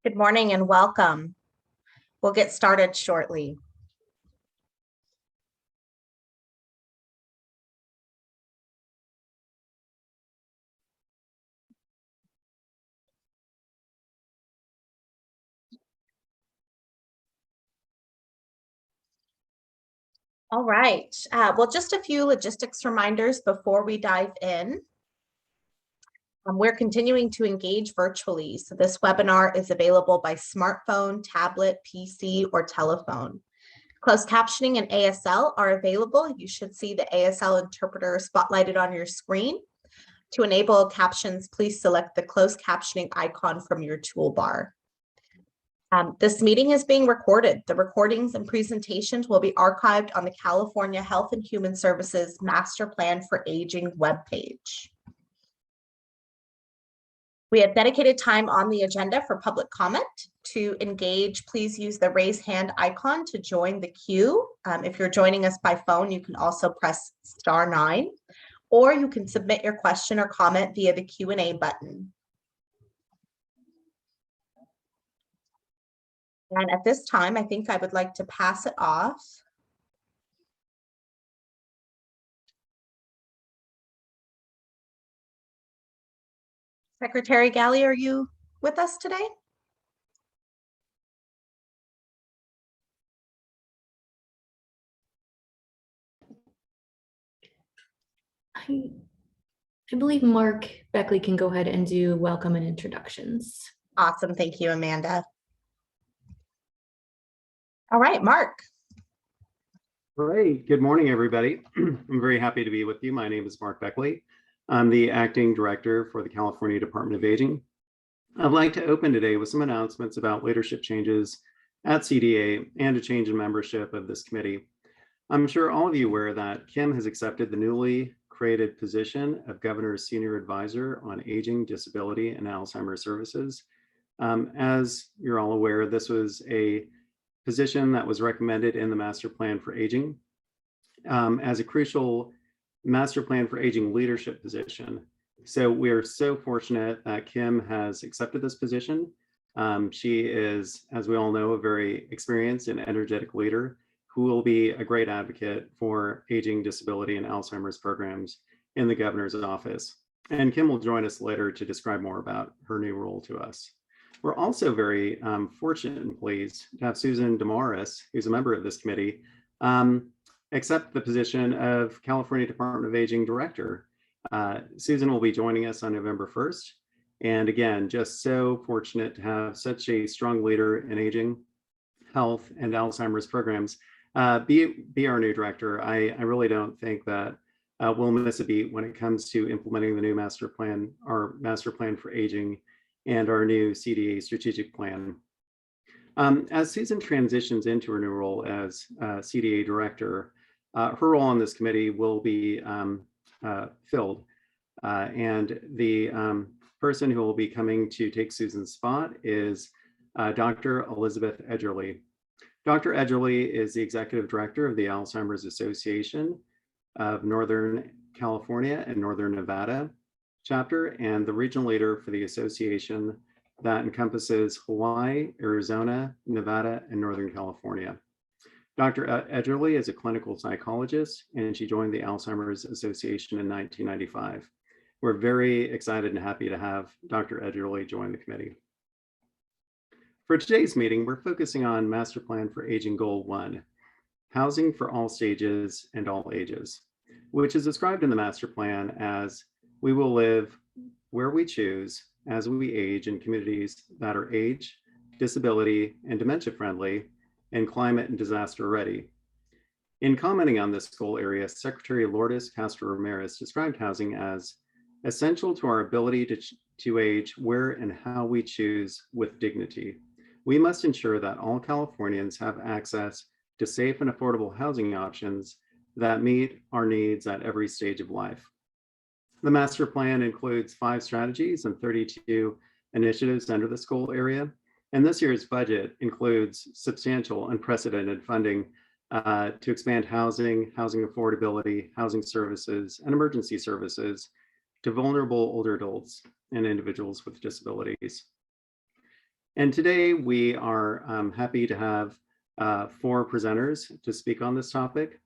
Good morning and welcome. We'll get started shortly. All right. Well, just a few logistics reminders before we dive in. We're continuing to engage virtually. So this webinar is available by smartphone, tablet, PC, or telephone. Closed captioning and ASL are available. You should see the ASL interpreter spotlighted on your screen. To enable captions, please select the closed captioning icon from your toolbar. This meeting is being recorded. The recordings and presentations will be archived on the California Health and Human Services Master Plan for Aging webpage. We have dedicated time on the agenda for public comment. To engage, please use the raise hand icon to join the queue. If you're joining us by phone, you can also press *9, or you can submit your question or comment via the Q&A button. And at this time, I think I would like to pass it off. Secretary Galley, are you with us today? I believe Mark Beckley can go ahead and do welcome and introductions. Awesome. Thank you, Amanda. All right, Mark. Great. Good morning, everybody. I'm very happy to be with you. My name is Mark Beckley. I'm the Acting Director for the California Department of Aging. I'd like to open today with some announcements about leadership changes at CDA and a change in membership of this committee. I'm sure all of you are aware that Kim has accepted the newly created position of Governor's Senior Advisor on Aging, Disability, and Alzheimer's Services. As you're all aware, this was a position that was recommended in the Master Plan for Aging as a crucial Master Plan for Aging leadership position. So we are so fortunate that Kim has accepted this position. She is, as we all know, a very experienced and energetic leader who will be a great advocate for aging, disability, and Alzheimer's programs in the governor's office. And Kim will join us later to describe more about her new role to us. We're also very fortunate and pleased to have Susan Damaris, who's a member of this committee, accept the position of California Department of Aging Director. Susan will be joining us on November 1st. And again, just so fortunate to have such a strong leader in aging, health, and Alzheimer's programs be our new director. I really don't think that we'll miss a beat when it comes to implementing the new master plan, our Master Plan for Aging, and our new CDA strategic plan. As Susan transitions into her new role as CDA director, her role on this committee will be filled. And the person who will be coming to take Susan's spot is Dr. Elizabeth Edgerly. Dr. Edgerly is the executive director of the Alzheimer's Association of Northern California and Northern Nevada chapter, and the regional leader for the association that encompasses Hawaii, Arizona, Nevada, and Northern California. Dr. Edgerly is a clinical psychologist, and she joined the Alzheimer's Association in 1995. We're very excited and happy to have Dr. Edgerly join the committee. For today's meeting, we're focusing on Master Plan for Aging Goal 1, Housing for All Stages and All Ages, which is described in the Master Plan as we will live where we choose as we age in communities that are age, disability, and dementia friendly, and climate and disaster ready. In commenting on this goal area, Secretary Lourdes Castro Ramirez described housing as essential to our ability to age where and how we choose with dignity. We must ensure that all Californians have access to safe and affordable housing options that meet our needs at every stage of life. The master plan includes 5 strategies and 32 initiatives under this goal area. And this year's budget includes substantial unprecedented funding to expand housing affordability, housing services, and emergency services to vulnerable older adults and individuals with disabilities. And today we are happy to have 4 presenters to speak on this topic.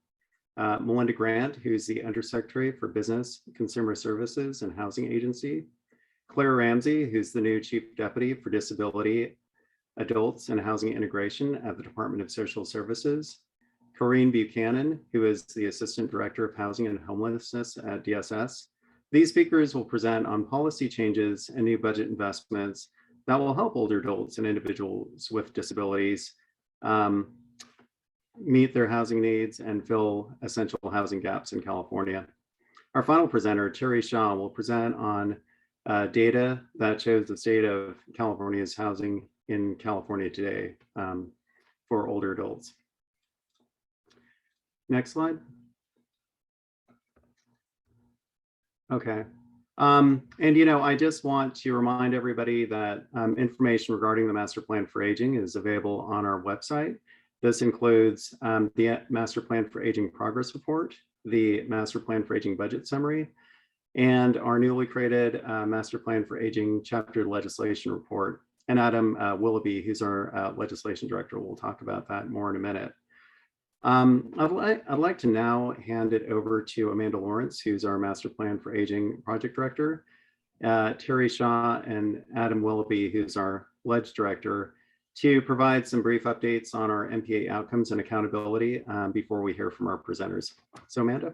Melinda Grant, who's the Undersecretary for Business, Consumer Services and Housing Agency. Claire Ramsey, who's the new Chief Deputy for Disability, Adults and Housing Integration at the Department of Social Services. Corrine Buchanan, who is the Assistant Director of Housing and Homelessness at DSS. These speakers will present on policy changes and new budget investments that will help older adults and individuals with disabilities meet their housing needs and fill essential housing gaps in California. Our final presenter, Terry Shaw, will present on data that shows the state of California's housing in California today for older adults. Next slide. Okay. And I just want to remind everybody that information regarding the Master Plan for Aging is available on our website. This includes the Master Plan for Aging Progress Report, the Master Plan for Aging Budget Summary, and our newly created Master Plan for Aging Chapter Legislation Report. And Adam Willoughby, who's our Legislation Director, will talk about that more in a minute. I'd like to now hand it over to Amanda Lawrence, who's our Master Plan for Aging Project Director, Terry Shaw and Adam Willoughby, who's our Ledge Director, to provide some brief updates on our MPA outcomes and accountability before we hear from our presenters. So Amanda.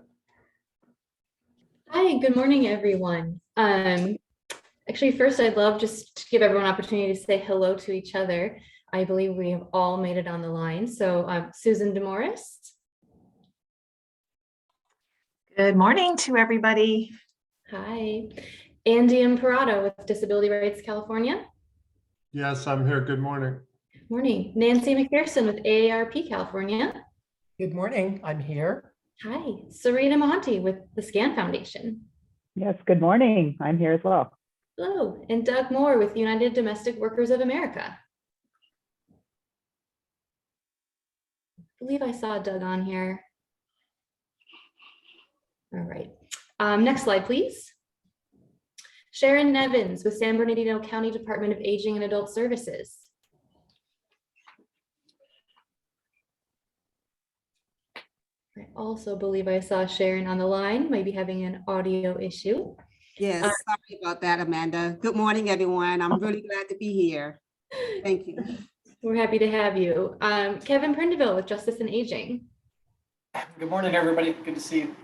Hi, good morning, everyone. Actually, first, I'd love just to give everyone an opportunity to say hello to each other. I believe we have all made it on the line. So Susan DeMorris. Good morning to everybody. Hi. Andy Imparato with Disability Rights California. Yes, I'm here. Good morning. Morning. Nancy McPherson with AARP California. Good morning, I'm here. Hi. Sarita Mohanty with the SCAN Foundation. Yes, good morning. I'm here as well. Hello. And Doug Moore with United Domestic Workers of America. I believe I saw Doug on here. All right. Next slide, please. Sharon Nevins with San Bernardino County Department of Aging and Adult Services. I also believe I saw Sharon on the line, maybe having an audio issue. Yes, sorry about that, Amanda. Good morning, everyone. I'm really glad to be here. Thank you. We're happy to have you. Kevin Prindeville with Justice and Aging. Good morning, everybody. Good to see you.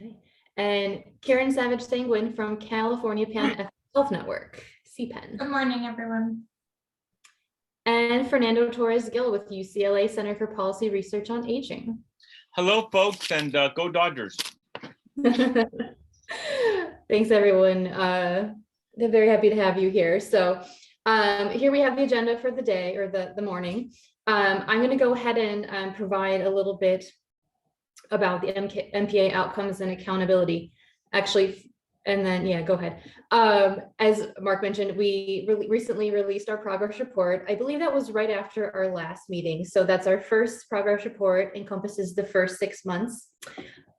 Okay. And Karen Savage Sanguin from California Pan Health Network, CPEN. Good morning, everyone. And Fernando Torres Gil with UCLA Center for Policy Research on Aging. Hello, folks, and go Dodgers. Thanks, everyone. They're very happy to have you here. So here we have the agenda for the day or the morning. I'm going to go ahead and provide a little bit about the MPA outcomes and accountability. Actually, and then, yeah, go ahead. As Mark mentioned, we recently released our progress report. I believe that was right after our last meeting. So that's our first progress report, encompasses the first 6 months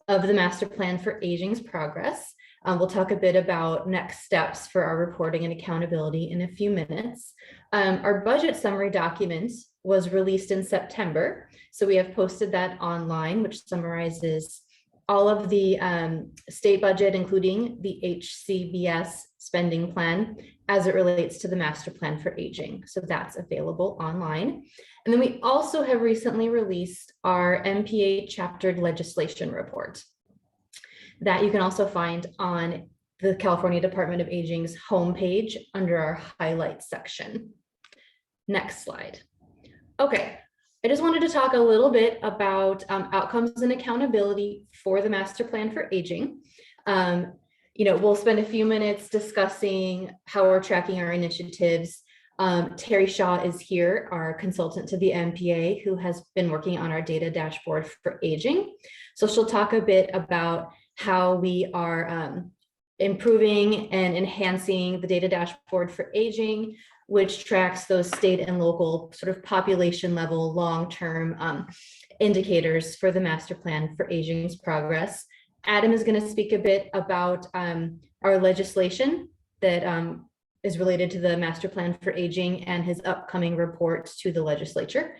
of the Master Plan for Aging's progress. We'll talk a bit about next steps for our reporting and accountability in a few minutes. Our budget summary document was released in September. So we have posted that online, which summarizes all of the state budget, including the HCBS spending plan as it relates to the Master Plan for Aging. So that's available online. And then we also have recently released our MPA chaptered legislation report that you can also find on the California Department of Aging's homepage under our highlights section. Next slide. Okay. I just wanted to talk a little bit about outcomes and accountability for the Master Plan for Aging. We'll spend a few minutes discussing how we're tracking our initiatives. Terry Shaw is here, our consultant to the MPA, who has been working on our data dashboard for aging. So she'll talk a bit about how we are improving and enhancing the data dashboard for aging, which tracks those state and local sort of population level long-term indicators for the Master Plan for Aging's progress. Adam is going to speak a bit about our legislation that is related to the master plan for aging and his upcoming report to the legislature.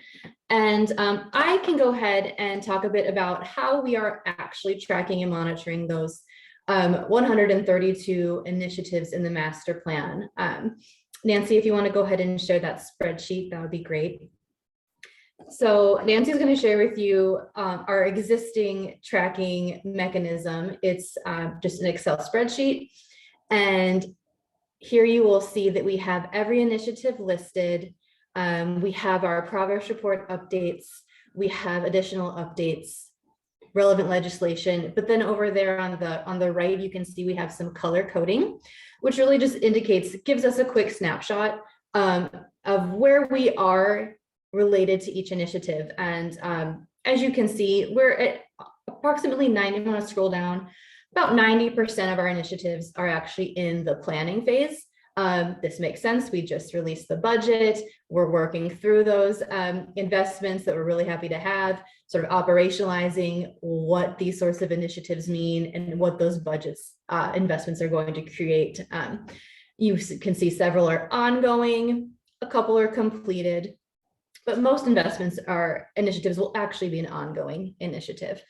And I can go ahead and talk a bit about how we are actually tracking and monitoring those 132 initiatives in the master plan. Nancy, if you want to go ahead and share that spreadsheet, that would be great. So Nancy is going to share with you our existing tracking mechanism. It's just an Excel spreadsheet. And here you will see that we have every initiative listed. We have our progress report updates. We have additional updates, relevant legislation. But then over there on the right, you can see we have some color coding, which really just gives us a quick snapshot of where we are related to each initiative. And as you can see, we're at approximately 90, I'm going to scroll down, about 90% of our initiatives are actually in the planning phase. This makes sense. We just released the budget. We're working through those investments that we're really happy to have, sort of operationalizing what these sorts of initiatives mean and what those budgets investments are going to create. You can see several are ongoing, a couple are completed, but most initiatives will actually be an ongoing initiative.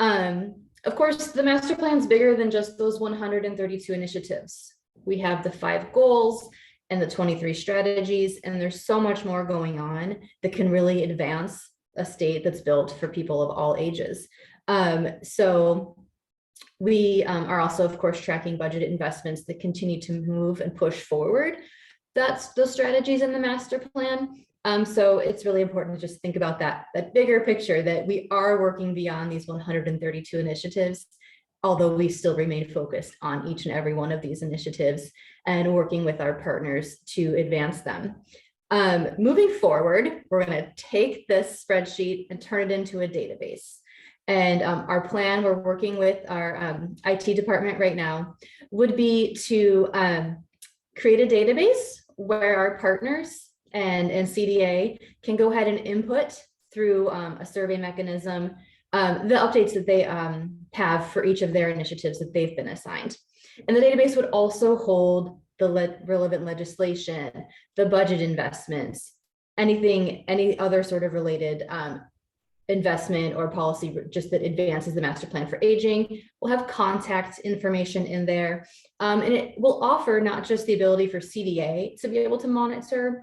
Of course, the master plan is bigger than just those 132 initiatives. We have the 5 goals and the 23 strategies, and there's so much more going on that can really advance a state that's built for people of all ages. So we are also, of course, tracking budgeted investments that continue to move and push forward. That's those strategies in the master plan. So it's really important to just think about that bigger picture, that we are working beyond these 132 initiatives, although we still remain focused on each and every one of these initiatives and working with our partners to advance them. Moving forward, we're going to take this spreadsheet and turn it into a database. And our plan, we're working with our IT department right now, would be to create a database where our partners and CDA can go ahead and input through a survey mechanism the updates that they have for each of their initiatives that they've been assigned. And the database would also hold the relevant legislation, the budget investments, any other sort of related investment or policy just that advances the master plan for aging. We'll have contact information in there. And it will offer not just the ability for CDA to be able to monitor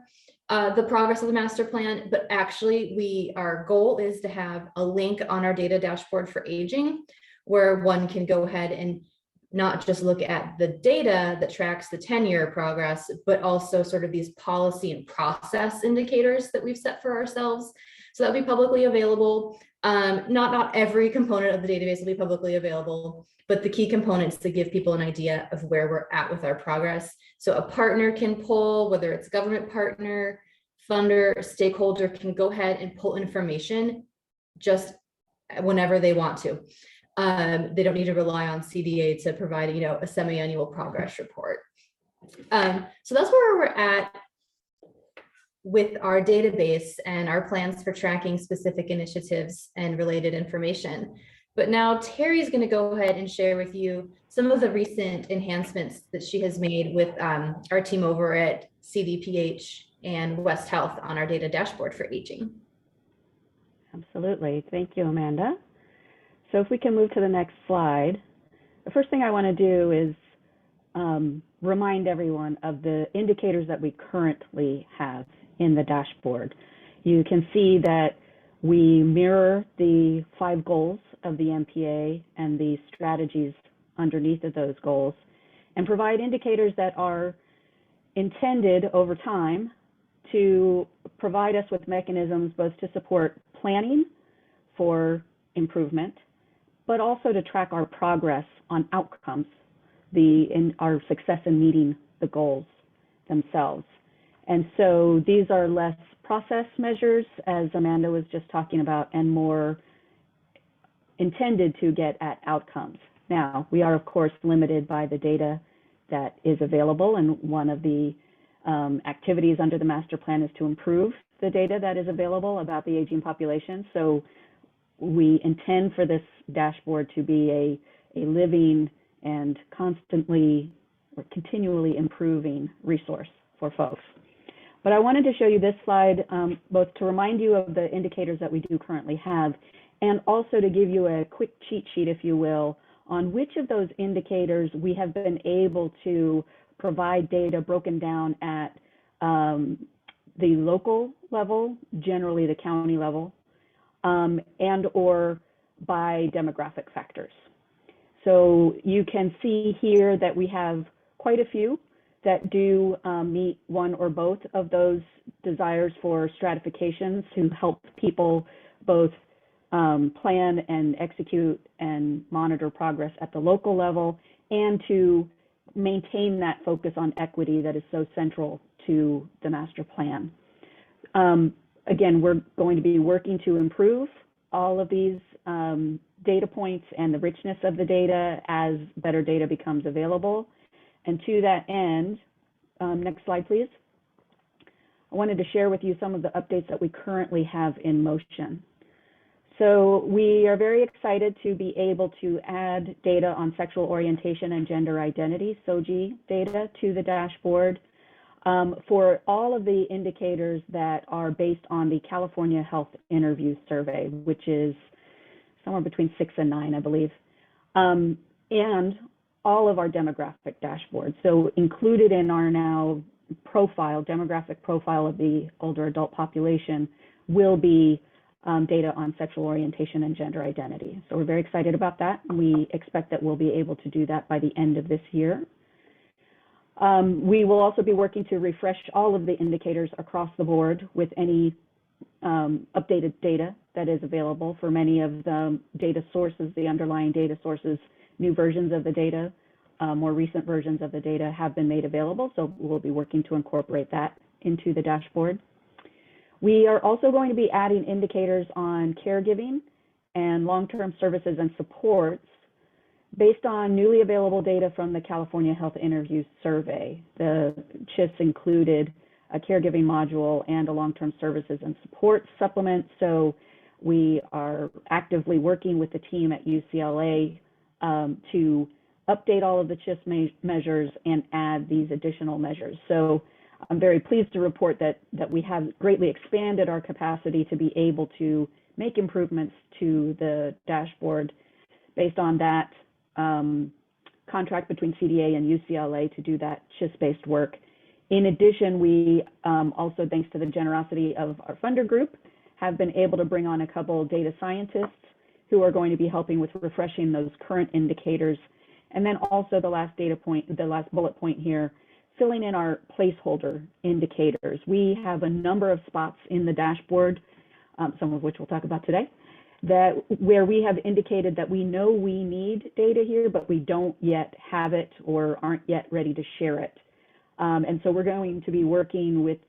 the progress of the master plan, but actually our goal is to have a link on our data dashboard for aging, where one can go ahead and not just look at the data that tracks the 10-year progress, but also sort of these policy and process indicators that we've set for ourselves. So that'll be publicly available. Not every component of the database will be publicly available, but the key components to give people an idea of where we're at with our progress. So a partner can pull, whether it's government partner, funder, stakeholder, can go ahead and pull information just whenever they want to. They don't need to rely on CDA to provide, a semi-annual progress report. So that's where we're at with our database and our plans for tracking specific initiatives and related information. But now Terry's going to go ahead and share with you some of the recent enhancements that she has made with our team over at CDPH and West Health on our data dashboard for aging. Absolutely. Thank you, Amanda. So if we can move to the next slide, the first thing I want to do is remind everyone of the indicators that we currently have in the dashboard. You can see that we mirror the 5 goals of the MPA and the strategies underneath of those goals, and provide indicators that are intended over time to provide us with mechanisms both to support planning for improvement, but also to track our progress on outcomes, our success in meeting the goals themselves. And so these are less process measures, as Amanda was just talking about, and more intended to get at outcomes. Now, we are, of course, limited by the data that is available, and one of the activities under the master plan is to improve the data that is available about the aging population. So we intend for this dashboard to be a living and constantly we're continually improving resource for folks. But I wanted to show you this slide, both to remind you of the indicators that we do currently have, and also to give you a quick cheat sheet, if you will, on which of those indicators we have been able to provide data broken down at the local level, generally the county level, and or by demographic factors. So you can see here that we have quite a few that do meet one or both of those desires for stratifications to help people both plan and execute and monitor progress at the local level, and to maintain that focus on equity that is so central to the master plan. Again, we're going to be working to improve all of these data points and the richness of the data as better data becomes available. And to that end, next slide, please. I wanted to share with you some of the updates that we currently have in motion. So we are very excited to be able to add data on sexual orientation and gender identity, SOGI data, to the dashboard for all of the indicators that are based on the California Health Interview Survey, which is somewhere between 6 and 9, I believe, and all of our demographic dashboards. So included in our now demographic profile of the older adult population will be data on sexual orientation and gender identity. So we're very excited about that. We expect that we'll be able to do that by the end of this year. We will also be working to refresh all of the indicators across the board with any updated data that is available for many of the data sources, the underlying data sources. New versions of the data, more recent versions of the data have been made available, so we'll be working to incorporate that into the dashboard. We are also going to be adding indicators on caregiving and long-term services and supports based on newly available data from the California Health Interview Survey. The CHIS included a caregiving module and a long-term services and support supplement, so we are actively working with the team at UCLA to update all of the CHIS measures and add these additional measures. So I'm very pleased to report that we have greatly expanded our capacity to be able to make improvements to the dashboard based on that contract between CDA and UCLA to do that CHIS-based work. In addition, we also, thanks to the generosity of our funder group, have been able to bring on a couple of data scientists who are going to be helping with refreshing those current indicators. And then also the last data point, the last bullet point here, filling in our placeholder indicators. We have a number of spots in the dashboard, some of which we'll talk about today, where we have indicated that we know we need data here, but we don't yet have it or aren't yet ready to share it. And so we're going to be working with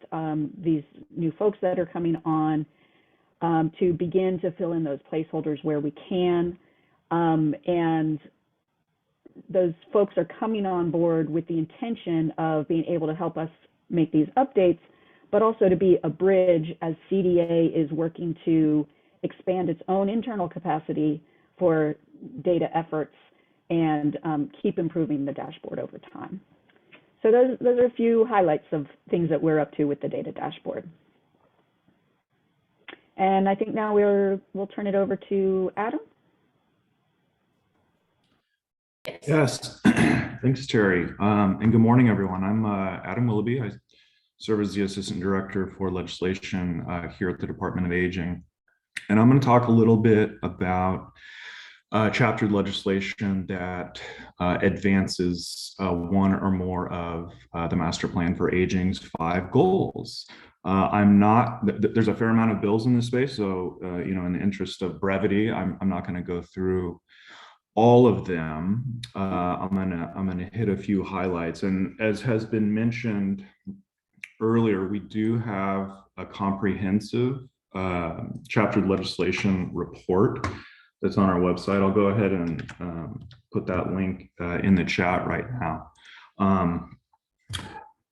these new folks that are coming on to begin to fill in those placeholders where we can. And those folks are coming on board with the intention of being able to help us make these updates, but also to be a bridge as CDA is working to expand its own internal capacity for data efforts and keep improving the dashboard over time. So those are a few highlights of things that we're up to with the data dashboard. And I think now we'll turn it over to Adam. Yes, thanks, Terry. And good morning, everyone. I'm Adam Willoughby. I serve as the Assistant Director for Legislation here at the Department of Aging. And I'm going to talk a little bit about chaptered legislation that advances one or more of the Master Plan for Aging's 5 goals. There's a fair amount of bills in this space, so in the interest of brevity, I'm not going to go through all of them. I'm gonna hit a few highlights. And as has been mentioned earlier, we do have a comprehensive chaptered legislation report that's on our website. I'll go ahead and put that link in the chat right now.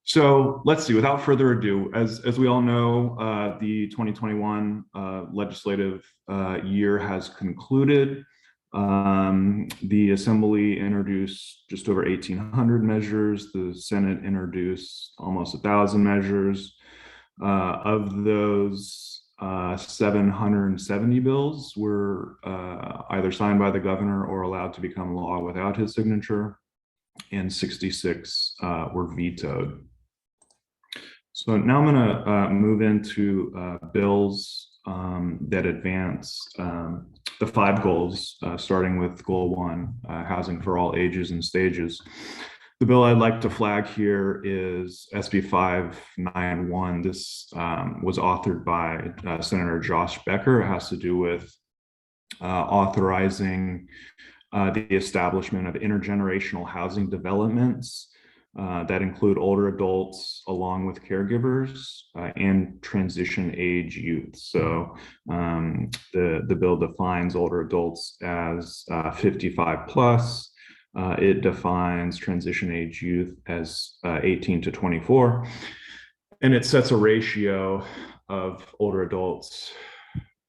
So let's see, without further ado, as we all know, the 2021 legislative year has concluded. The Assembly introduced just over 1,800 measures. The Senate introduced almost 1,000 measures. Of those, 770 bills were either signed by the governor or allowed to become law without his signature, and 66 were vetoed. So now I'm going to move into bills that advance the 5 goals, starting with Goal 1, housing for all ages and stages. The bill I'd like to flag here is SB 591. This was authored by Senator Josh Becker. It has to do with authorizing the establishment of intergenerational housing developments that include older adults along with caregivers and transition age youth. So the bill defines older adults as 55 plus. It defines transition age youth as 18 to 24. And it sets a ratio of older adults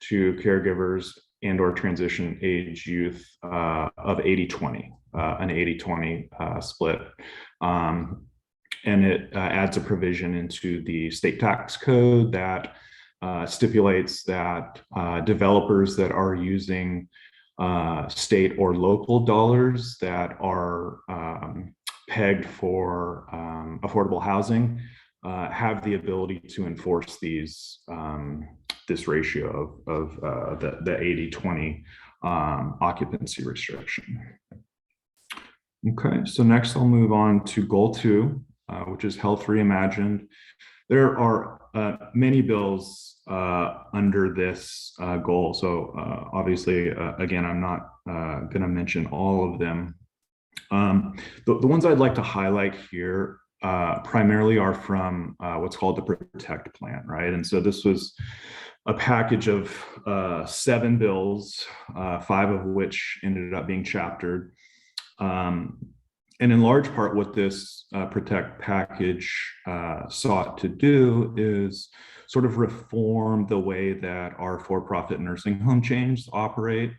to caregivers and or transition age youth of 80-20, an 80-20 split. And it adds a provision into the state tax code that stipulates that developers that are using state or local dollars that are pegged for affordable housing have the ability to enforce these this ratio of the 80-20 occupancy restriction. Okay, so next I'll move on to Goal 2, which is Health Reimagined. There are many bills under this goal. So obviously, again, I'm not going to mention all of them. The ones I'd like to highlight here primarily are from what's called the Protect Plan, right? And so this was a package of 7 bills, 5 of which ended up being chaptered. And in large part, what this Protect package sought to do is sort of reform the way that our for-profit nursing home chains operate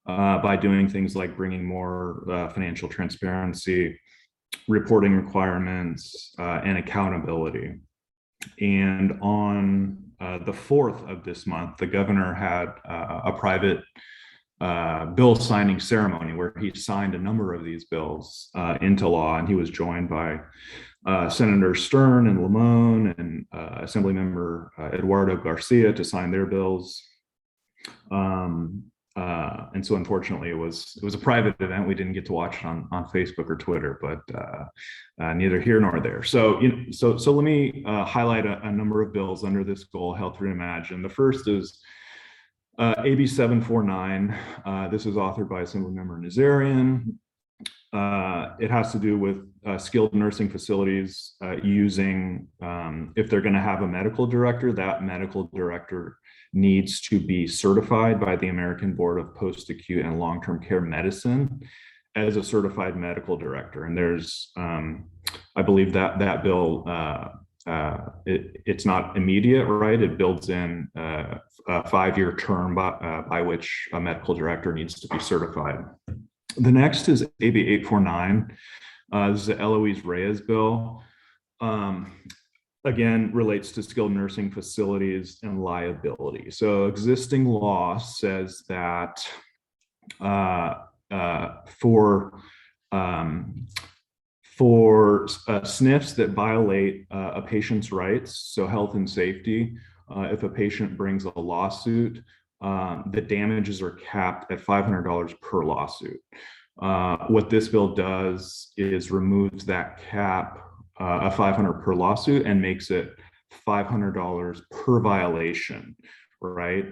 by doing things like bringing more financial transparency, reporting requirements, and accountability. And on the 4th of this month, the governor had a private bill signing ceremony where he signed a number of these bills into law, and he was joined by Senator Stern and Lamone and Assemblymember Eduardo Garcia to sign their bills. And so unfortunately it was a private event. We didn't get to watch it on Facebook or Twitter, but neither here nor there. So so let me highlight a number of bills under this goal, Health Reimagined. The first is AB 749. This is authored by Assemblymember Nazarian. It has to do with skilled nursing facilities using, if they're going to have a medical director, that medical director needs to be certified by the American Board of Post-Acute and Long-Term Care Medicine as a certified medical director. And there's, I believe that bill, it's not immediate, right? It builds in a 5-year term by which a medical director needs to be certified. The next is AB 849. This is the Eloise Reyes bill. Again, relates to skilled nursing facilities and liability. So existing law says that for SNFs that violate a patient's rights, so health and safety, if a patient brings a lawsuit, the damages are capped at $500 per lawsuit. What this bill does is removes that cap of $500 per lawsuit and makes it $500 per violation, right?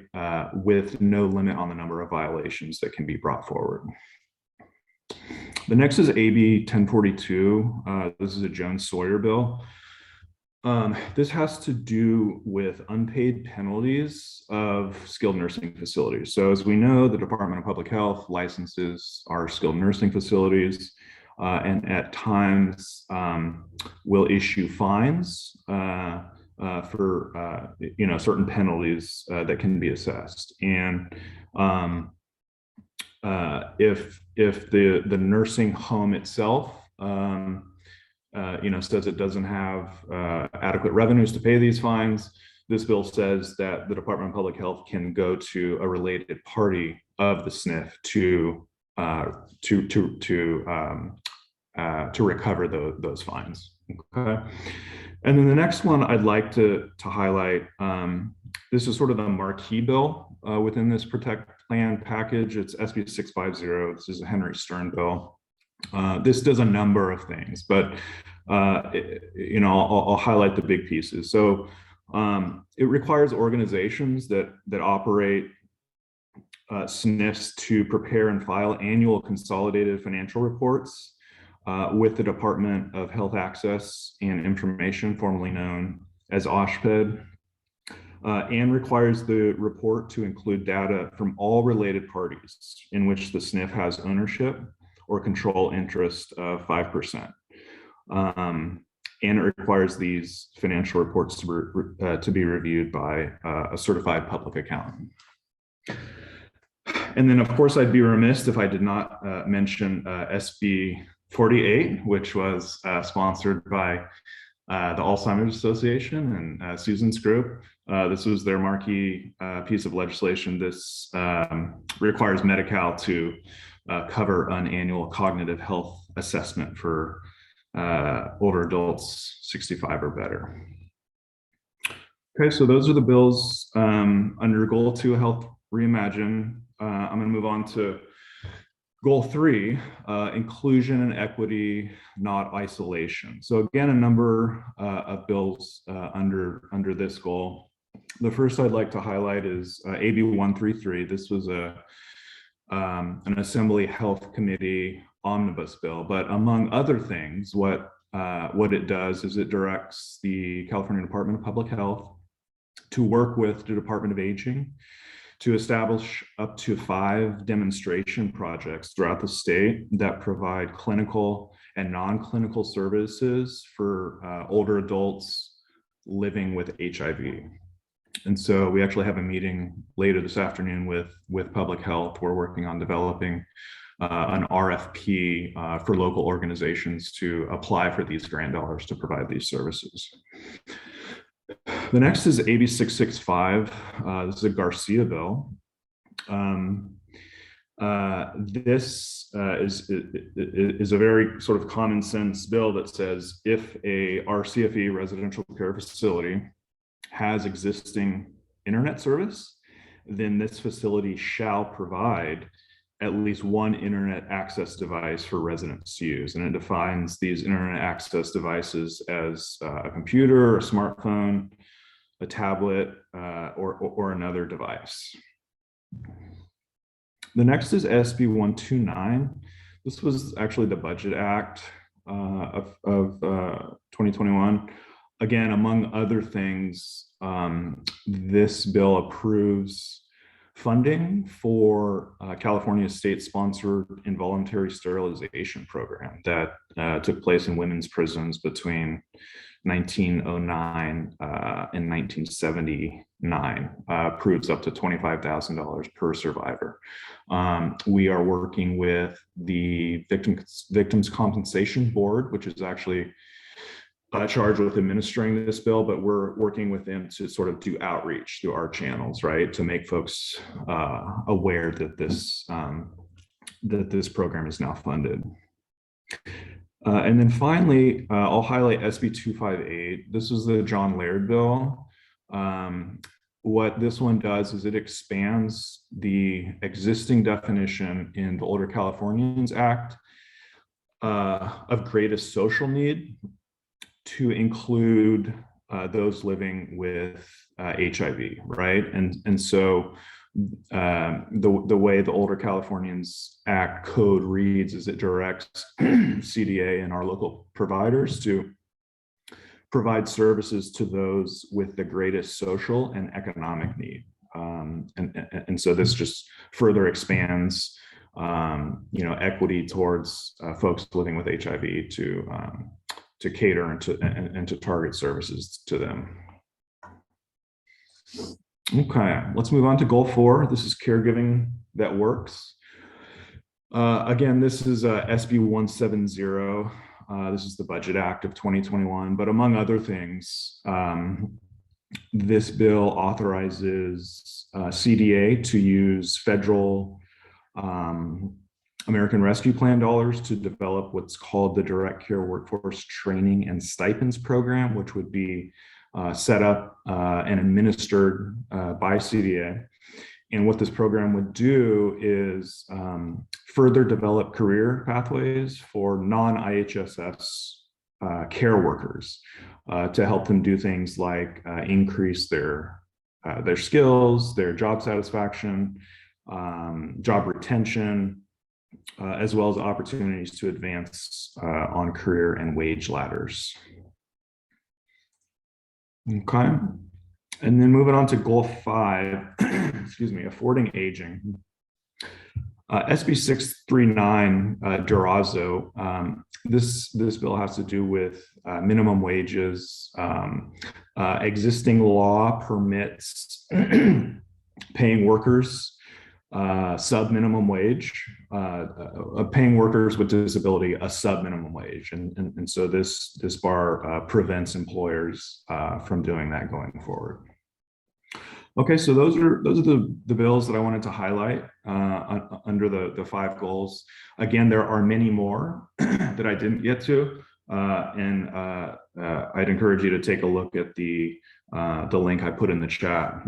With no limit on the number of violations that can be brought forward. The next is AB 1042. This is a Jones-Sawyer bill. This has to do with unpaid penalties of skilled nursing facilities. So as we know, the Department of Public Health licenses our skilled nursing facilities and at times will issue fines for certain penalties that can be assessed. And if the nursing home itself says it doesn't have adequate revenues to pay these fines, this bill says that the Department of Public Health can go to a related party of the SNF to recover those fines. Okay. And then the next one I'd like to highlight, this is sort of the marquee bill within this Protect Plan package. It's SB 650. This is a Henry Stern bill. This does a number of things, but I'll highlight the big pieces. So it requires organizations that operate SNFs to prepare and file annual consolidated financial reports with the Department of Health Access and Information, formerly known as OSHPD, and requires the report to include data from all related parties in which the SNF has ownership or control interest of 5%. And it requires these financial reports to be reviewed by a certified public accountant. And then, of course, I'd be remiss if I did not mention SB 48, which was sponsored by the Alzheimer's Association and Susan's group. This was their marquee piece of legislation. This requires Medi-Cal to cover an annual cognitive health assessment for older adults 65 or better. Okay, so those are the bills under Goal 2, Health Reimagine. I'm going to move on to Goal 3, inclusion and equity, not isolation. So again, a number of bills under this goal. The first I'd like to highlight is AB 133. This was an Assembly Health Committee omnibus bill, but among other things, what it does is it directs the California Department of Public Health to work with the Department of Aging to establish up to 5 demonstration projects throughout the state that provide clinical and non-clinical services for older adults living with HIV. And so we actually have a meeting later this afternoon with Public Health. We're working on developing an RFP for local organizations to apply for these grant dollars to provide these services. The next is AB 665. This is a Garcia bill. This is a very sort of common sense bill that says if a RCFE, residential care facility, has existing internet service, then this facility shall provide at least one internet access device for residents to use. And it defines these internet access devices as a computer, a smartphone, a tablet, or another device. The next is SB 129. This was actually the Budget Act of 2021. Again, among other things, this bill approves funding for California's state-sponsored involuntary sterilization program that took place in women's prisons between 1909 and 1979, approves up to $25,000 per survivor. We are working with the Victims Compensation Board, which is actually charged with administering this bill, but we're working with them to sort of do outreach through our channels, right, to make folks aware that this program is now funded. And then finally, I'll highlight SB 258. This is the John Laird bill. What this one does is it expands the existing definition in the Older Californians Act of greatest social need to include those living with HIV, right? And so the way the Older Californians Act code reads is it directs CDA and our local providers to provide services to those with the greatest social and economic need. And so this just further expands equity towards folks living with HIV to cater and to target services to them. Okay, let's move on to Goal 4. This is caregiving that works. Again, this is SB 170. This is the Budget Act of 2021, but among other things, this bill authorizes CDA to use federal American Rescue Plan dollars to develop what's called the Direct Care Workforce Training and Stipends Program, which would be set up and administered by CDA. And what this program would do is further develop career pathways for non-IHSS care workers to help them do things like increase their skills, their job satisfaction, job retention, as well as opportunities to advance on career and wage ladders. Okay, and then moving on to goal 5, excuse me, affording aging. SB 639 Durazo, this bill has to do with minimum wages. Existing law permits paying workers sub-minimum wage, paying workers with disability a sub-minimum wage, and so this bar prevents employers from doing that going forward. Okay, so those are the bills that I wanted to highlight under the 5 goals. Again, there are many more that I didn't get to, and I'd encourage you to take a look at the link I put in the chat.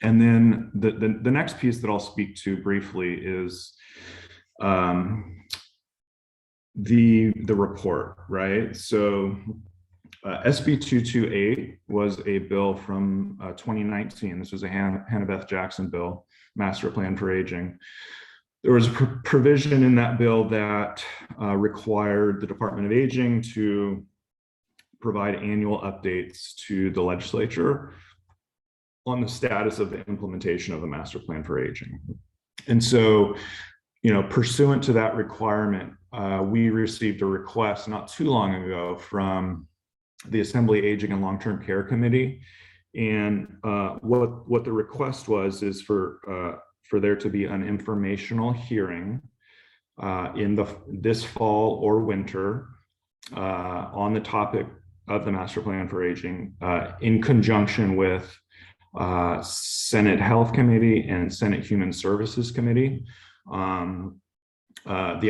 And then the next piece that I'll speak to briefly is the report, right? So SB 228 was a bill from 2019. This was a Hannah Beth Jackson bill, Master Plan for Aging. There was a provision in that bill that required the Department of Aging to provide annual updates to the legislature on the status of the implementation of the Master Plan for Aging. And so, pursuant to that requirement, we received a request not too long ago from the Assembly Aging and Long-Term Care Committee. And what the request was is for there to be an informational hearing in this fall or winter on the topic of the Master Plan for Aging in conjunction with Senate Health Committee and Senate Human Services Committee. The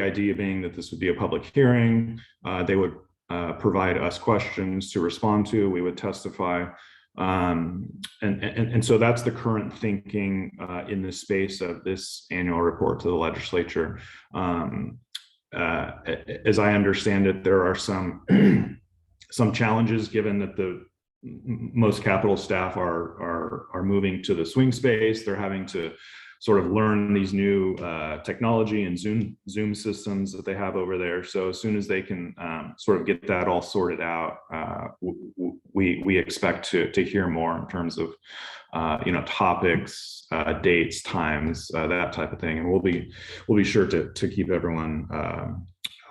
idea being that this would be a public hearing. They would provide us questions to respond to. We would testify. And so that's the current thinking in the space of this annual report to the legislature. As I understand it, there are some challenges given that most Capitol staff are moving to the swing space. They're having to sort of learn these new technology and Zoom systems that they have over there. So as soon as they can sort of get that all sorted out, we expect to hear more in terms of topics, dates, times, that type of thing, and we'll be sure to keep everyone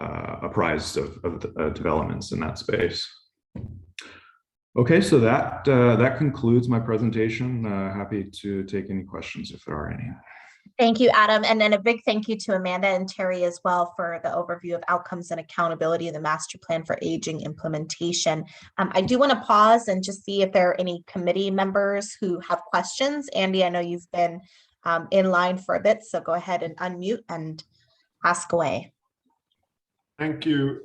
apprised of the developments in that space. Okay, so that concludes my presentation. Happy to take any questions if there are any. Thank you, Adam. And then a big thank you to Amanda and Terry as well for the overview of outcomes and accountability of the Master Plan for Aging implementation. I do want to pause and just see if there are any committee members who have questions. Andy, I know you've been in line for a bit, so go ahead and unmute and ask away. Thank you.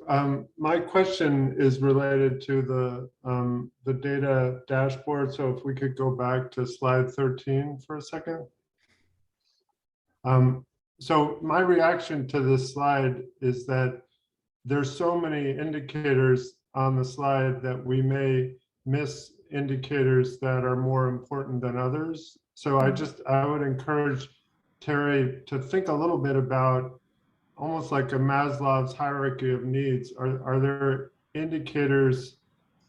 My question is related to the data dashboard. So if we could go back to slide 13 for a second. So my reaction to this slide is that there's so many indicators on the slide that we may miss indicators that are more important than others. So I would encourage Terry to think a little bit about almost like a Maslow's hierarchy of needs. Are there indicators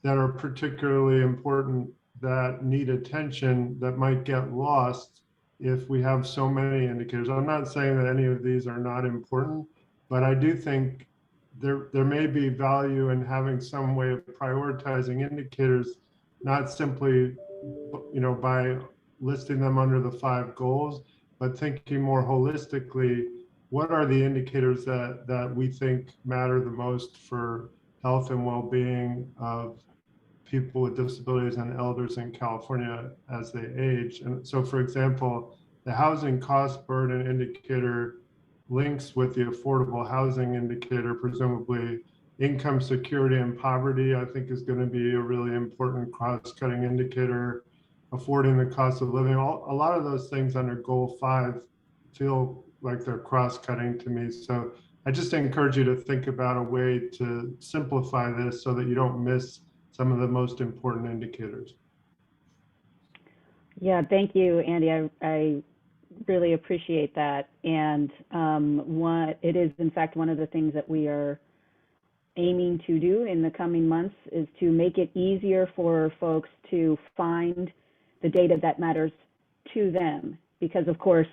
that are particularly important that need attention that might get lost if we have so many indicators? I'm not saying that any of these are not important, but I do think there may be value in having some way of prioritizing indicators, not simply by listing them under the 5 goals, but thinking more holistically what are the indicators that we think matter the most for health and well-being of people with disabilities and elders in California as they age. And so, for example, the housing cost burden indicator links with the affordable housing indicator. Presumably income security and poverty, I think, is going to be a really important cross-cutting indicator. Affording the cost of living, a lot of those things under goal 5 feel like they're cross-cutting to me. So I just encourage you to think about a way to simplify this so that you don't miss some of the most important indicators. Yeah, thank you, Andy. I really appreciate that. And it is, in fact, one of the things that we are aiming to do in the coming months is to make it easier for folks to find the data that matters to them. Because, of course,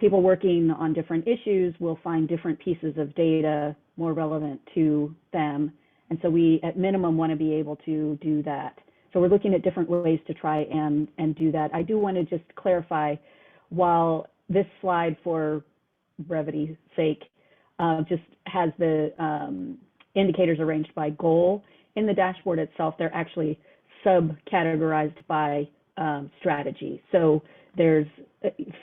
people working on different issues will find different pieces of data more relevant to them. And so we, at minimum, want to be able to do that. So we're looking at different ways to try and do that. I do want to just clarify, while this slide, for brevity's sake, just has the indicators arranged by goal, in the dashboard itself, they're actually subcategorized by strategy. So there's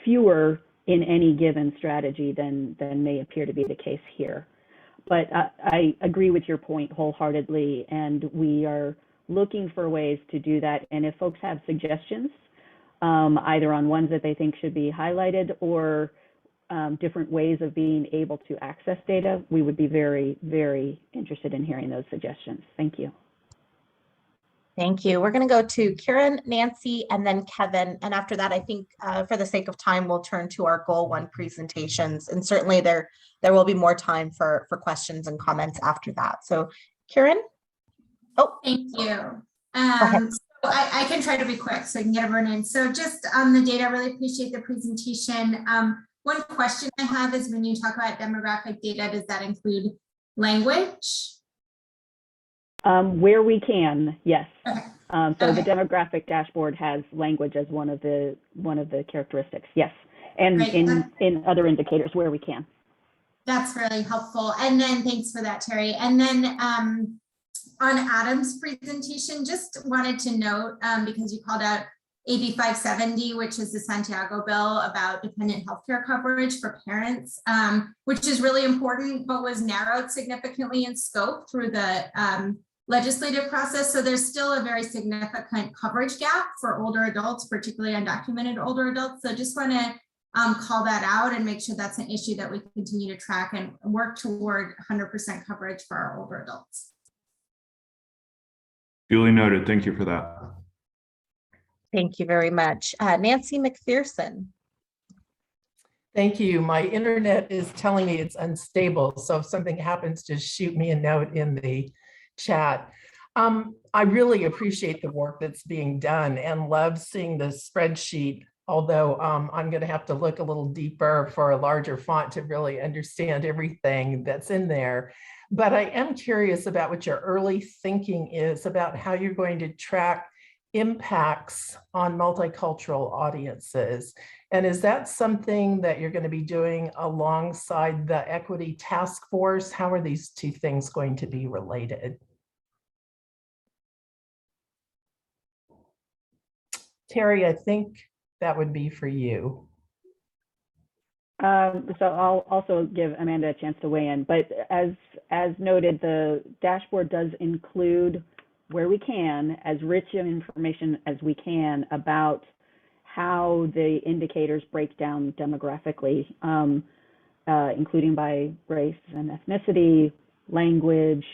fewer in any given strategy than may appear to be the case here. But I agree with your point wholeheartedly, and we are looking for ways to do that. And if folks have suggestions, either on ones that they think should be highlighted or different ways of being able to access data, we would be very, very interested in hearing those suggestions. Thank you. Thank you. We're going to go to Karen, Nancy, and then Kevin. And after that, I think for the sake of time, we'll turn to our goal 1 presentations. And certainly there will be more time for questions and comments after that. So Karen? Oh, thank you. So I can try to be quick so I can get everyone in. So just on the data, I really appreciate the presentation. One question I have is, when you talk about demographic data, does that include language? Where we can, yes. Okay. So the demographic dashboard has language as one of the characteristics, yes. And in other indicators where we can. That's really helpful. And then thanks for that, Terry. And then on Adam's presentation, just wanted to note, because you called out AB 570, which is the Santiago bill about dependent healthcare coverage for parents, which is really important, but was narrowed significantly in scope through the legislative process. So there's still a very significant coverage gap for older adults, particularly undocumented older adults. So just want to call that out and make sure that's an issue that we continue to track and work toward 100% coverage for our older adults. Duly noted. Thank you for that. thank you very much. Nancy McPherson. Thank you. My internet is telling me it's unstable. So if something happens, just shoot me a note in the chat. I really appreciate the work that's being done and love seeing the spreadsheet, although I'm going to have to look a little deeper for a larger font to really understand everything that's in there. But I am curious about what your early thinking is about how you're going to track impacts on multicultural audiences. And is that something that you're going to be doing alongside the equity task force? How are these two things going to be related? Terry, I think that would be for you. So I'll also give Amanda a chance to weigh in, but as noted, the dashboard does include, where we can, as rich of information as we can about how the indicators break down demographically, including by race and ethnicity, language,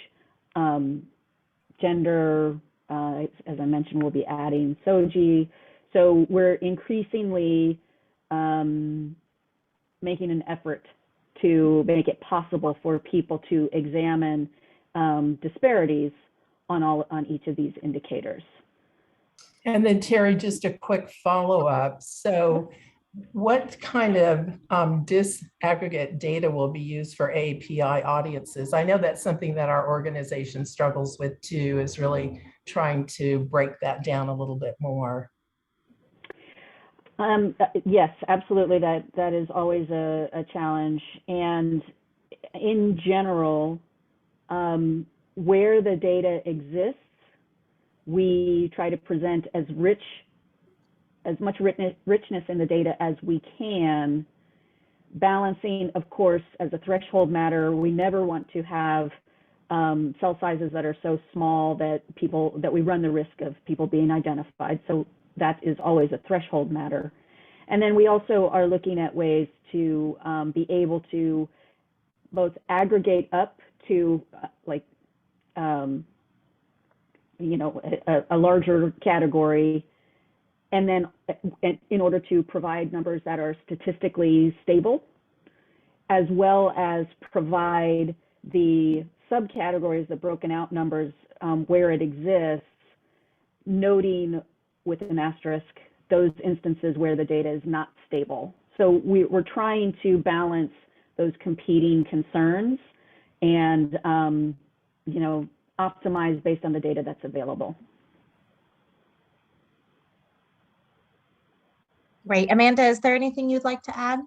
gender. As I mentioned, we'll be adding SOGI. So we're increasingly making an effort to make it possible for people to examine disparities on each of these indicators. And then Terry, just a quick follow-up. So what kind of disaggregate data will be used for API audiences? I know that's something that our organization struggles with too, is really trying to break that down a little bit more. Yes, absolutely. That is always a challenge. And in general, where the data exists, we try to present as much richness in the data as we can, balancing, of course, as a threshold matter. We never want to have cell sizes that are so small that we run the risk of people being identified. So that is always a threshold matter. And then we also are looking at ways to be able to both aggregate up to a larger category, and then in order to provide numbers that are statistically stable, as well as provide the subcategories, the broken out numbers where it exists, noting with an asterisk those instances where the data is not stable. So we're trying to balance those competing concerns and optimize based on the data that's available. Great. Amanda, is there anything you'd like to add?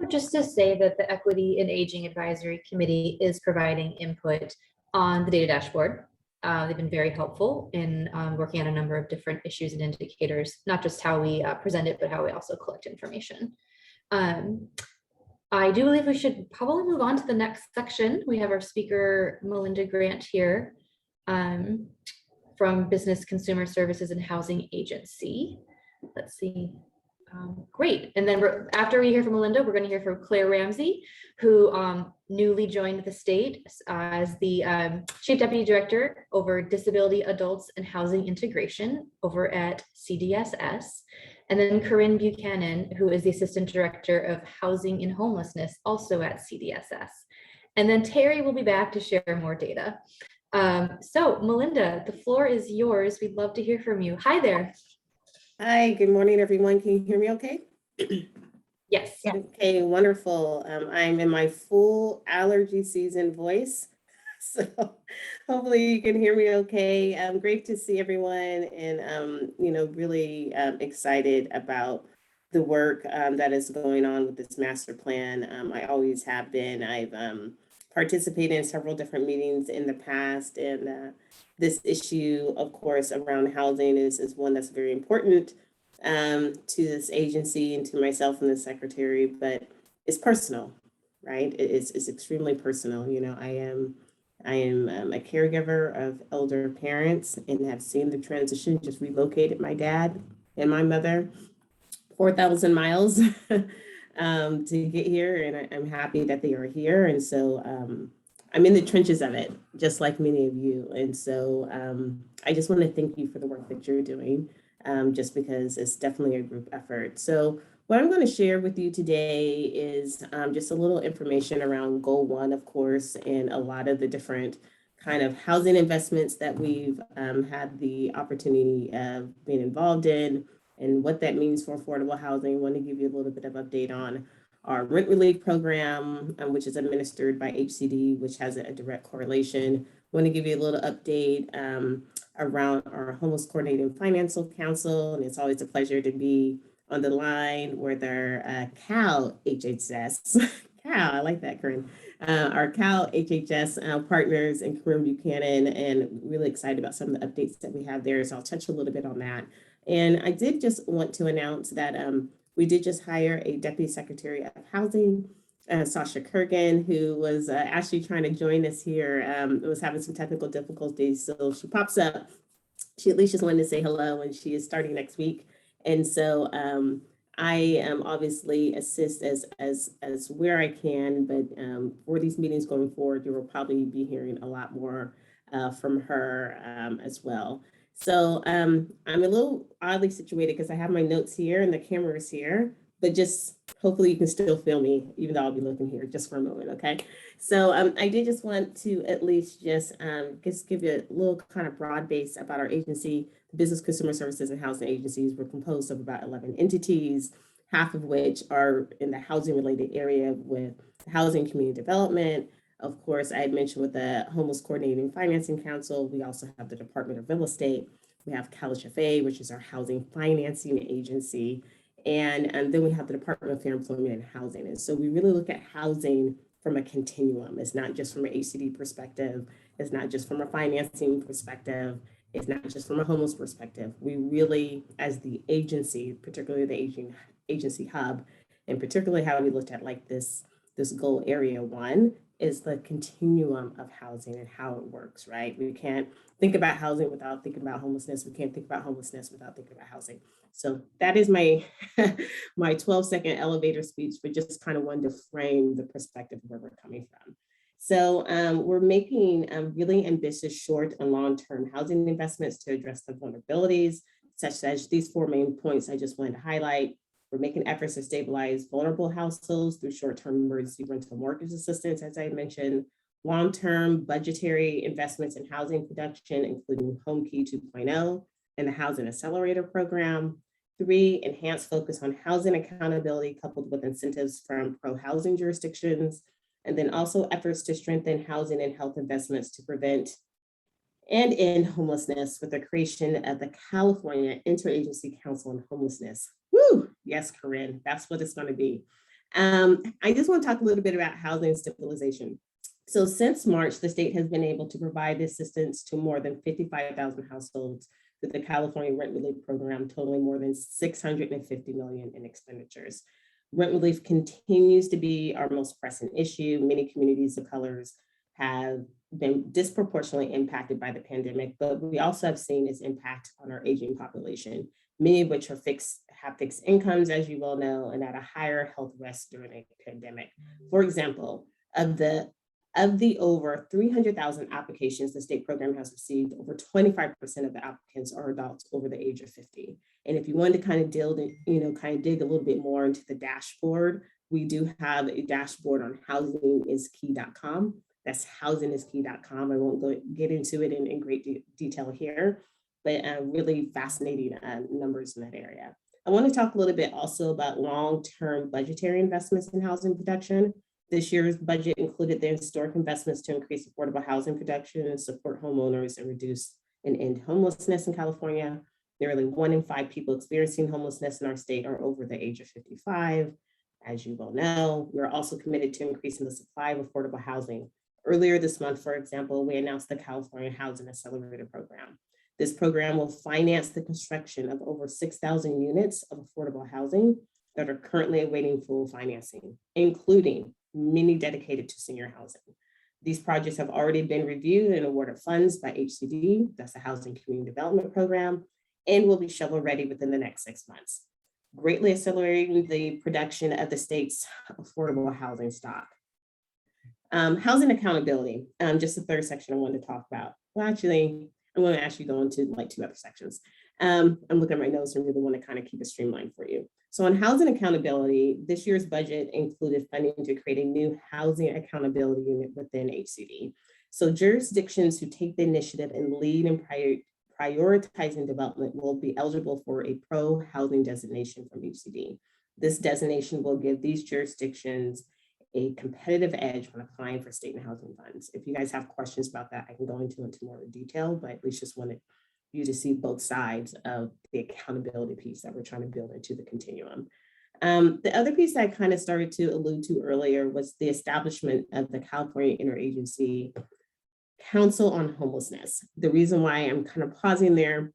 Just to say that the Equity and Aging Advisory Committee is providing input on the data dashboard. They've been very helpful in working on a number of different issues and indicators, not just how we present it, but how we also collect information. I do believe we should probably move on to the next section. We have our speaker, Melinda Grant, here from Business Consumer Services and Housing Agency. Let's see. Great. And then after we hear from Melinda, we're going to hear from Claire Ramsey, who newly joined the state as the Chief Deputy Director over Disability Adults and Housing Integration over at CDSS. And then Corinne Buchanan, who is the Assistant Director of Housing and Homelessness, also at CDSS. And then Terry will be back to share more data. So Melinda, the floor is yours. We'd love to hear from you. Hi there. Hi, good morning, everyone. Can you hear me okay? Yes. Okay, wonderful. I'm in my full allergy season voice, so hopefully you can hear me okay. Great to see everyone, and really excited about the work that is going on with this master plan. I always have been. I've participated in several different meetings in the past, and this issue, of course, around housing is one that's very important to this agency and to myself and the secretary, but it's personal, right? It's extremely personal. I am a caregiver of elder parents and have seen the transition, just relocated my dad and my mother 4,000 miles to get here, and I'm happy that they are here. And so I'm in the trenches of it, just like many of you. And so I just want to thank you for the work that you're doing, just because it's definitely a group effort. So what I'm going to share with you today is just a little information around Goal 1, of course, and a lot of the different kind of housing investments that we've had the opportunity of being involved in, and what that means for affordable housing. I want to give you a little bit of update on our rent relief program, which is administered by HCD, which has a direct correlation. I want to give you a little update around our Homeless Coordinating Financial Council, and it's always a pleasure to be on the line with our Cal HHS. Cal, I like that, Corinne. Our Cal HHS partners and Corinne Buchanan, and really excited about some of the updates that we have there. So I'll touch a little bit on that. And I did just want to announce that we did just hire a Deputy Secretary of Housing, Sasha Kurgan, who was actually trying to join us here, was having some technical difficulties. So she pops up. She at least just wanted to say hello, and she is starting next week. And so I am obviously assist as where I can, but for these meetings going forward, you will probably be hearing a lot more from her as well. So I'm a little oddly situated because I have my notes here and the camera is here, but just hopefully you can still feel me, even though I'll be looking here just for a moment, okay? So I did just want to at least just give you a little kind of broad base about our agency. The Business Consumer Services and Housing Agencies were composed of about 11 entities, half of which are in the housing related area with housing community development. Of course, I had mentioned with the Homeless Coordinating Financing Council, we also have the Department of Real Estate. We have CalHFA, which is our housing financing agency. And then we have the Department of Fair Employment and Housing. And so we really look at housing from a continuum. It's not just from an HCD perspective. It's not just from a financing perspective. It's not just from a homeless perspective. We really, as the agency, particularly the agency hub, and particularly how we looked at like this goal area 1 is the continuum of housing and how it works, right? We can't think about housing without thinking about homelessness. We can't think about homelessness without thinking about housing. So that is my my 12-second elevator speech, but just kind of wanted to frame the perspective of where we're coming from. So we're making really ambitious short and long-term housing investments to address the vulnerabilities, such as these 4 main points I just wanted to highlight. We're making efforts to stabilize vulnerable households through short-term emergency rental mortgage assistance, as I mentioned, long-term budgetary investments in housing production, including Home Key 2.0 and the Housing Accelerator program. 3, enhanced focus on housing accountability coupled with incentives from pro-housing jurisdictions. And then also efforts to strengthen housing and health investments to prevent and end homelessness with the creation of the California Interagency Council on Homelessness. Woo! Yes, Corinne, that's what it's going to be. I just want to talk a little bit about housing stabilization. So since March, the state has been able to provide assistance to more than 55,000 households through the California Rent Relief Program, totaling more than $650 million in expenditures. Rent relief continues to be our most pressing issue. Many communities of colors have been disproportionately impacted by the pandemic, but we also have seen its impact on our aging population, many of which have fixed incomes, as you well know, and at a higher health risk during a pandemic. For example, of the over 300,000 applications the state program has received, over 25% of the applicants are adults over the age of 50. And if you want to kind of dig a little bit more into the dashboard, we do have a dashboard on housingiskey.com. That's housingiskey.com. I won't get into it in great detail here, but really fascinating numbers in that area. I want to talk a little bit also about long-term budgetary investments in housing production. This year's budget included the historic investments to increase affordable housing production and support homeowners and reduce and end homelessness in California. Nearly 1 in 5 people experiencing homelessness in our state are over the age of 55. As you well know, we're also committed to increasing the supply of affordable housing. Earlier this month, for example, we announced the California Housing Accelerator program. This program will finance the construction of over 6,000 units of affordable housing that are currently awaiting full financing, including many dedicated to senior housing. These projects have already been reviewed and awarded funds by HCD, that's the Housing Community Development Program, and will be shovel ready within the next 6 months, greatly accelerating the production of the state's affordable housing stock. Housing accountability, just the third section I wanted to talk about. Well, actually, I'm going to actually go into like 2 other sections. I'm looking at my notes and really want to kind of keep it streamlined for you. So on housing accountability, this year's budget included funding to create a new housing accountability unit within HCD. So jurisdictions who take the initiative and lead in prioritizing development will be eligible for a pro-housing designation from HCD. This designation will give these jurisdictions a competitive edge when applying for state and housing funds. If you guys have questions about that, I can go into more detail, but at least just wanted you to see both sides of the accountability piece that we're trying to build into the continuum. The other piece that I kind of started to allude to earlier was the establishment of the California Interagency Council on Homelessness. The reason why I'm kind of pausing there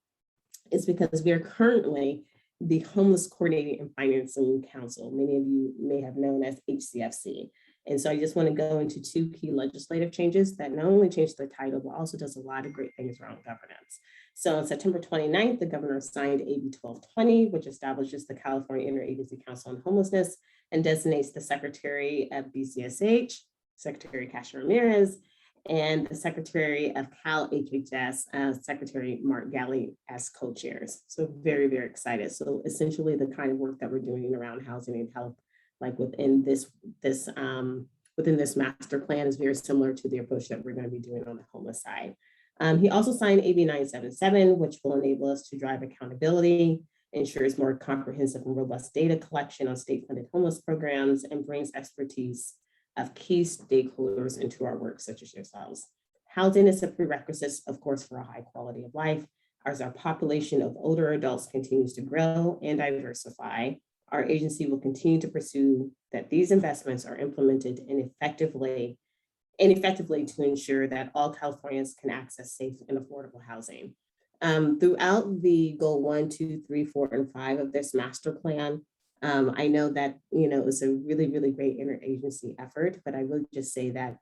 is because we are currently the Homeless Coordinating and Financing Council. Many of you may have known as HCFC. And so I just want to go into 2 key legislative changes that not only change the title, but also does a lot of great things around governance. So on September 29th, the governor signed AB 1220, which establishes the California Interagency Council on Homelessness and designates the Secretary of BCSH, Secretary Cassia Ramirez, and the Secretary of Cal HHS, Secretary Mark Galley as co-chairs. So very, very excited. So essentially the kind of work that we're doing around housing and health, like within this master plan, is very similar to the approach that we're going to be doing on the homeless side. He also signed AB 977, which will enable us to drive accountability, ensures more comprehensive and robust data collection on state-funded homeless programs, and brings expertise of key stakeholders into our work, such as yourselves. Housing is a prerequisite, of course, for a high quality of life. As our population of older adults continues to grow and diversify, our agency will continue to pursue that these investments are implemented effectively to ensure that all Californians can access safe and affordable housing. Throughout the goal 1, 2, 3, 4, and 5 of this master plan, I know that, it's a really, really great interagency effort, but I will just say that,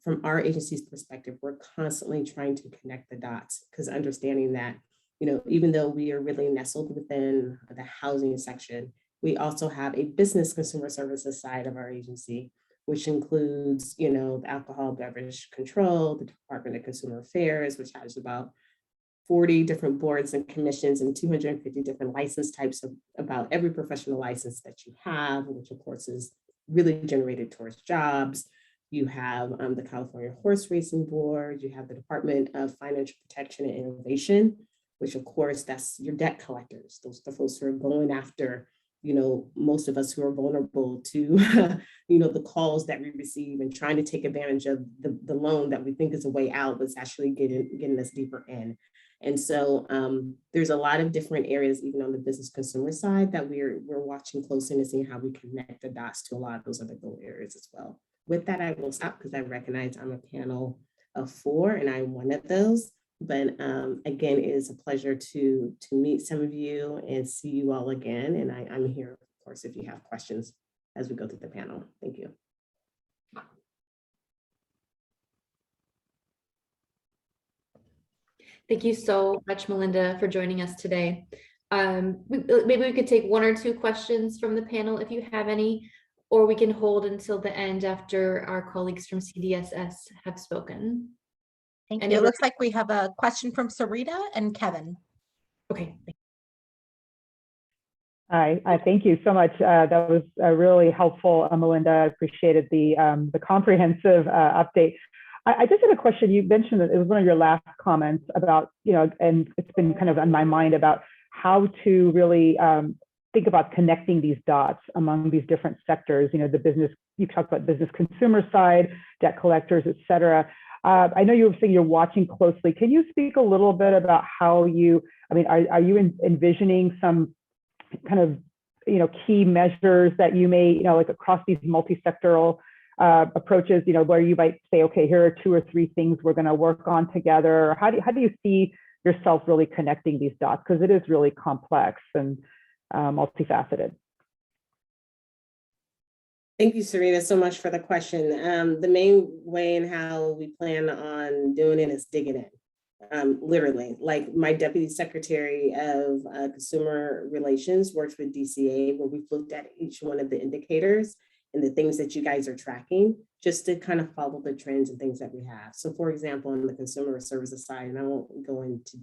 from our agency's perspective, we're constantly trying to connect the dots, because understanding that, even though we are really nestled within the housing section, we also have a business consumer services side of our agency, which includes, the alcohol beverage control, the Department of Consumer Affairs, which has about 40 different boards and commissions and 250 different license types of about every professional license that you have, which of course is really generated towards jobs. You have the California Horse Racing Board, you have the Department of Financial Protection and Innovation, which of course that's your debt collectors. Those are the folks who are going after, most of us who are vulnerable to, the calls that we receive and trying to take advantage of the loan that we think is a way out, but it's actually getting us deeper in. And so there's a lot of different areas, even on the business consumer side, that we're watching closely and seeing how we connect the dots to a lot of those other goal areas as well. With that, I will stop because I recognize I'm a panel of 4 and I'm one of those. But again, it is a pleasure to meet some of you and see you all again. And I'm here, of course, if you have questions as we go through the panel. Thank you. Thank you so much, Melinda, for joining us today. Maybe we could take 1 or 2 questions from the panel if you have any, or we can hold until the end after our colleagues from CDSS have spoken. Thank you. It looks like we have a question from Sarita and Kevin. Okay. Hi, thank you so much. That was really helpful, Melinda. I appreciated the comprehensive update. I just had a question. You mentioned that it was one of your last comments about, and it's been kind of on my mind about how to really think about connecting these dots among these different sectors. The business, you talked about business consumer side, debt collectors, et cetera. I know you were saying you're watching closely. Can you speak a little bit about how are you envisioning some kind of, key measures that you may, like across these multi-sectoral approaches, where you might say, okay, here are 2 or 3 things we're going to work on together? Or how do you see yourself really connecting these dots? Because it is really complex and multifaceted. Thank you, Serena, so much for the question. The main way and how we plan on doing it is digging in. Literally, like my Deputy Secretary of Consumer Relations works with DCA, where we've looked at each one of the indicators and the things that you guys are tracking, just to kind of follow the trends and things that we have. So for example, on the consumer services side, and I won't go into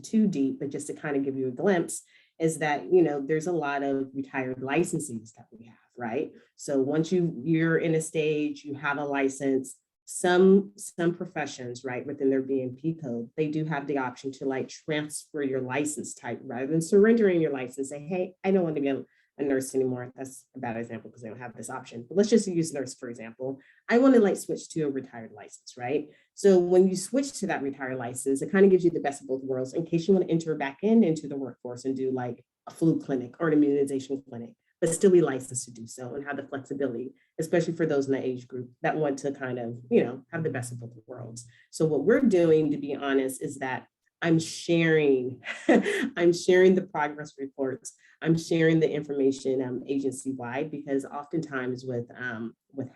too deep, but just to kind of give you a glimpse, is that, there's a lot of retired licensees that we have, right? So once you're in a stage, you have a license, some professions, right, within their BNP code, they do have the option to transfer your license type rather than surrendering your license. Say, hey, I don't want to be a nurse anymore. That's a bad example because they don't have this option. But let's just use nurse, for example. I want to switch to a retired license, right? So when you switch to that retired license, it kind of gives you the best of both worlds in case you want to enter back into the workforce and do a flu clinic or an immunization clinic, but still be licensed to do so and have the flexibility, especially for those in the age group that want to kind of, have the best of both worlds. So what we're doing, to be honest, is that I'm sharing the progress reports. I'm sharing the information agency-wide, because oftentimes with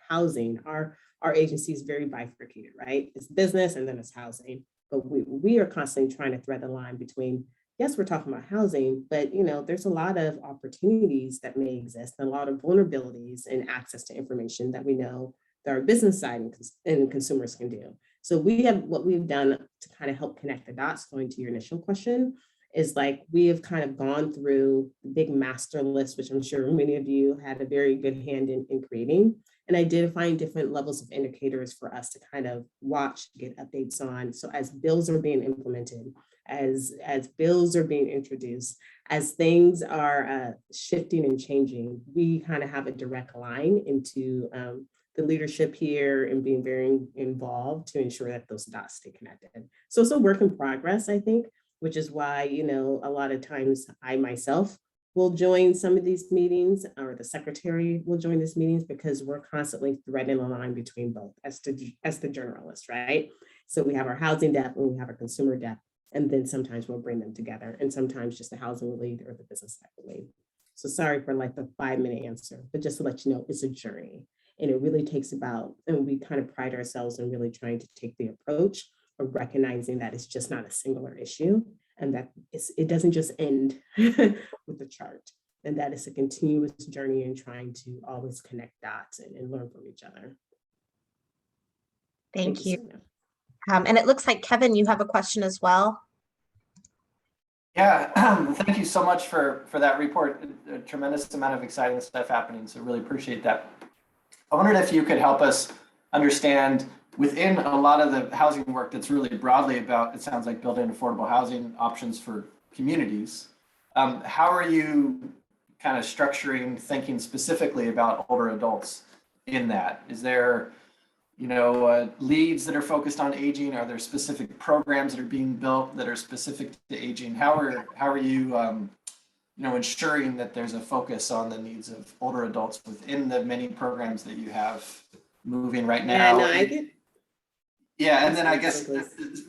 housing, our agency is very bifurcated, right? It's business and then it's housing. But we are constantly trying to thread the line between, yes, we're talking about housing, but there's a lot of opportunities that may exist and a lot of vulnerabilities and access to information that we know that our business side and consumers can do. So what we've done to kind of help connect the dots, going to your initial question, is we have kind of gone through the big master list, which I'm sure many of you had a very good hand in creating, and identifying different levels of indicators for us to kind of watch, get updates on. So as bills are being implemented, as bills are being introduced, as things are shifting and changing, we kind of have a direct line into the leadership here and being very involved to ensure that those dots stay connected. So it's a work in progress, I think. which is why, you know, a lot of times I myself will join some of these meetings, or the secretary will join these meetings, because we're constantly threading a line between both as the journalist, right? So we have our housing depth and we have our consumer depth, and then sometimes we'll bring them together, and sometimes just the housing will lead or the business side will lead. So sorry for like the 5-minute answer, but just to let you know, it's a journey. And it really takes about, and we kind of pride ourselves in really trying to take the approach of recognizing that it's just not a singular issue, and that it doesn't just end with the chart, and that it's a continuous journey in trying to always connect dots and learn from each other. Thank you. And it looks like, Kevin, you have a question as well. Yeah, thank you so much for that report. A tremendous amount of exciting stuff happening, so really appreciate that. I wondered if you could help us understand, within a lot of the housing work that's really broadly about, it sounds like, building affordable housing options for communities, how are you kind of structuring thinking specifically about older adults in that? Is there, you know, leads that are focused on aging? Are there specific programs that are being built that are specific to aging? How are you, you know, ensuring that there's a focus on the needs of older adults within the many programs that you have moving right now? Yeah, no, I get. Yeah, and then I guess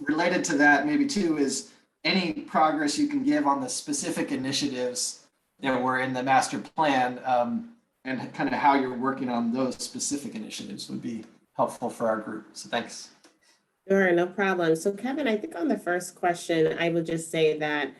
related to that maybe too is any progress you can give on the specific initiatives that were in the master plan, and kind of how you're working on those specific initiatives would be helpful for our group. So thanks. Sure, no problem. So Kevin, I think on the first question, I would just say that,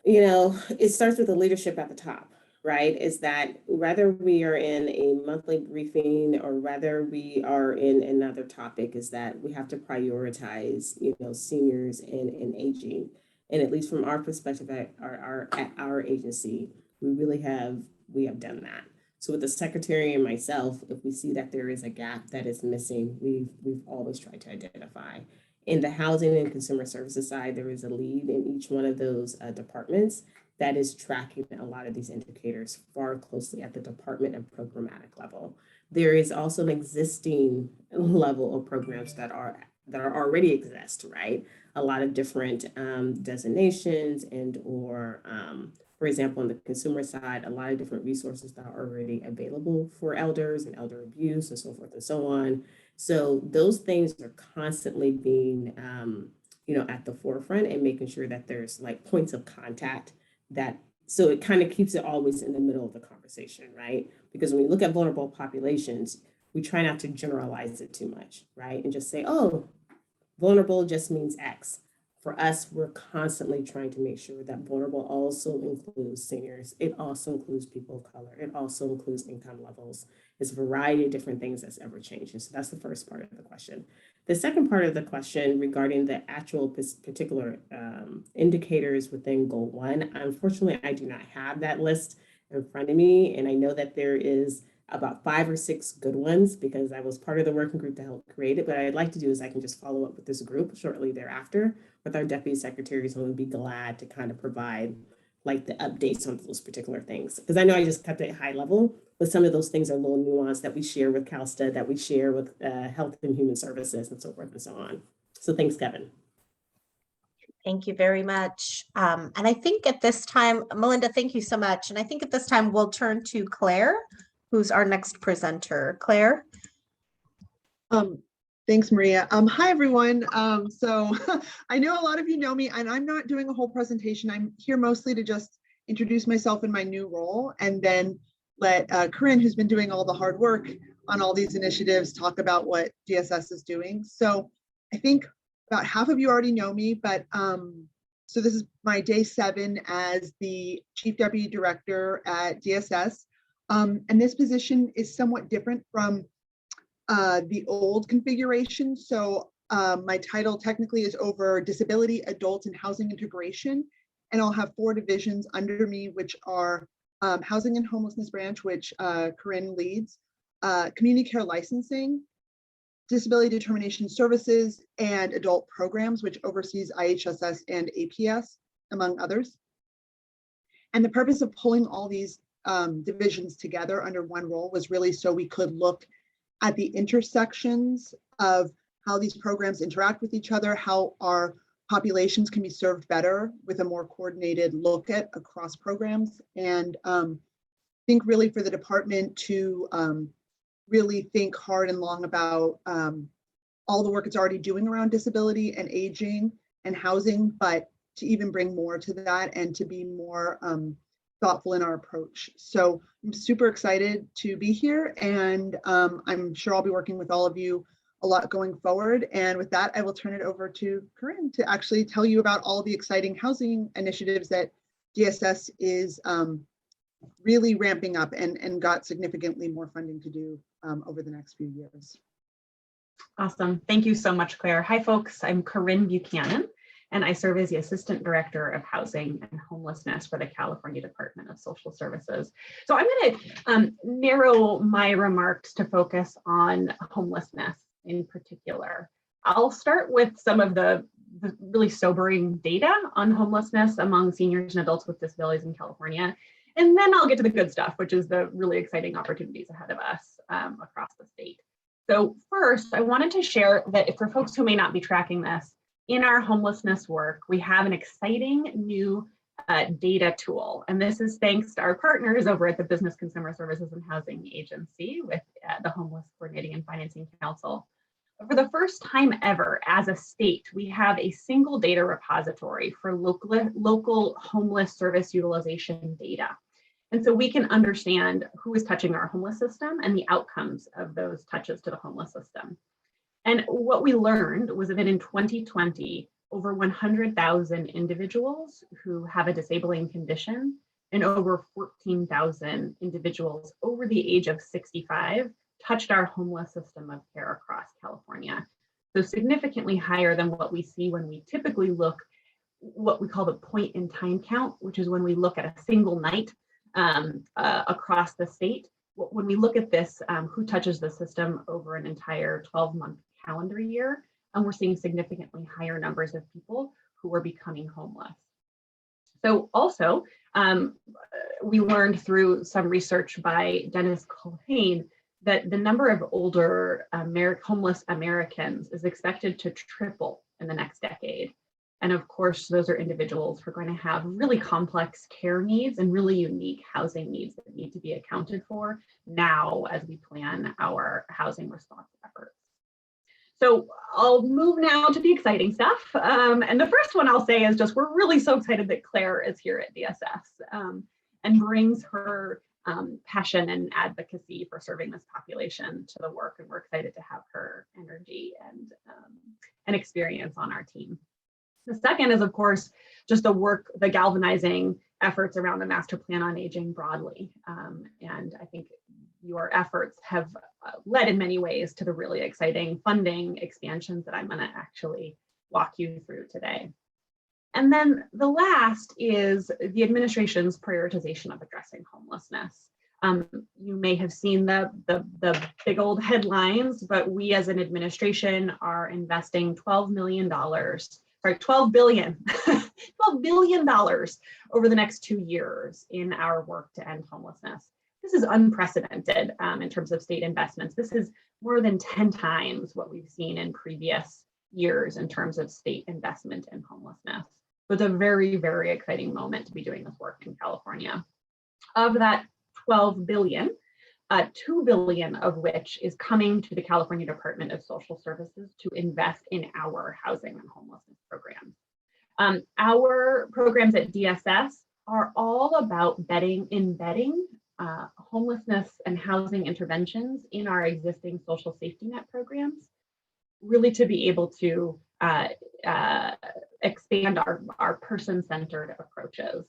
you know, it starts with the leadership at the top, right? Is that whether we are in a monthly briefing or whether we are in another topic, is that we have to prioritize, you know, seniors and aging. And at least from our perspective at our agency, we have done that. So with the secretary and myself, if we see that there is a gap that is missing, we've always tried to identify. In the housing and consumer services side, there is a lead in each one of those departments that is tracking a lot of these indicators far closely at the department and programmatic level. There is also an existing level of programs that are already exist, right? A lot of different designations or for example, on the consumer side, a lot of different resources that are already available for elders and elder abuse and so forth and so on. So those things are constantly being, you know, at the forefront and making sure that there's like points of contact so it kind of keeps it always in the middle of the conversation, right? Because when we look at vulnerable populations, we try not to generalize it too much, right? And just say, oh, vulnerable just means X. For us, we're constantly trying to make sure that vulnerable also includes seniors. It also includes people of color. It also includes income levels. It's a variety of different things that's ever changing. So that's the first part of the question. The second part of the question regarding the actual particular indicators within Goal 1, unfortunately, I do not have that list in front of me. And I know that there is about 5 or 6 good ones because I was part of the working group to help create it. But what I'd like to do is I can just follow up with this group shortly thereafter with our deputy secretaries, and we'd be glad to kind of provide like the updates on those particular things. Because I know I just kept it high level, but some of those things are a little nuanced that we share with CalSTA, that we share with Health and Human Services and so forth and so on. So thanks, Kevin. Thank you very much. And I think at this time, Melinda, thank you so much. And I think at this time we'll turn to Claire, who's our next presenter. Claire. Thanks, Maria. Hi, everyone. So I know a lot of you know me, and I'm not doing a whole presentation. I'm here mostly to just introduce myself in my new role, and then let Corinne, who's been doing all the hard work on all these initiatives, talk about what DSS is doing. So I think about half of you already know me, but so this is my day 7 as the Chief Deputy Director at DSS. And this position is somewhat different from the old configuration. So my title technically is over disability, adult, and housing integration. And I'll have 4 divisions under me, which are housing and homelessness branch, which Corinne leads, community care licensing, disability determination services, and adult programs, which oversees IHSS and APS, among others. And the purpose of pulling all these divisions together under one role was really so we could look at the intersections of how these programs interact with each other, how our populations can be served better with a more coordinated look at across programs. And think really for the department to really think hard and long about all the work it's already doing around disability and aging and housing, but to even bring more to that and to be more thoughtful in our approach. So I'm super excited to be here, and I'm sure I'll be working with all of you a lot going forward. And with that, I will turn it over to Corinne to actually tell you about all the exciting housing initiatives that DSS is really ramping up and got significantly more funding to do over the next few years. Awesome. Thank you so much, Claire. Hi, folks. I'm Corinne Buchanan, and I serve as the Assistant Director of Housing and Homelessness for the California Department of Social Services. So I'm going to narrow my remarks to focus on homelessness in particular. I'll start with some of the really sobering data on homelessness among seniors and adults with disabilities in California. And then I'll get to the good stuff, which is the really exciting opportunities ahead of us across the state. So first, I wanted to share that for folks who may not be tracking this, in our homelessness work, we have an exciting new data tool. And this is thanks to our partners over at the Business Consumer Services and Housing Agency with the Homeless Coordinating and Financing Council. For the first time ever, as a state, we have a single data repository for local homeless service utilization data. And so we can understand who is touching our homeless system and the outcomes of those touches to the homeless system. And what we learned was that in 2020, over 100,000 individuals who have a disabling condition and over 14,000 individuals over the age of 65 touched our homeless system of care across California. So significantly higher than what we see when we typically look, what we call the point in time count, which is when we look at a single night across the state. When we look at this, who touches the system over an entire 12-month calendar year, and we're seeing significantly higher numbers of people who are becoming homeless. So also, we learned through some research by Dennis Culhane that the number of older homeless Americans is expected to triple in the next decade. And of course, those are individuals who are going to have really complex care needs and really unique housing needs that need to be accounted for now as we plan our housing response efforts. So I'll move now to the exciting stuff. And the first one I'll say is just, we're really so excited that Claire is here at DSS and brings her passion and advocacy for serving this population to the work. And we're excited to have her energy and experience on our team. The second is, of course, just the galvanizing efforts around the Master Plan on Aging broadly. And I think your efforts have led in many ways to the really exciting funding expansions that I'm going to actually walk you through today. And then the last is the administration's prioritization of addressing homelessness. You may have seen the big old headlines, but we as an administration are investing $12 billion over the next 2 years in our work to end homelessness. This is unprecedented in terms of state investments. This is more than 10 times what we've seen in previous years in terms of state investment in homelessness. So it's a very, very exciting moment to be doing this work in California. Of that 12 billion, 2 billion of which is coming to the California Department of Social Services to invest in our housing and homelessness programs. Our programs at DSS are all about embedding homelessness and housing interventions in our existing social safety net programs, really to be able to expand our person-centered approaches.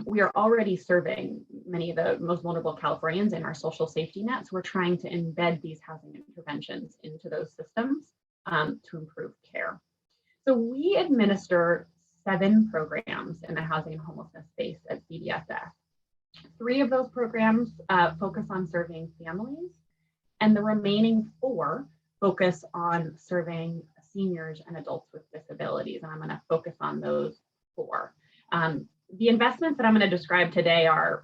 We are already serving many of the most vulnerable Californians in our social safety nets. We're trying to embed these housing interventions into those systems to improve care. So we administer 7 programs in the housing and homelessness space at CDSS. 3 of those programs focus on serving families, and the remaining 4 focus on serving seniors and adults with disabilities. And I'm going to focus on those 4. The investments that I'm going to describe today are,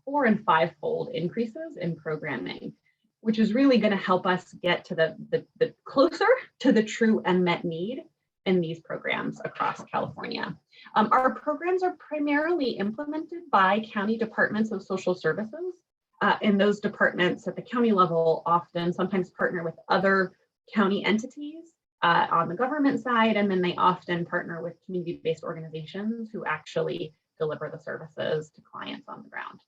4- and 5-fold increases in programming, which is really going to help us get to the closer to the true unmet need in these programs across California. Our programs are primarily implemented by county departments of social services. And those departments at the county level often sometimes partner with other county entities on the government side, and then they often partner with community-based organizations who actually deliver the services to clients on the ground.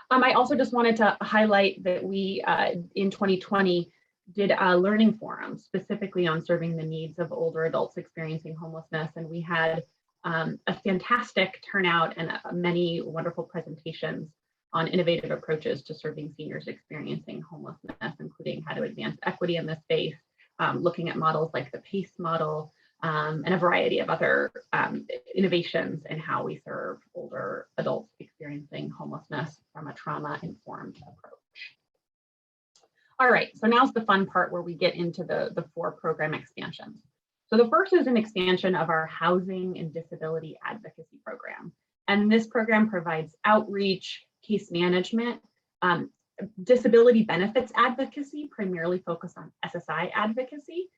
I also just wanted to highlight that we, in 2020, did a learning forum specifically on serving the needs of older adults experiencing homelessness, and we had a fantastic turnout and many wonderful presentations on innovative approaches to serving seniors experiencing homelessness, including how to advance equity in this space, looking at models like the PACE model, and a variety of other innovations in how we serve older adults experiencing homelessness from a trauma-informed approach. All right, so now's the fun part where we get into the 4 program expansions. So the first is an expansion of our housing and disability advocacy program. And this program provides outreach, case management, disability benefits advocacy, primarily focused on SSI advocacy,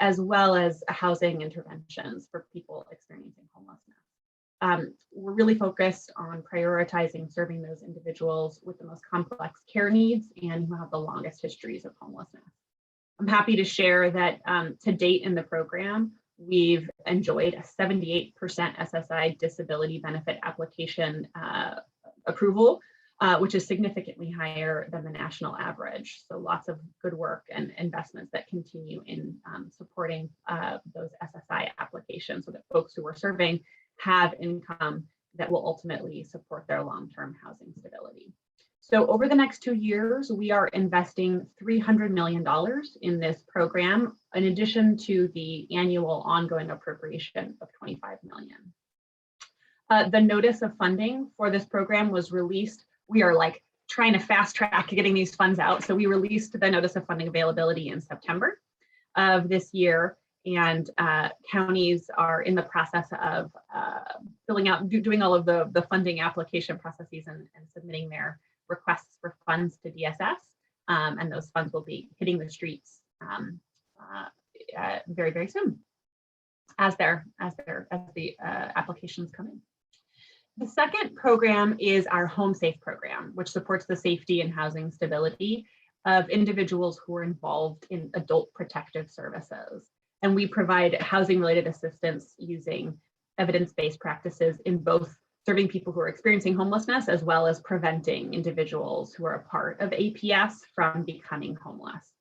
as well as housing interventions for people experiencing homelessness. We're really focused on prioritizing serving those individuals with the most complex care needs and who have the longest histories of homelessness. I'm happy to share that to date in the program, we've enjoyed a 78% SSI disability benefit application approval, which is significantly higher than the national average. So lots of good work and investments that continue in supporting those SSI applications so that folks who we're serving have income that will ultimately support their long-term housing stability. So over the next 2 years, we are investing $300 million in this program, in addition to the annual ongoing appropriation of $25 million. The notice of funding for this program was released. We are like trying to fast track getting these funds out. So we released the notice of funding availability in September of this year, and counties are in the process of filling out, doing all of the funding application processes and submitting their requests for funds to DSS, and those funds will be hitting the streets very, very soon as the applications come in. The second program is our Home Safe program, which supports the safety and housing stability of individuals who are involved in adult protective services. And we provide housing-related assistance using evidence-based practices in both serving people who are experiencing homelessness, as well as preventing individuals who are a part of APS from becoming homeless.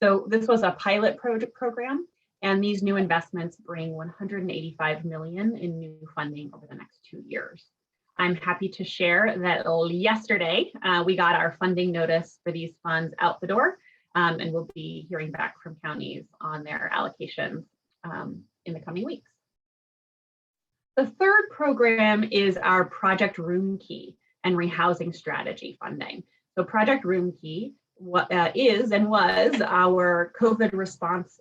So this was a pilot program, and these new investments bring $185 million in new funding over the next 2 years. I'm happy to share that yesterday we got our funding notice for these funds out the door, and we'll be hearing back from counties on their allocations in the coming weeks. The third program is our Project Room Key and rehousing strategy funding. So Project Room Key is and was our COVID response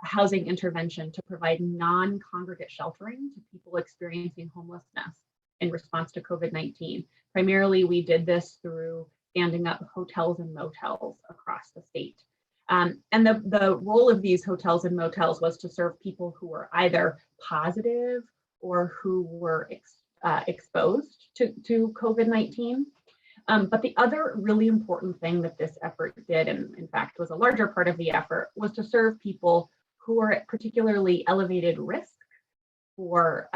housing intervention to provide non-congregate sheltering to people experiencing homelessness in response to COVID-19. Primarily, we did this through standing up hotels and motels across the state. And the role of these hotels and motels was to serve people who were either positive or who were exposed to COVID-19. But the other really important thing that this effort did, and in fact was a larger part of the effort, was to serve people who are at particularly elevated risk for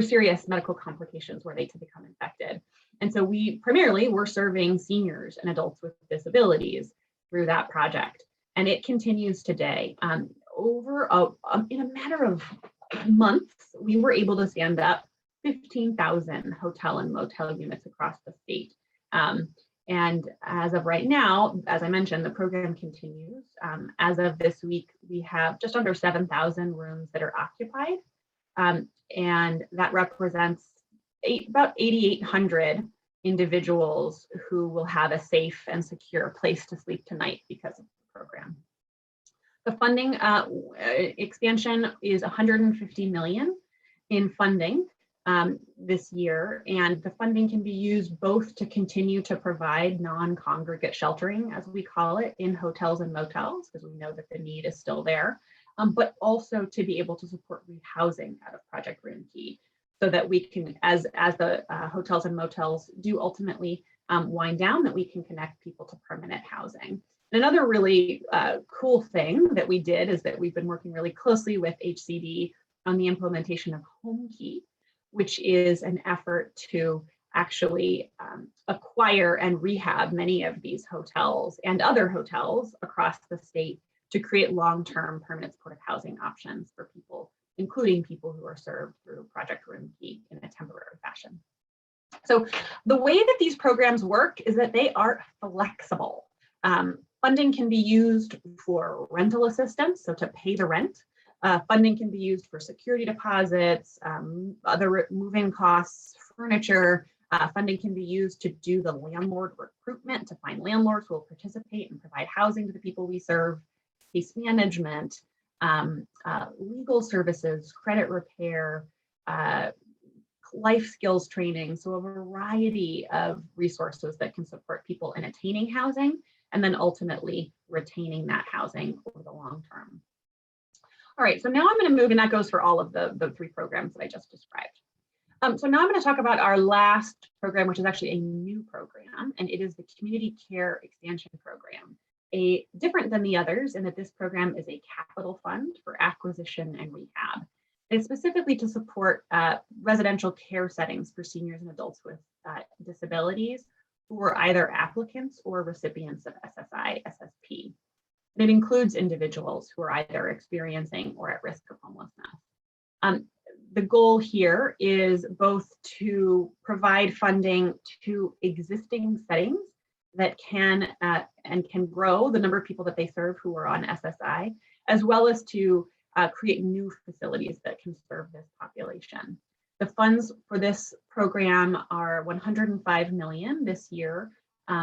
serious medical complications were they to become infected. And so we primarily were serving seniors and adults with disabilities through that project. And it continues today. In a matter of months, we were able to stand up 15,000 hotel and motel units across the state. And as of right now, as I mentioned, the program continues. As of this week, we have just under 7,000 rooms that are occupied. And that represents about 8,800 individuals who will have a safe and secure place to sleep tonight because of the program. The funding expansion is $150 million in funding this year, and the funding can be used both to continue to provide non-congregate sheltering, as we call it, in hotels and motels, because we know that the need is still there, but also to be able to support rehousing out of Project Roomkey, so that we can, as the hotels and motels do ultimately wind down, that we can connect people to permanent housing. Another really cool thing that we did is that we've been working really closely with HCD on the implementation of HomeKey, which is an effort to actually acquire and rehab many of these hotels and other hotels across the state to create long-term permanent supportive housing options for people, including people who are served through Project Roomkey in a temporary fashion. So the way that these programs work is that they are flexible. Funding can be used for rental assistance, so to pay the rent. Funding can be used for security deposits, other moving costs, furniture. Funding can be used to do the landlord recruitment, to find landlords who will participate and provide housing to the people we serve, case management, legal services, credit repair, life skills training. So a variety of resources that can support people in attaining housing and then ultimately retaining that housing over the long term. All right, so now I'm going to move, and that goes for all of the three programs that I just described. So now I'm going to talk about our last program, which is actually a new program, and it is the Community Care Expansion Program. Different than the others in that this program is a capital fund for acquisition and rehab. It's specifically to support residential care settings for seniors and adults with disabilities who are either applicants or recipients of SSI, SSP. And it includes individuals who are either experiencing or at risk of homelessness. The goal here is both to provide funding to existing settings that can and can grow the number of people that they serve who are on SSI, as well as to create new facilities that can serve this population. The funds for this program are $105 million this year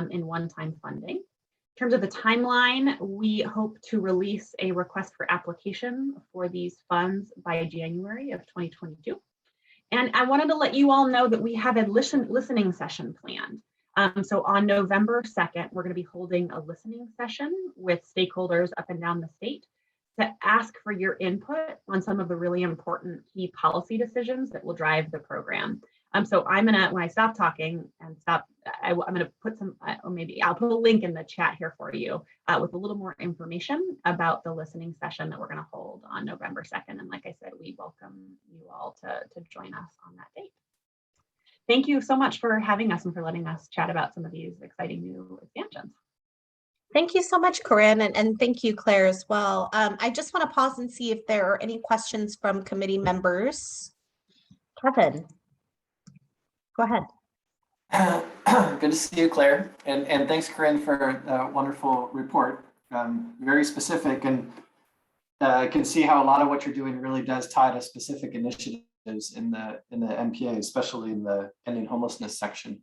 in one-time funding. In terms of the timeline, we hope to release a request for application for these funds by January of 2022. And I wanted to let you all know that we have a listening session planned. So on November 2nd, we're going to be holding a listening session with stakeholders up and down the state to ask for your input on some of the really important key policy decisions that will drive the program. So I'm gonna, when I stop talking and I'm gonna put some, or maybe I'll put a link in the chat here for you with a little more information about the listening session that we're gonna hold on November 2nd. And like I said, we welcome you all to join us on that date. Thank you so much for having us and for letting us chat about some of these exciting new expansions. Thank you so much, Corinne, and thank you, Claire, as well. I just want to pause and see if there are any questions from committee members. Kevin, go ahead. Good to see you, Claire, and thanks, Corinne, for a wonderful report. Very specific, and I can see how a lot of what you're doing really does tie to specific initiatives in the MPA, especially in the ending homelessness section.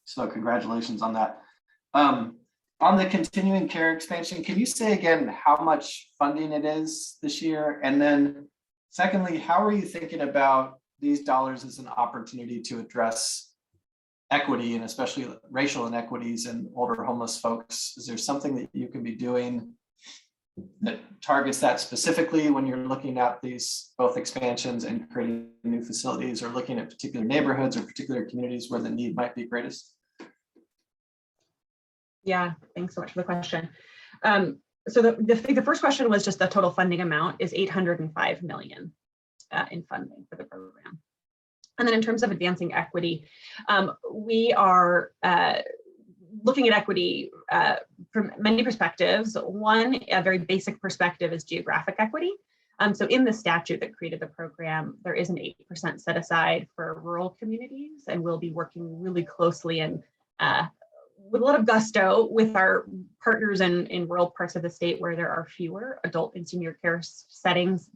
So congratulations on that. On the continuing care expansion, can you say again how much funding it is this year? And then secondly, how are you thinking about these dollars as an opportunity to address equity and especially racial inequities in older homeless folks? Is there something that you can be doing that targets that specifically when you're looking at these both expansions and creating new facilities, or looking at particular neighborhoods or particular communities where the need might be greatest? Yeah, thanks so much for the question. So the first question was just the total funding amount is $805 million in funding for the program. And then in terms of advancing equity, we are looking at equity from many perspectives. One, a very basic perspective is geographic equity. So in the statute that created the program, there is an 8% set aside for rural communities, and we'll be working really closely and with a lot of gusto with our partners in rural parts of the state where there are fewer adult and senior care settings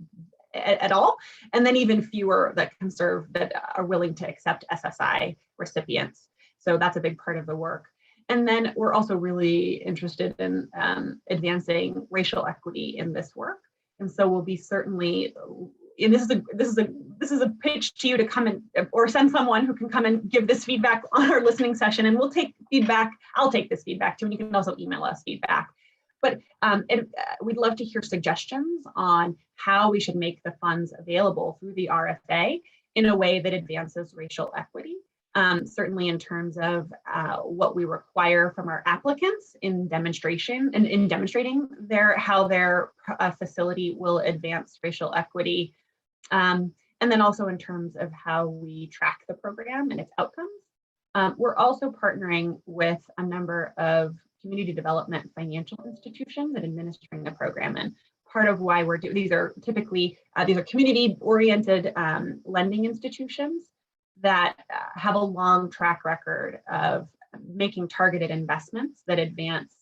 at all, and then even fewer that can serve, that are willing to accept SSI recipients. So that's a big part of the work. And then we're also really interested in advancing racial equity in this work. And so we'll be certainly, and this is a this is a pitch to you to come in or send someone who can come and give this feedback on our listening session, and we'll take feedback. I'll take this feedback too, and you can also email us feedback. But we'd love to hear suggestions on how we should make the funds available through the RFA in a way that advances racial equity. Certainly in terms of what we require from our applicants in demonstration and in demonstrating how their facility will advance racial equity. And then also in terms of how we track the program and its outcomes. We're also partnering with a number of community development financial institutions that administering the program. And part of why we're doing, these are typically, these are community-oriented lending institutions that have a long track record of making targeted investments that advance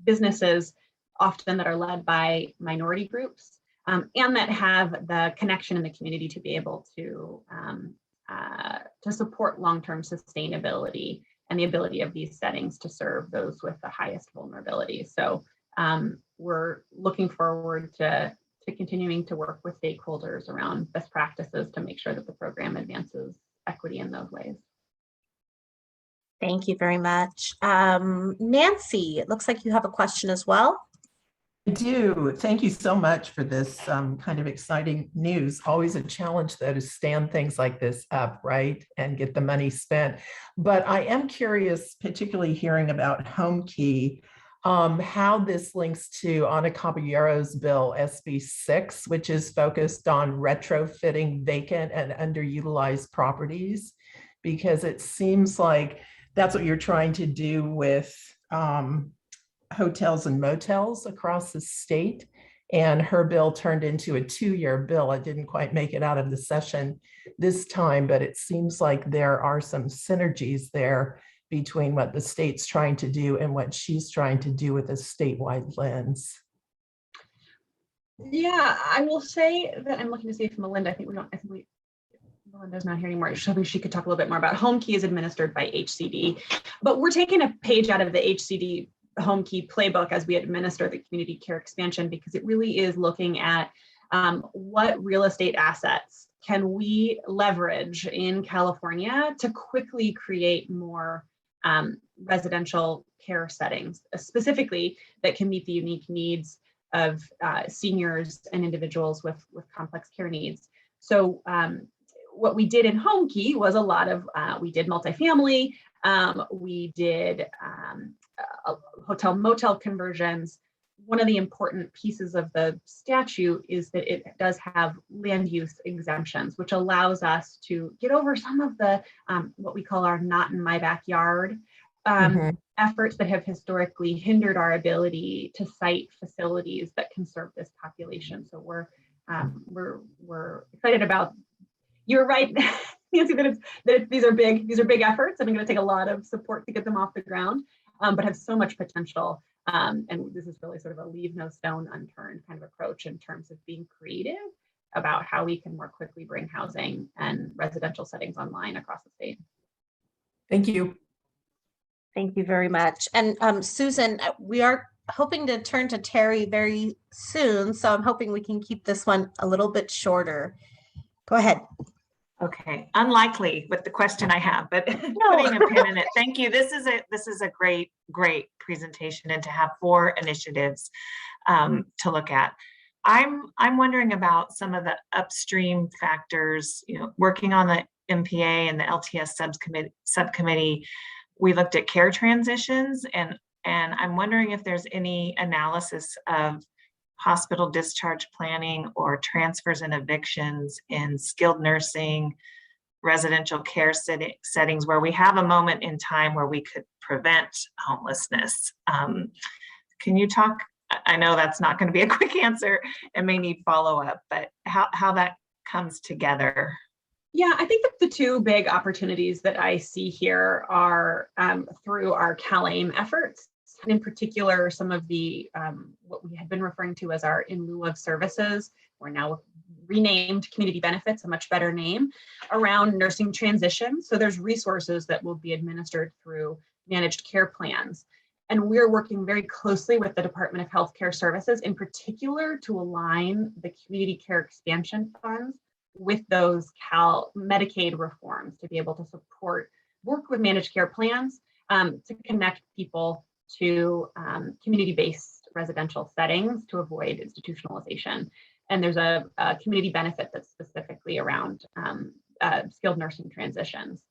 businesses, often that are led by minority groups, and that have the connection in the community to be able to support long-term sustainability and the ability of these settings to serve those with the highest vulnerability. So we're looking forward to continuing to work with stakeholders around best practices to make sure that the program advances equity in those ways. Thank you very much. Nancy, it looks like you have a question as well. I do. Thank you so much for this kind of exciting news. Always a challenge, though, to stand things like this up, right, and get the money spent. But I am curious, particularly hearing about HomeKey, how this links to Ana Caballero's bill SB 6, which is focused on retrofitting vacant and underutilized properties, because it seems like that's what you're trying to do with hotels and motels across the state. And her bill turned into a 2-year bill. It didn't quite make it out of the session this time, but it seems like there are some synergies there between what the state's trying to do and what she's trying to do with a statewide lens. Yeah, I will say that I'm looking to see if Melinda, I think Melinda's not here anymore. She could talk a little bit more about HomeKey is administered by HCD, but we're taking a page out of the HCD HomeKey playbook as we administer the community care expansion, because it really is looking at what real estate assets can we leverage in California to quickly create more residential care settings, specifically that can meet the unique needs of seniors and individuals with complex care needs. So what we did in HomeKey was a lot of, we did multifamily, we did hotel motel conversions. One of the important pieces of the statute is that it does have land use exemptions, which allows us to get over some of the what we call our not in my backyard efforts that have historically hindered our ability to site facilities that can serve this population. So we're excited about. You're right, Nancy, that these are big efforts, and it's going to take a lot of support to get them off the ground, but have so much potential. And this is really sort of a leave no stone unturned kind of approach in terms of being creative about how we can more quickly bring housing and residential settings online across the state. Thank you. Thank you very much. And Susan, we are hoping to turn to Terry very soon, so I'm hoping we can keep this one a little bit shorter. Go ahead. Okay, unlikely with the question I have, but putting a pin in it. Thank you. This is a great presentation, and to have 4 initiatives to look at. I'm wondering about some of the upstream factors. Working on the MPA and the LTS subcommittee, we looked at care transitions, and I'm wondering if there's any analysis of hospital discharge planning or transfers and evictions in skilled nursing, residential care settings where we have a moment in time where we could prevent homelessness. Can you talk, I know that's not going to be a quick answer and may need follow-up, but how that comes together? Yeah, I think that the 2 big opportunities that I see here are through our CalAIM efforts. And in particular, some of the what we had been referring to as our in lieu of services, we're now renamed community benefits, a much better name, around nursing transition. So there's resources that will be administered through managed care plans. And we're working very closely with the Department of Healthcare Services, in particular, to align the community care expansion funds with those Medicaid reforms to be able to work with managed care plans to connect people to community-based residential settings to avoid institutionalization. And there's a community benefit that's specifically around skilled nursing transitions.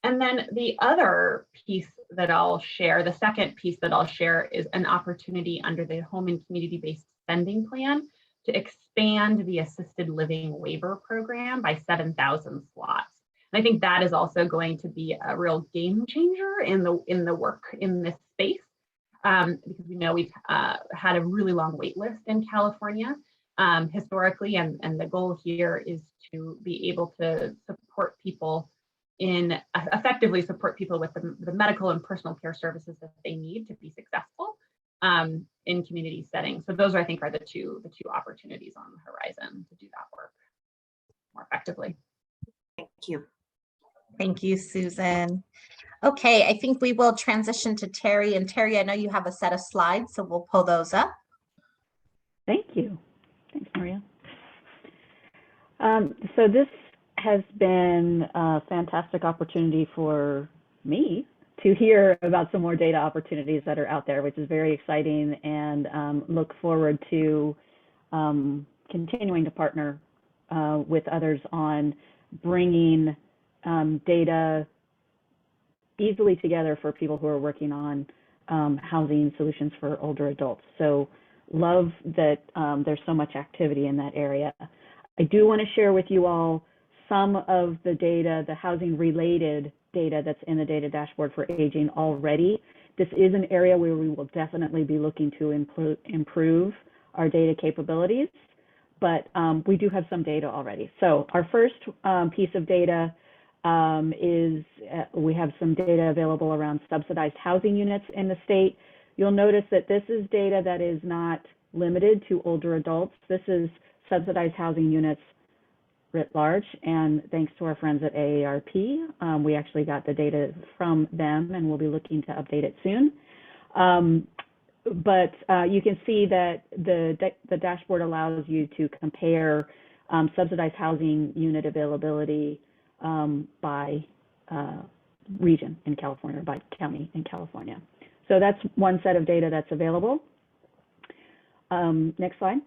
And then the other piece that I'll share, the second piece that I'll share, is an opportunity under the Home and Community-Based Spending Plan to expand the assisted living waiver program by 7,000 slots. And I think that is also going to be a real game changer in the work in this space, because we know we've had a really long wait list in California historically, and the goal here is to be able to support people effectively support people with the medical and personal care services that they need to be successful in community settings. So those, I think, are the two opportunities on the horizon to do that work more effectively. Thank you. Thank you, Susan. Okay, I think we will transition to Terry. And Terry, I know you have a set of slides, so we'll pull those up. Thank you. Thanks, Maria. So this has been a fantastic opportunity for me to hear about some more data opportunities that are out there, which is very exciting, and look forward to continuing to partner with others on bringing data easily together for people who are working on housing solutions for older adults. So love that there's so much activity in that area. I do want to share with you all some of the data, the housing related data that's in the data dashboard for aging already. This is an area where we will definitely be looking to improve our data capabilities, but we do have some data already. So our first piece of data is we have some data available around subsidized housing units in the state. You'll notice that this is data that is not limited to older adults. This is subsidized housing units writ large, and thanks to our friends at AARP, we actually got the data from them, and we'll be looking to update it soon. But you can see that the dashboard allows you to compare subsidized housing unit availability by region in California, or by county in California. So that's one set of data that's available. Next slide.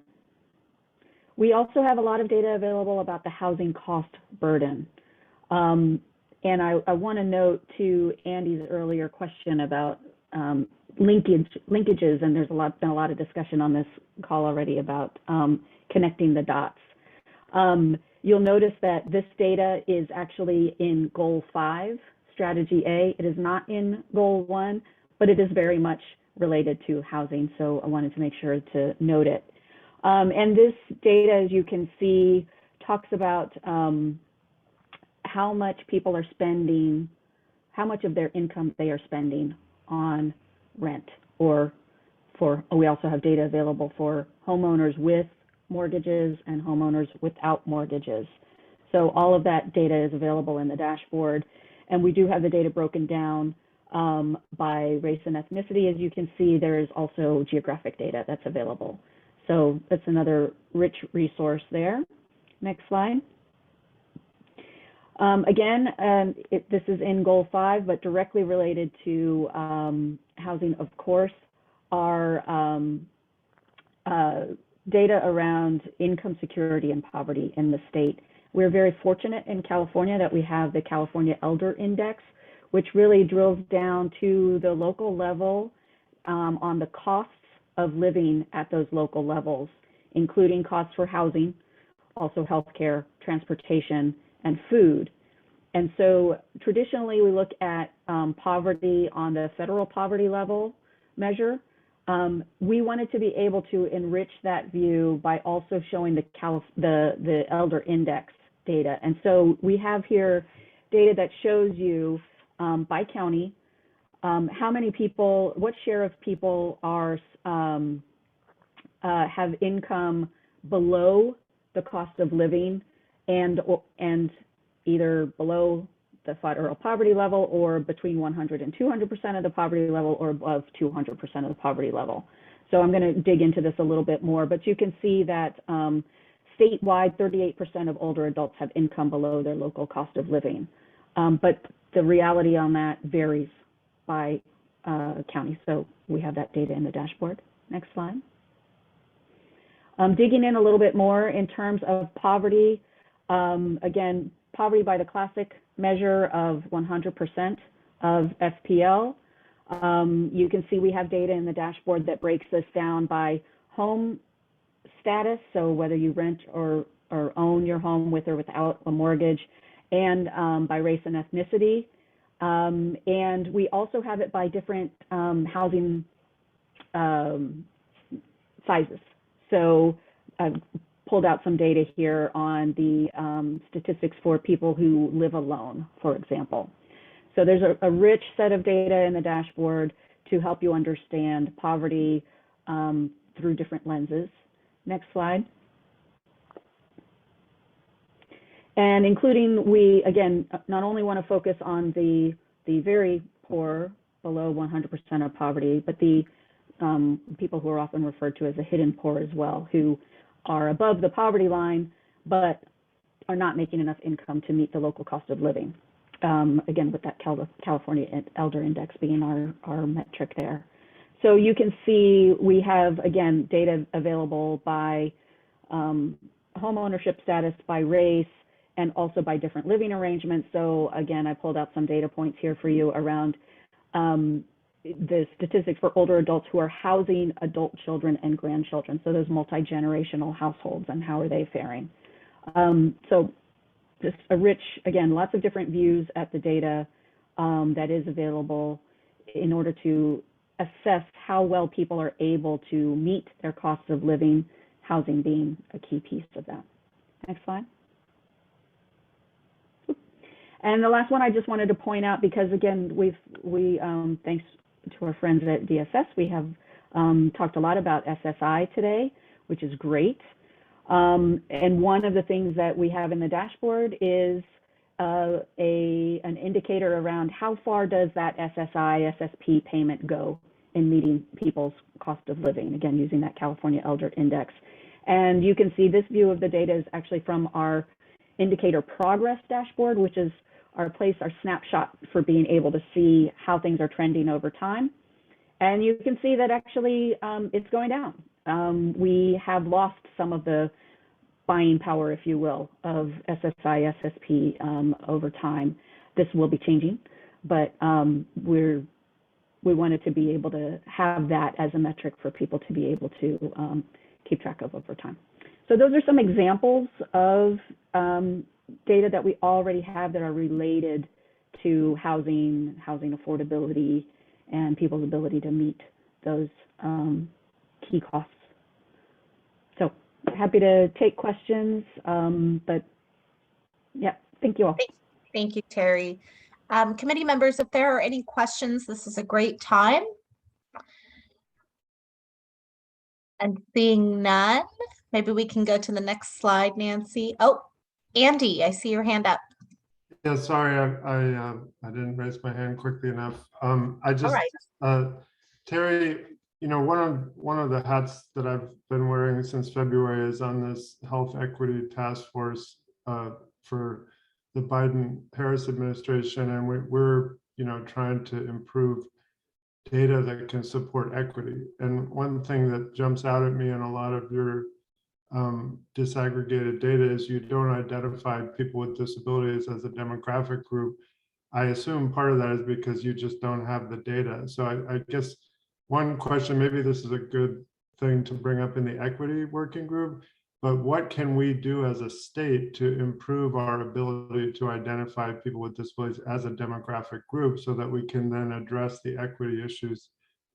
We also have a lot of data available about the housing cost burden. And I want to note to Andy's earlier question about linkages, and there's been a lot of discussion on this call already about connecting the dots. You'll notice that this data is actually in Goal 5, Strategy A. It is not in Goal 1, but it is very much related to housing, so I wanted to make sure to note it. And this data, as you can see, talks about how much people are spending, how much of their income they are spending on rent, or we also have data available for homeowners with mortgages and homeowners without mortgages. So all of that data is available in the dashboard, and we do have the data broken down by race and ethnicity. As you can see, there is also geographic data that's available. So that's another rich resource there. Next slide. Again, this is in Goal 5, but directly related to housing, of course, are data around income security and poverty in the state. We're very fortunate in California that we have the California Elder Index, which really drills down to the local level on the costs of living at those local levels, including costs for housing, also healthcare, transportation, and food. And so traditionally we look at poverty on the federal poverty level measure. We wanted to be able to enrich that view by also showing the Elder Index data. And so we have here data that shows you by county how many people, what share of people are have income below the cost of living and either below the federal poverty level, or between 100 and 200% of the poverty level, or above 200% of the poverty level. So I'm going to dig into this a little bit more, but you can see that statewide, 38% of older adults have income below their local cost of living. But the reality on that varies by county. So we have that data in the dashboard. Next slide. Digging in a little bit more in terms of poverty. Again, poverty by the classic measure of 100% of FPL. You can see we have data in the dashboard that breaks this down by home status, so whether you rent or own your home with or without a mortgage, and by race and ethnicity. And we also have it by different housing sizes. So I've pulled out some data here on the statistics for people who live alone, for example. So there's a rich set of data in the dashboard to help you understand poverty through different lenses. Next slide. And including, we, again, not only want to focus on the very poor, below 100% of poverty, but the people who are often referred to as the hidden poor as well, who are above the poverty line, but are not making enough income to meet the local cost of living. Again, with that California Elder Index being our metric there. So you can see we have, again, data available by home ownership status, by race, and also by different living arrangements. So again, I pulled out some data points here for you around the statistics for older adults who are housing adult children and grandchildren. So those multi-generational households, and how are they faring? So just a rich, again, lots of different views at the data that is available in order to assess how well people are able to meet their costs of living, housing being a key piece of that. Next slide. And the last one I just wanted to point out, because again, thanks to our friends at DSS, we have talked a lot about SSI today, which is great. And one of the things that we have in the dashboard is an indicator around how far does that SSI, SSP payment go in meeting people's cost of living, again, using that California Elder Index. And you can see this view of the data is actually from our indicator progress dashboard, which is our snapshot for being able to see how things are trending over time. And you can see that actually it's going down. We have lost some of the buying power, if you will, of SSI, SSP over time. This will be changing, but we wanted to be able to have that as a metric for people to be able to keep track of over time. So those are some examples of data that we already have that are related to housing affordability, and people's ability to meet those key costs. So happy to take questions, but yeah, thank you all. Thank you, Terry. Committee members, if there are any questions, this is a great time. And seeing none, maybe we can go to the next slide, Nancy. Oh, Andy, I see your hand up. Yeah, sorry, I didn't raise my hand quickly enough. Terry, you know, one of the hats that I've been wearing since February is on this health equity task force for the Biden-Harris administration, and we're trying to improve data that can support equity. And one thing that jumps out at me in a lot of your disaggregated data is you don't identify people with disabilities as a demographic group. I assume part of that is because you just don't have the data. So I guess one question, maybe this is a good thing to bring up in the equity working group, but what can we do as a state to improve our ability to identify people with disabilities as a demographic group so that we can then address the equity issues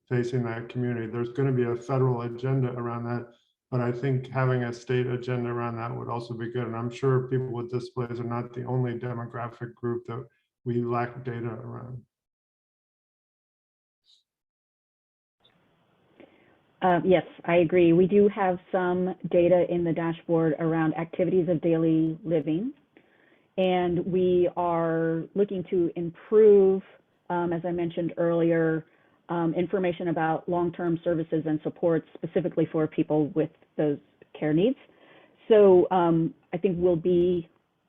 facing that community? There's going to be a federal agenda around that, but I think having a state agenda around that would also be good. And I'm sure people with disabilities are not the only demographic group that we lack data around. Yes, I agree. We do have some data in the dashboard around activities of daily living, and we are looking to improve, as I mentioned earlier, information about long-term services and supports specifically for people with those care needs. So I think we'll be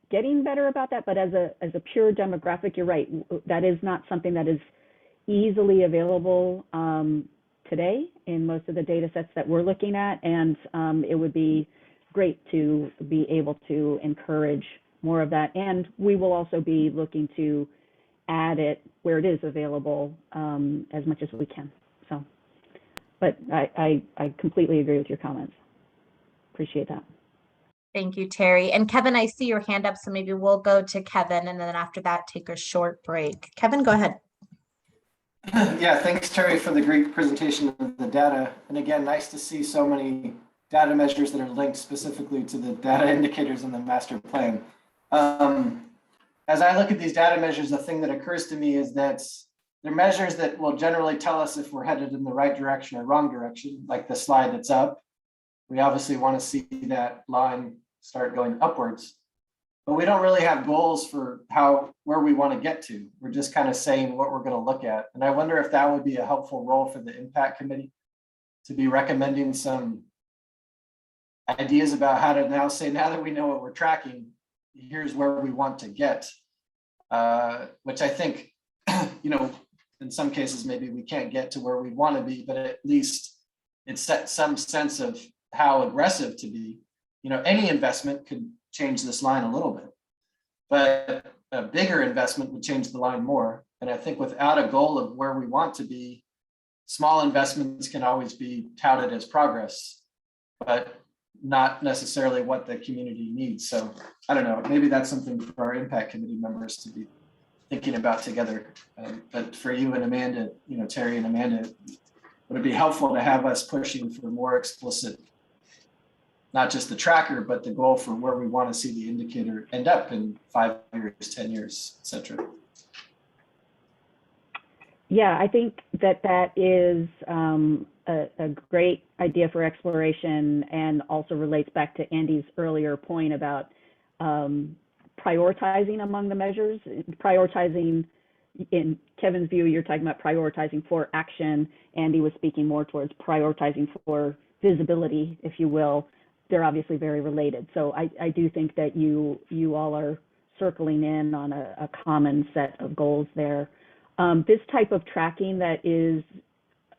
getting better about that, but as a pure demographic, you're right. That is not something that is easily available today in most of the data sets that we're looking at. And it would be great to be able to encourage more of that. And we will also be looking to add it where it is available as much as we can. So, but I completely agree with your comments. Appreciate that. Thank you, Terry. And Kevin, I see your hand up, so maybe we'll go to Kevin and then after that, take a short break. Kevin, go ahead. Yeah, thanks, Terry, for the great presentation of the data. And again, nice to see so many data measures that are linked specifically to the data indicators in the master plan. As I look at these data measures, the thing that occurs to me is that they're measures that will generally tell us if we're headed in the right direction or wrong direction, like the slide that's up. We obviously want to see that line start going upwards, but we don't really have goals for where we want to get to. We're just kind of saying what we're going to look at. And I wonder if that would be a helpful role for the impact committee to be recommending some ideas about how to now say, now that we know what we're tracking, here's where we want to get, which I think, in some cases, maybe we can't get to where we want to be, but at least it sets some sense of how aggressive to be. Any investment could change this line a little bit, but a bigger investment would change the line more. And I think without a goal of where we want to be, small investments can always be touted as progress, but not necessarily what the community needs. So I don't know, maybe that's something for our impact committee members to be thinking about together. But for you and Amanda, Terry and Amanda, would it be helpful to have us pushing for more explicit, not just the tracker, but the goal for where we want to see the indicator end up in 5 years, 10 years, et cetera? Yeah, I think that is a great idea for exploration, and also relates back to Andy's earlier point about prioritizing among the measures. Prioritizing, in Kevin's view, you're talking about prioritizing for action. Andy was speaking more towards prioritizing for visibility, if you will. They're obviously very related. So I do think that you all are circling in on a common set of goals there. This type of tracking that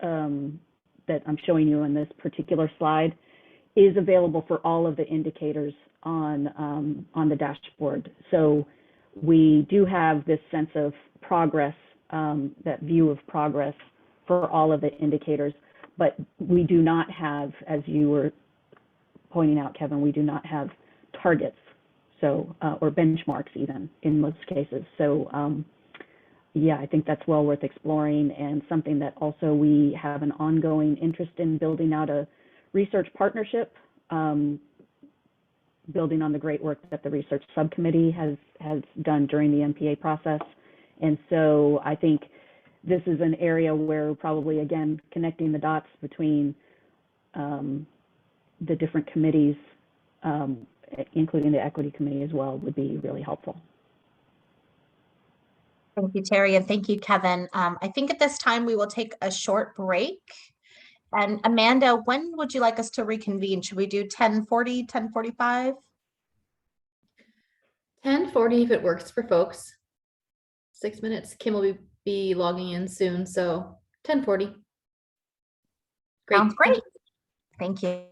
I'm showing you in this particular slide is available for all of the indicators on the dashboard. So we do have this sense of progress, that view of progress for all of the indicators, but we do not have, as you were pointing out, Kevin, we do not have targets, so or benchmarks even in most cases. So yeah, I think that's well worth exploring, and something that also we have an ongoing interest in building out a research partnership, building on the great work that the research subcommittee has done during the MPA process. And so I think this is an area where probably, again, connecting the dots between the different committees, including the equity committee as well, would be really helpful. Thank you, Terry, and thank you, Kevin. I think at this time we will take a short break. And Amanda, when would you like us to reconvene? Should we do 10:40, 10:45? 10:40 if it works for folks. 6 minutes. Kim will be logging in soon, so 10:40. Great. Sounds great. Thank you.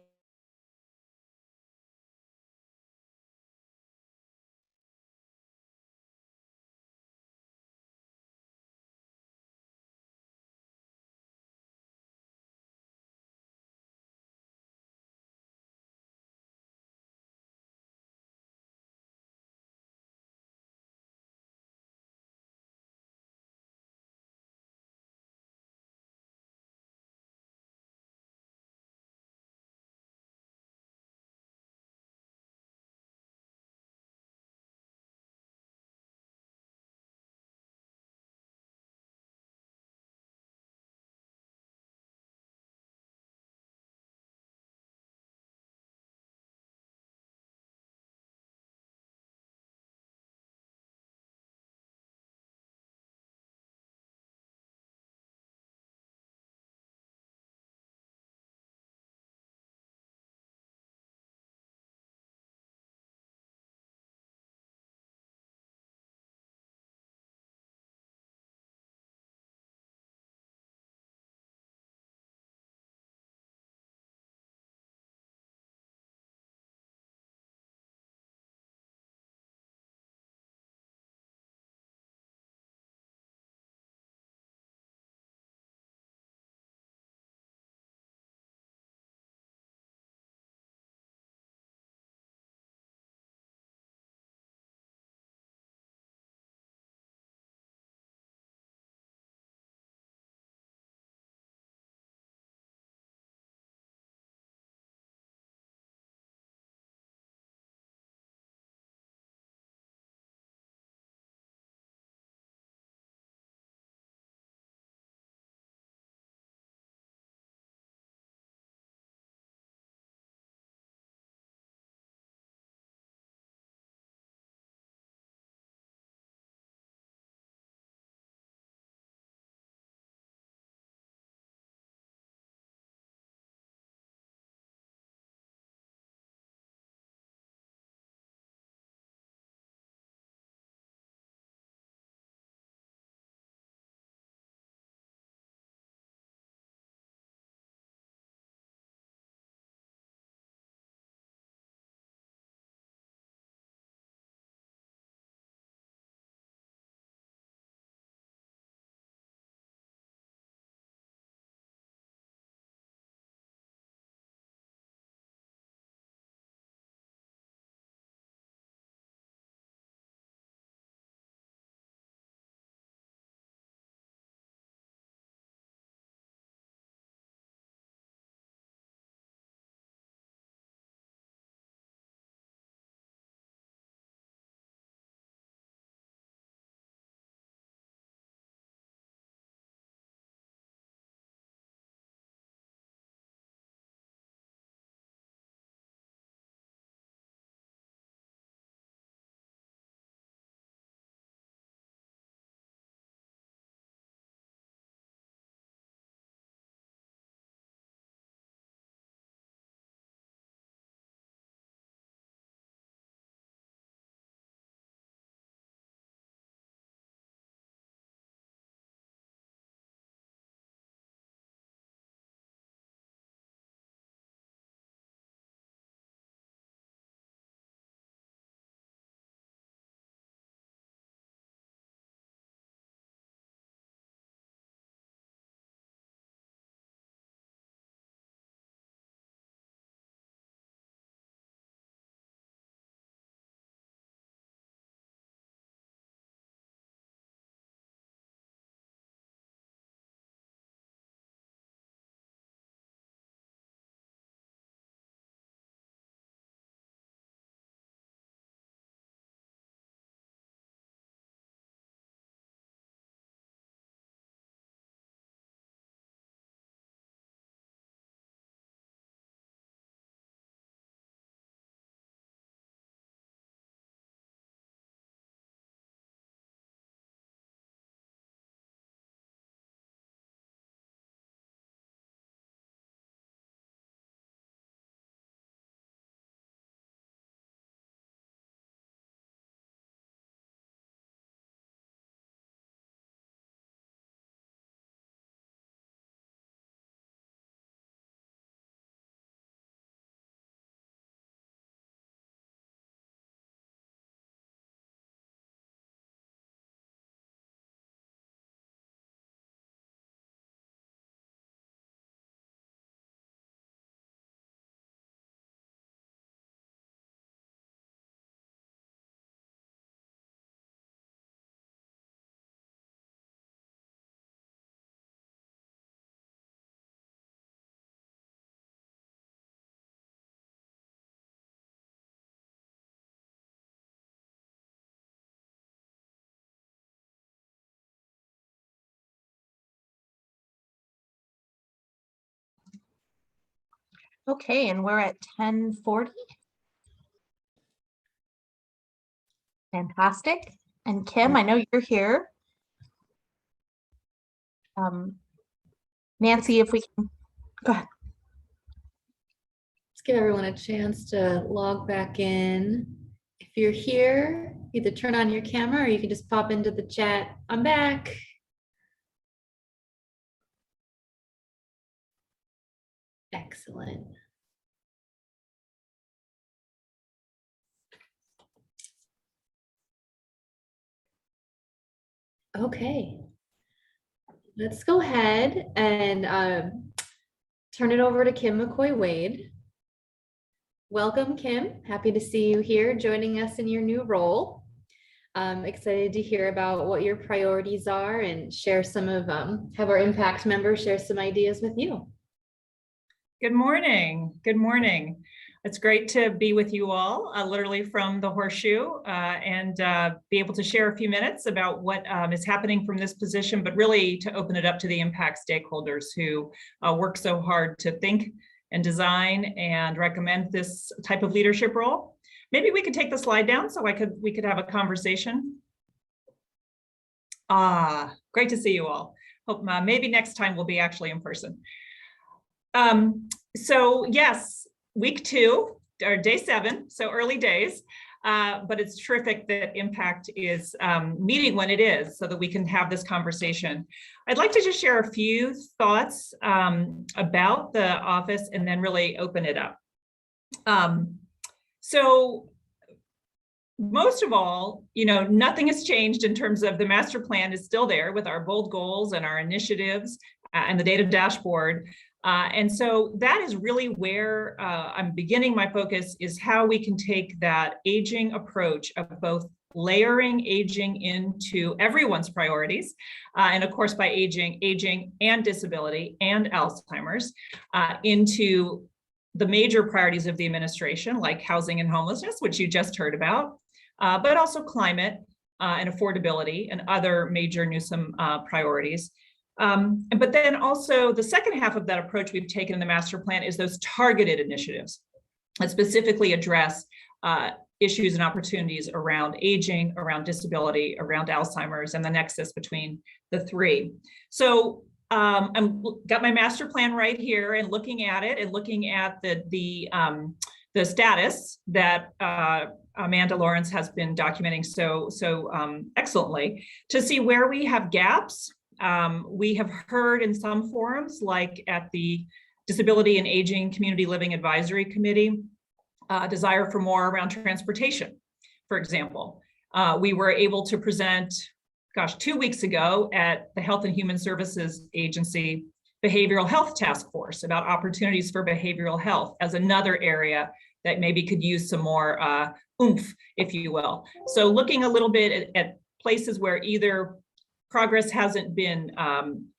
Okay, and we're at 10:40. Fantastic. And Kim, I know you're here. Nancy, if we can, go ahead. Let's give everyone a chance to log back in. If you're here, either turn on your camera or you can just pop into the chat. I'm back. Excellent. Okay. Let's go ahead and turn it over to Kim McCoy-Wade. Welcome, Kim. Happy to see you here joining us in your new role. I'm excited to hear about what your priorities are and share some of, have our impact members share some ideas with you. Good morning. Good morning. It's great to be with you all, literally from the Horseshoe, and be able to share a few minutes about what is happening from this position, but really to open it up to the impact stakeholders who work so hard to think and design and recommend this type of leadership role. Maybe we could take the slide down so we could have a conversation. Great to see you all. Hope maybe next time we'll be actually in person. So yes, week 2 or day 7, so early days, but it's terrific that Impact is meeting when it is so that we can have this conversation. I'd like to just share a few thoughts about the office and then really open it up. So most of all, nothing has changed in terms of the master plan is still there with our bold goals and our initiatives and the data dashboard. And so that is really where I'm beginning my focus, is how we can take that aging approach of both layering aging into everyone's priorities, and of course by aging and disability and Alzheimer's, into the major priorities of the administration, like housing and homelessness, which you just heard about, but also climate and affordability and other major Newsom priorities. But then also the second half of that approach we've taken in the master plan is those targeted initiatives that specifically address issues and opportunities around aging, around disability, around Alzheimer's, and the nexus between the three. So I've got my master plan right here and looking at it and looking at the status that Amanda Lawrence has been documenting so excellently to see where we have gaps. We have heard in some forums, like at the Disability and Aging Community Living Advisory Committee, desire for more around transportation, for example. We were able to present, 2 weeks ago at the Health and Human Services Agency Behavioral Health Task Force about opportunities for behavioral health as another area that maybe could use some more oomph, if you will. So looking a little bit at places where either progress hasn't been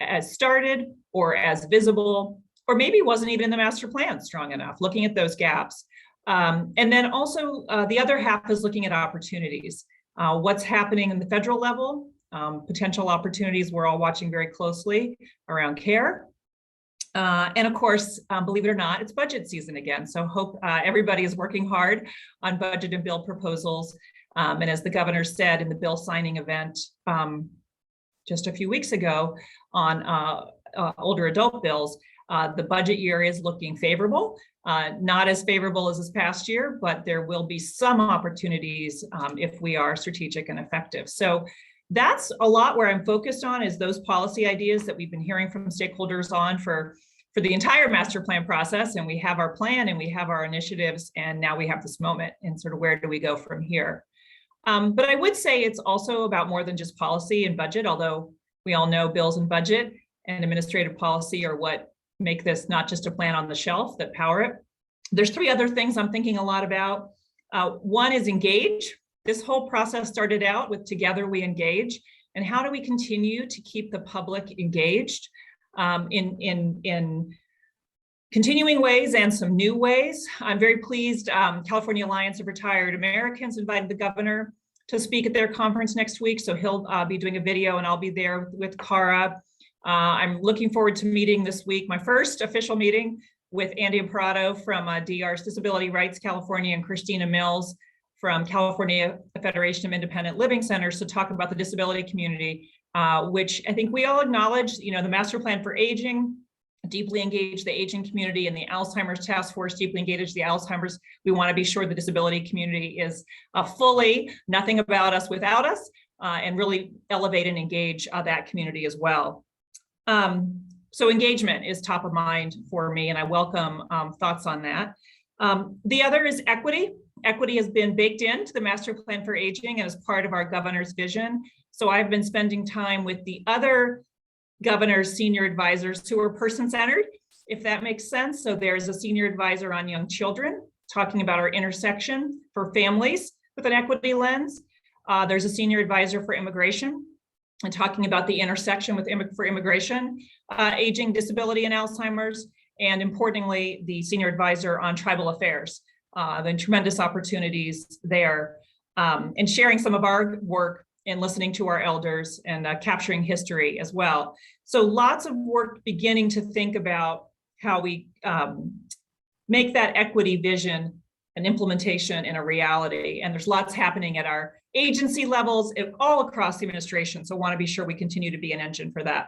as started or as visible, or maybe wasn't even in the master plan strong enough, looking at those gaps. And then also the other half is looking at opportunities. What's happening in the federal level, potential opportunities we're all watching very closely around care. And of course, believe it or not, it's budget season again. So hope everybody is working hard on budget and bill proposals. And as the governor said in the bill signing event, just a few weeks ago on older adult bills, the budget year is looking favorable, not as favorable as this past year, but there will be some opportunities if we are strategic and effective. So that's a lot where I'm focused on, is those policy ideas that we've been hearing from stakeholders on for the entire master plan process. And we have our plan and we have our initiatives, and now we have this moment and sort of where do we go from here? But I would say it's also about more than just policy and budget, although we all know bills and budget and administrative policy are what make this not just a plan on the shelf, that power it. There's 3 other things I'm thinking a lot about. One is engage. This whole process started out with Together We Engage, and how do we continue to keep the public engaged in continuing ways and some new ways. I'm very pleased California Alliance of Retired Americans invited the governor to speak at their conference next week. So he'll be doing a video and I'll be there with Cara. I'm looking forward to meeting this week, my first official meeting with Andy Imparato from DR's Disability Rights California and Christina Mills from California Federation of Independent Living Centers to talk about the disability community, which I think we all acknowledge, you know, the Master Plan for Aging deeply engaged the aging community, and the Alzheimer's Task Force deeply engaged the Alzheimer's. We want to be sure the disability community is fully nothing about us without us, and really elevate and engage that community as well. So engagement is top of mind for me, and I welcome thoughts on that. The other is equity. Equity has been baked into the Master Plan for Aging and is part of our governor's vision. So I've been spending time with the other governor's senior advisors who are person-centered, if that makes sense. So there's a senior advisor on young children, talking about our intersection for families with an equity lens. There's a senior advisor for immigration, and talking about the intersection with for immigration, aging, disability, and Alzheimer's. And importantly, the senior advisor on tribal affairs, the tremendous opportunities there, and sharing some of our work and listening to our elders and capturing history as well. So lots of work beginning to think about how we make that equity vision an implementation and a reality. And there's lots happening at our agency levels all across the administration. So want to be sure we continue to be an engine for that.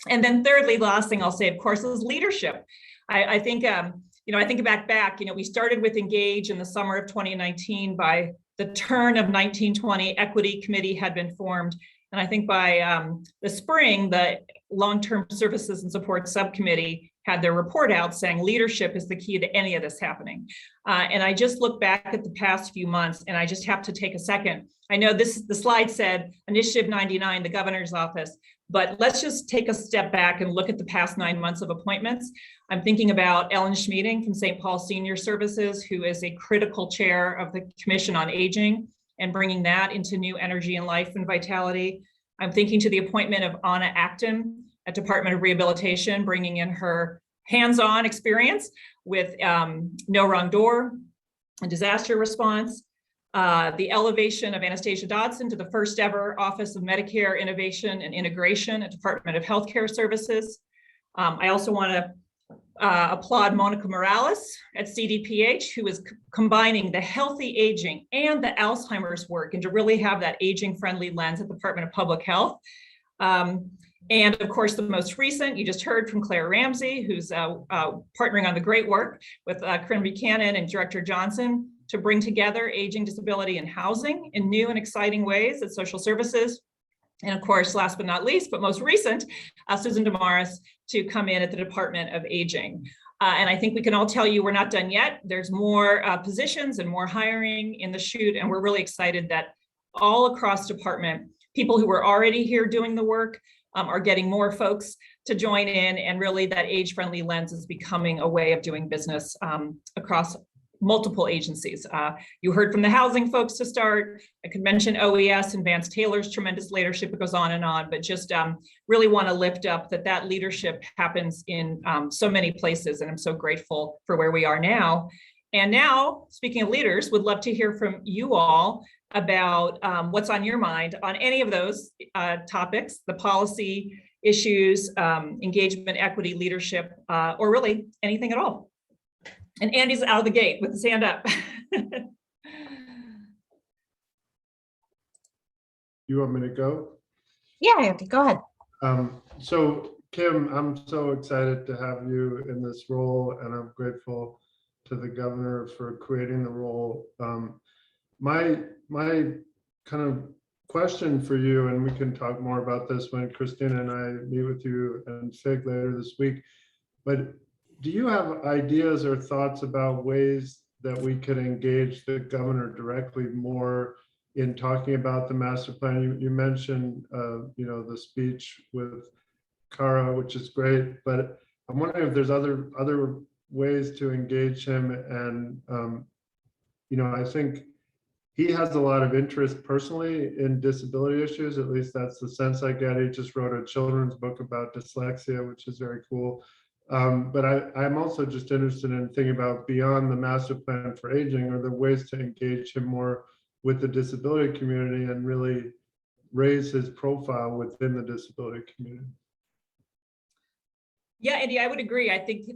And then thirdly, last thing I'll say, of course, is leadership. I think, you know, I think back, you know, we started with Engage in the summer of 2019. By the turn of 1920, Equity Committee had been formed. And I think by the spring, the Long-Term Services and Support Subcommittee had their report out saying leadership is the key to any of this happening. And I just look back at the past few months, and I just have to take a second. I know the slide said Initiative 99, the governor's office, but let's just take a step back and look at the past 9 months of appointments. I'm thinking about Ellen Schmeeding from St. Paul Senior Services, who is a critical chair of the Commission on Aging, and bringing that into new energy and life and vitality. I'm thinking to the appointment of Anna Acton at Department of Rehabilitation, bringing in her hands-on experience with No Wrong Door and disaster response. The elevation of Anastasia Dodson to the first ever Office of Medicare Innovation and Integration at Department of Healthcare Services. I also want to applaud Monica Morales at CDPH, who is combining the healthy aging and the Alzheimer's work, and to really have that aging-friendly lens at the Department of Public Health. And of course, the most recent, you just heard from Claire Ramsey, who's partnering on the great work with Corinne Buchanan and Director Johnson to bring together aging, disability, and housing in new and exciting ways at social services. And of course, last but not least, but most recent, Susan Damaris to come in at the Department of Aging. And I think we can all tell you we're not done yet. There's more positions and more hiring in the chute, and we're really excited that all across department, people who were already here doing the work are getting more folks to join in, and really that age-friendly lens is becoming a way of doing business across multiple agencies. You heard from the housing folks to start. I could mention OES and Vance Taylor's tremendous leadership. It goes on, but just really want to lift up that leadership happens in so many places, and I'm so grateful for where we are now. And now, speaking of leaders, would love to hear from you all about what's on your mind on any of those topics, the policy issues, engagement, equity, leadership, or really anything at all. And Andy's out of the gate with his hand up. You want me to go? Yeah, Andy, go ahead. So Kim, I'm so excited to have you in this role, and I'm grateful to the governor for creating the role. My kind of question for you, and we can talk more about this when Christina and I meet with you and FIG later this week, but do you have ideas or thoughts about ways that we could engage the governor directly more in talking about the master plan? You mentioned, you know, the speech with Cara, which is great, but I'm wondering if there's other ways to engage him. And, you know, I think he has a lot of interest personally in disability issues. At least that's the sense I get. He just wrote a children's book about dyslexia, which is very cool. But I'm also just interested in thinking about beyond the master plan for aging, are there ways to engage him more with the disability community and really raise his profile within the disability community? Yeah, Andy, I would agree. I think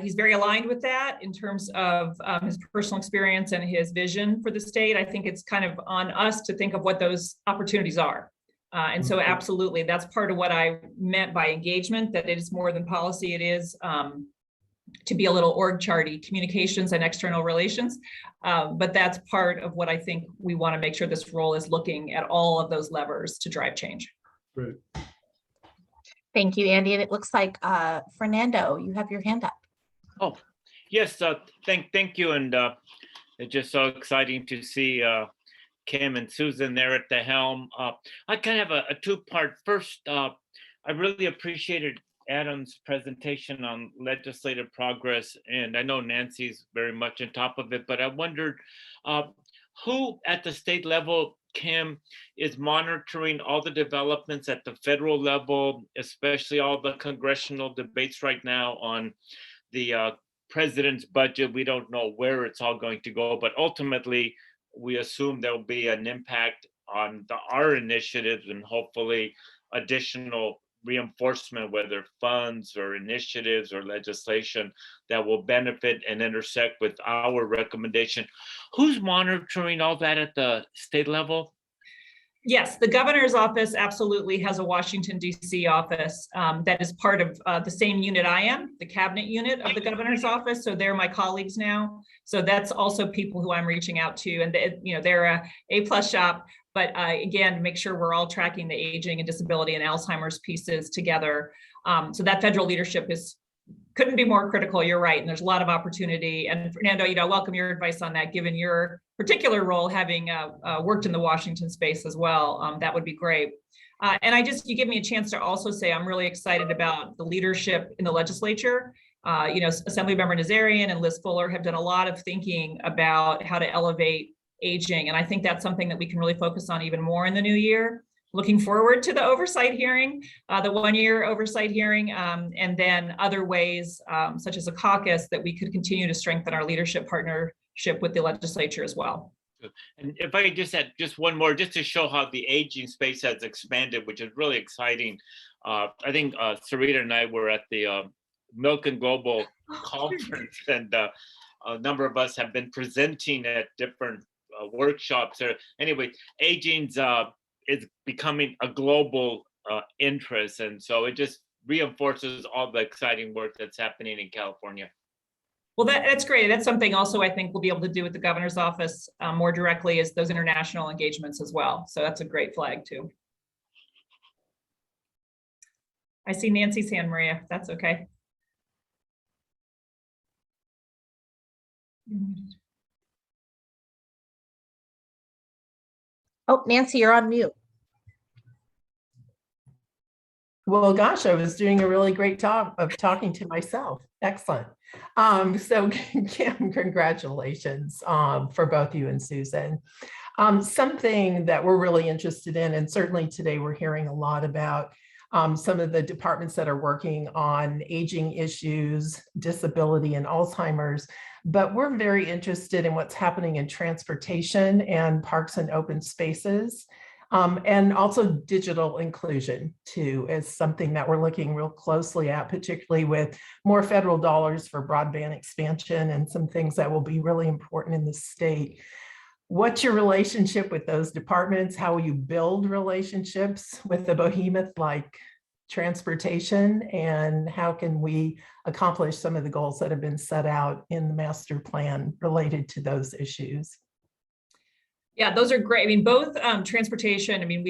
he's very aligned with that in terms of his personal experience and his vision for the state. I think it's kind of on us to think of what those opportunities are. And so absolutely, that's part of what I meant by engagement, that it is more than policy. It is to be a little org charty, communications and external relations. But that's part of what I think we want to make sure this role is looking at all of those levers to drive change. Great. Thank you, Andy. And it looks like Fernando, you have your hand up. Oh, yes, thank you. And it's just so exciting to see Kim and Susan there at the helm. I kind of have a two-part. First, I really appreciated Adam's presentation on legislative progress, and I know Nancy's very much on top of it, but I wondered who at the state level, Kim, is monitoring all the developments at the federal level, especially all the congressional debates right now on the president's budget. We don't know where it's all going to go, but ultimately we assume there will be an impact on our initiatives and hopefully additional reinforcement, whether funds or initiatives or legislation that will benefit and intersect with our recommendation. Who's monitoring all that at the state level? Yes, the governor's office absolutely has a Washington, D.C. office that is part of the same unit I am, the cabinet unit of the governor's office. So they're my colleagues now. So that's also people who I'm reaching out to, and they're a A+ shop. But again, make sure we're all tracking the aging and disability and Alzheimer's pieces together. So that federal leadership couldn't be more critical. You're right, and there's a lot of opportunity. And Fernando, welcome your advice on that, given your particular role, having worked in the Washington space as well. That would be great. And you give me a chance to also say I'm really excited about the leadership in the legislature. Assemblymember Nazarian and Liz Fuller have done a lot of thinking about how to elevate aging, and I think that's something that we can really focus on even more in the new year. Looking forward to the oversight hearing, the one-year oversight hearing, and then other ways, such as a caucus, that we could continue to strengthen our leadership partnership with the legislature as well. And if I could just add just one more, just to show how the aging space has expanded, which is really exciting. I think Sarita and I were at the Milk and Global conference, and a number of us have been presenting at different workshops. Anyway, aging's is becoming a global interest, and so it just reinforces all the exciting work that's happening in California. Well, that's great. That's something also I think we'll be able to do with the governor's office more directly, is those international engagements as well. So that's a great flag too. I see Nancy's hand, Maria, if that's okay. Oh, Nancy, you're on mute. Well, gosh, I was doing a really great job of talking to myself. Excellent. So Kim, congratulations for both you and Susan. Something that we're really interested in, and certainly today we're hearing a lot about some of the departments that are working on aging issues, disability, and Alzheimer's, but we're very interested in what's happening in transportation and parks and open spaces. And also digital inclusion too is something that we're looking real closely at, particularly with more federal dollars for broadband expansion and some things that will be really important in the state. What's your relationship with those departments? How will you build relationships with the behemoth like transportation? And how can we accomplish some of the goals that have been set out in the master plan related to those issues? Yeah, those are great. I mean, both transportation, I mean,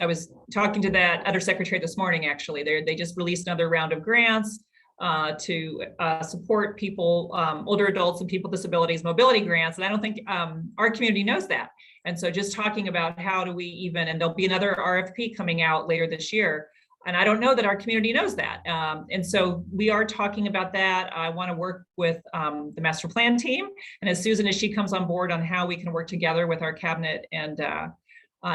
I was talking to that undersecretary this morning, actually. They just released another round of grants to support people, older adults and people with disabilities, mobility grants. And I don't think our community knows that. And so just talking about how do we even, and there'll be another RFP coming out later this year. And I don't know that our community knows that. And so we are talking about that. I want to work with the master plan team. And as she comes on board on how we can work together with our cabinet and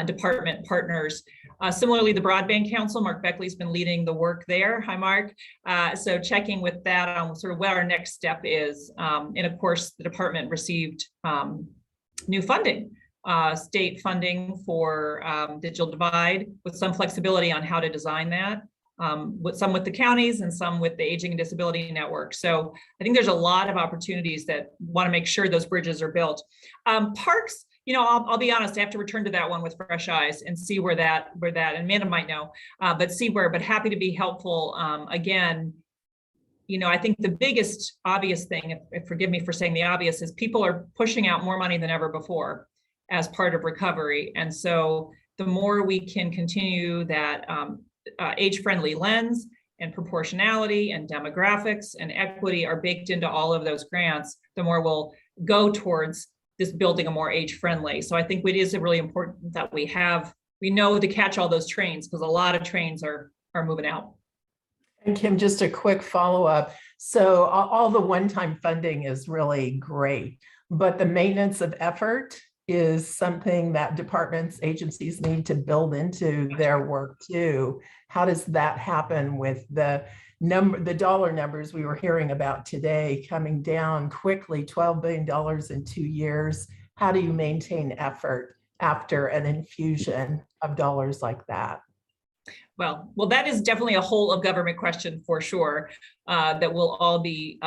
department partners. Similarly, the Broadband Council, Mark Beckley's been leading the work there. Hi, Mark. So checking with that on sort of what our next step is. And of course, the department received new funding. State funding for digital divide with some flexibility on how to design that. with some with the counties and some with the Aging and Disability Network. So I think there's a lot of opportunities that want to make sure those bridges are built. Parks, you know, I'll be honest, I have to return to that one with fresh eyes and see where that, and Amanda might know, but happy to be helpful. Again, you know, I think the biggest obvious thing, if forgive me for saying the obvious, is people are pushing out more money than ever before as part of recovery. And so the more we can continue that age-friendly lens and proportionality and demographics and equity are baked into all of those grants, the more we'll go towards this building a more age-friendly. So I think it is really important that we know to catch all those trains, because a lot of trains are moving out. And Kim, just a quick follow-up. So all the one-time funding is really great, but the maintenance of effort is something that departments, agencies need to build into their work too. How does that happen with the dollar numbers we were hearing about today coming down quickly, $12 billion in 2 years? How do you maintain effort after an infusion of dollars like that? Well, that is definitely a whole of government question for sure, that will all be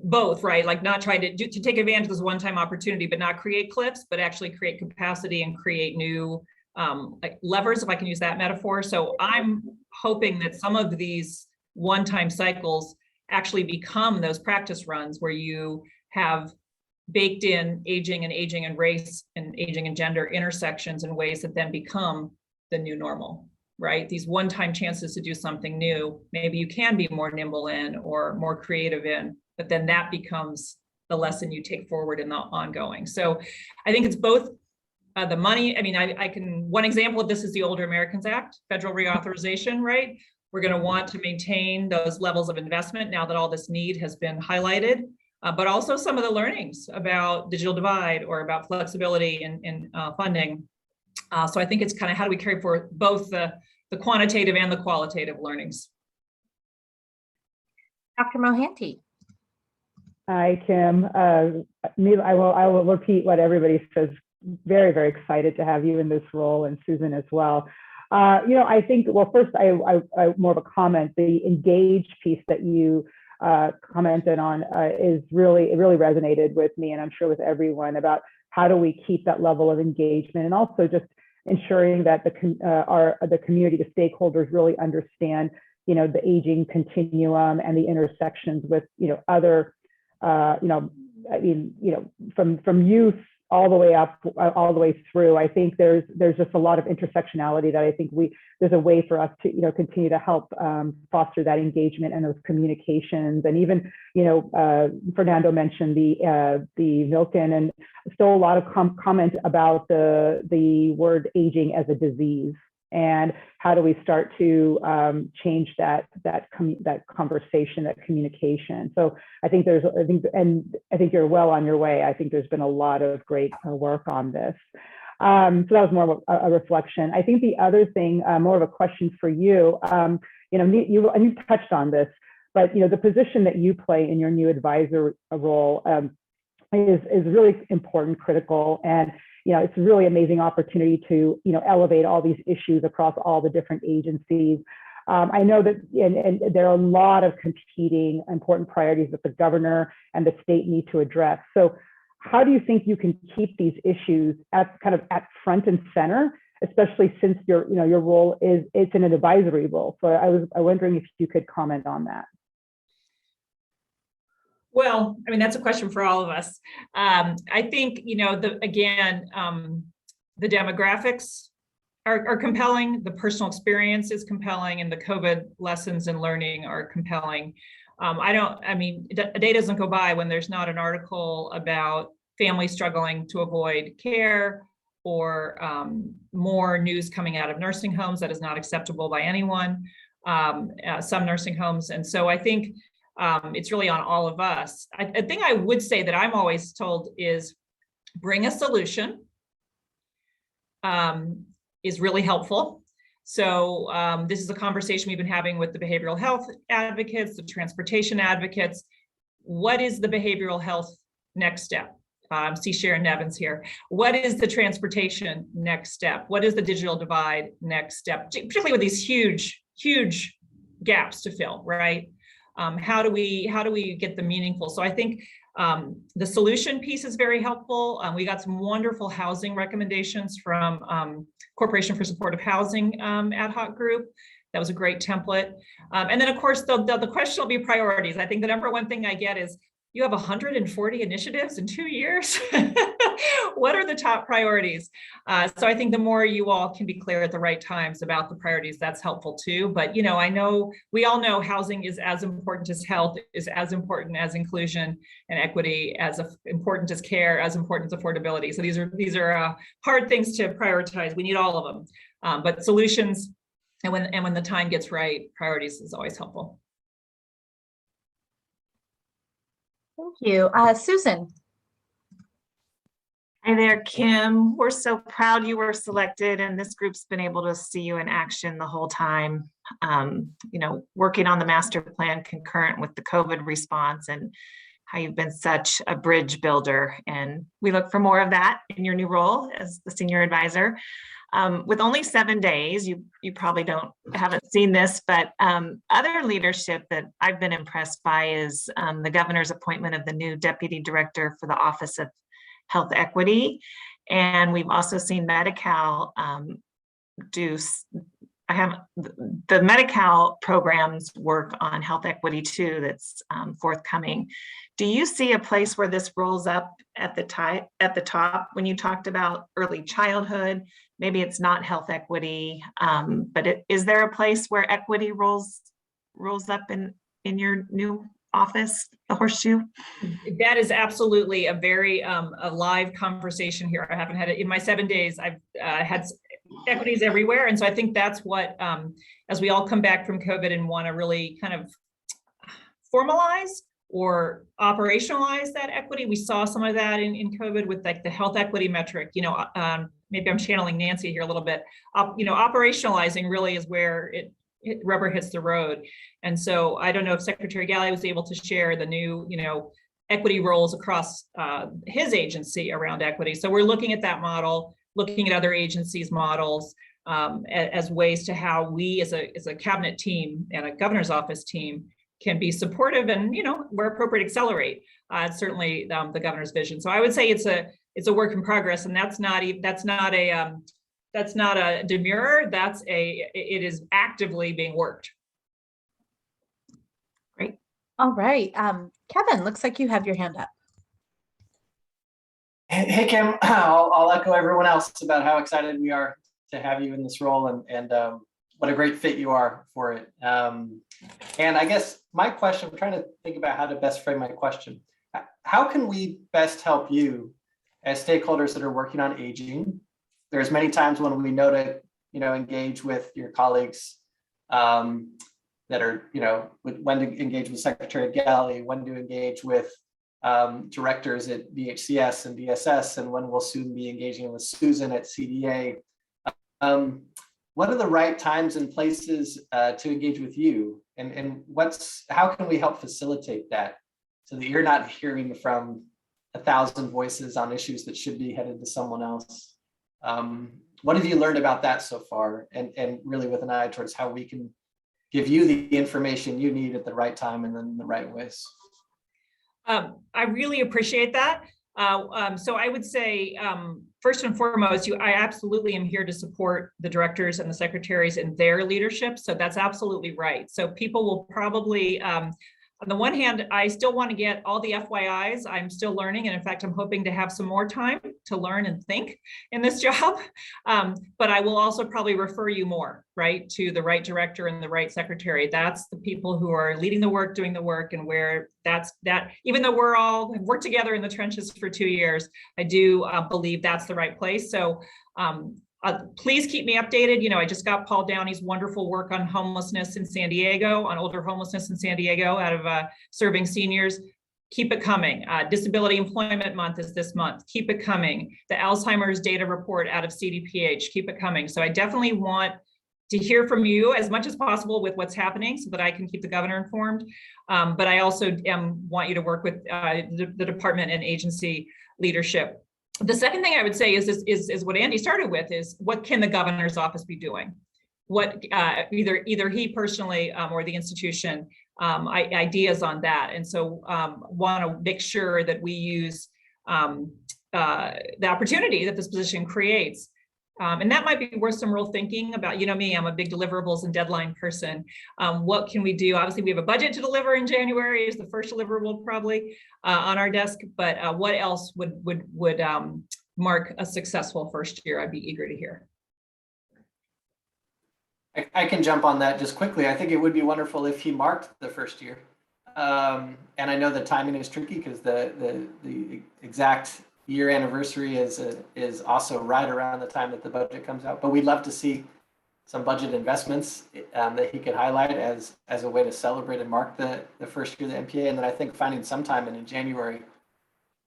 both, right? Like not trying to take advantage of this one-time opportunity, but not create cliffs, but actually create capacity and create new like levers, if I can use that metaphor. So I'm hoping that some of these one-time cycles actually become those practice runs where you have baked in aging and race and aging and gender intersections in ways that then become the new normal, right? These one-time chances to do something new, maybe you can be more nimble in or more creative in, but then that becomes the lesson you take forward in the ongoing. So I think it's both the money. I mean, one example of this is the Older Americans Act, federal reauthorization, right? We're going to want to maintain those levels of investment now that all this need has been highlighted, but also some of the learnings about digital divide or about flexibility in funding. So I think it's kind of how do we carry forward both the quantitative and the qualitative learnings. Dr. Mohanty. Hi, Kim. I will repeat what everybody says. Very, very excited to have you in this role, and Susan as well. You know, I think, well, first, I more of a comment. The engaged piece that you commented on it really resonated with me, and I'm sure with everyone, about how do we keep that level of engagement, and also just ensuring that the community, the stakeholders, really understand, you know, the aging continuum and the intersections with, you know, other, you know, I mean, you know, from youth all the way up, all the way through. I think there's just a lot of intersectionality that I think there's a way for us to, you know, continue to help foster that engagement and those communications. And even, you know, Fernando mentioned the Milken, and still a lot of comment about the word aging as a disease. And how do we start to change that conversation, that communication? So I think you're well on your way. I think there's been a lot of great work on this. So that was more of a reflection. I think the other thing, more of a question for you. You know, you've touched on this, but you know, the position that you play in your new advisor role is really important, critical, and you know, it's a really amazing opportunity to, you know, elevate all these issues across all the different agencies. I know that and there are a lot of competing important priorities that the governor and the state need to address. So how do you think you can keep these issues at front and center, especially since your role it's an advisory role? So I was wondering if you could comment on that. Well, I mean, that's a question for all of us. I think, you know, the demographics are compelling, the personal experience is compelling, and the COVID lessons and learning are compelling. A day doesn't go by when there's not an article about families struggling to avoid care, or more news coming out of nursing homes that is not acceptable by anyone, some nursing homes. And so I think it's really on all of us. A thing I would say that I'm always told is bring a solution is really helpful. So this is a conversation we've been having with the behavioral health advocates, the transportation advocates. What is the behavioral health next step? See Sharon Nevins here. What is the transportation next step? What is the digital divide next step? Particularly with these huge huge gaps to fill, right? How do we get them meaningful? So I think the solution piece is very helpful. We got some wonderful housing recommendations from Corporation for Supportive Housing ad hoc group. That was a great template. And then of course, the question will be priorities. I think the number one thing I get is, you have 140 initiatives in 2 years. What are the top priorities? So I think the more you all can be clear at the right times about the priorities, that's helpful too. But I know we all know housing is as important as health, is as important as inclusion and equity, as important as care, as important as affordability. So these are hard things to prioritize. We need all of them, but solutions and when the time gets right, priorities is always helpful. Thank you. Susan. Hi there, Kim. We're so proud you were selected, and this group's been able to see you in action the whole time, working on the master plan concurrent with the COVID response, and how you've been such a bridge builder. And we look for more of that in your new role as the senior advisor. With only 7 days, you probably haven't seen this, but other leadership that I've been impressed by is the governor's appointment of the new deputy director for the Office of Health Equity. And we've also seen Medi-Cal the Medi-Cal programs work on health equity too, that's forthcoming. Do you see a place where this rolls up at the top when you talked about early childhood? Maybe it's not health equity, but is there a place where equity rolls up in your new office, the horseshoe? That is absolutely a very a live conversation here. I haven't had it in my 7 days. I've had equities everywhere. And so I think that's what, as we all come back from COVID and want to really kind of formalize or operationalize that equity, we saw some of that in COVID with like the health equity metric, maybe I'm channeling Nancy here a little bit, operationalizing really is where it rubber hits the road. And so I don't know if Secretary Galley was able to share the new, equity roles across his agency around equity. So we're looking at that model, looking at other agencies' models as ways to how we as a cabinet team and a governor's office team can be supportive and, where appropriate, accelerate. Certainly the governor's vision. So I would say it's a work in progress, and that's not a demurrer. It is actively being worked. Great. All right. Kevin, looks like you have your hand up. Hey, Kim, I'll echo everyone else about how excited we are to have you in this role and what a great fit you are for it. And I guess my question, I'm trying to think about how to best frame my question. How can we best help you as stakeholders that are working on aging? There's many times when we know to, engage with your colleagues that are, when to engage with Secretary Galley, when to engage with directors at DHCS and DSS, and when we'll soon be engaging with Susan at CDA. What are the right times and places to engage with you? And how can we help facilitate that so that you're not hearing from 1,000 voices on issues that should be headed to someone else? What have you learned about that so far? And really with an eye towards how we can give you the information you need at the right time and then the right ways. I really appreciate that. So I would say, first and foremost, I absolutely am here to support the directors and the secretaries in their leadership. So that's absolutely right. So people will probably, on the one hand, I still want to get all the FYIs. I'm still learning. And in fact, I'm hoping to have some more time to learn and think in this job. But I will also probably refer you more, right, to the right director and the right secretary. That's the people who are leading the work, doing the work, and where even though we're all worked together in the trenches for 2 years, I do believe that's the right place. So please keep me updated. I just got Paul Downey's wonderful work on homelessness in San Diego, on older homelessness in San Diego out of serving seniors. Keep it coming. Disability Employment Month is this month. Keep it coming. The Alzheimer's data report out of CDPH. Keep it coming. So I definitely want to hear from you as much as possible with what's happening so that I can keep the governor informed. But I also want you to work with the department and agency leadership. The second thing I would say is what Andy started with, is what can the governor's office be doing? what either he personally or the institution ideas on that. And so want to make sure that we use the opportunity that this position creates. And that might be worth some real thinking about. You know me, I'm a big deliverables and deadline person. What can we do? Obviously, we have a budget to deliver in January is the first deliverable probably on our desk, but what else would mark a successful first year? I'd be eager to hear. I can jump on that just quickly. I think it would be wonderful if he marked the first year. And I know the timing is tricky because the exact year anniversary is also right around the time that the budget comes out. But we'd love to see some budget investments that he could highlight as a way to celebrate and mark the first year of the MPA. And then I think finding some time in January,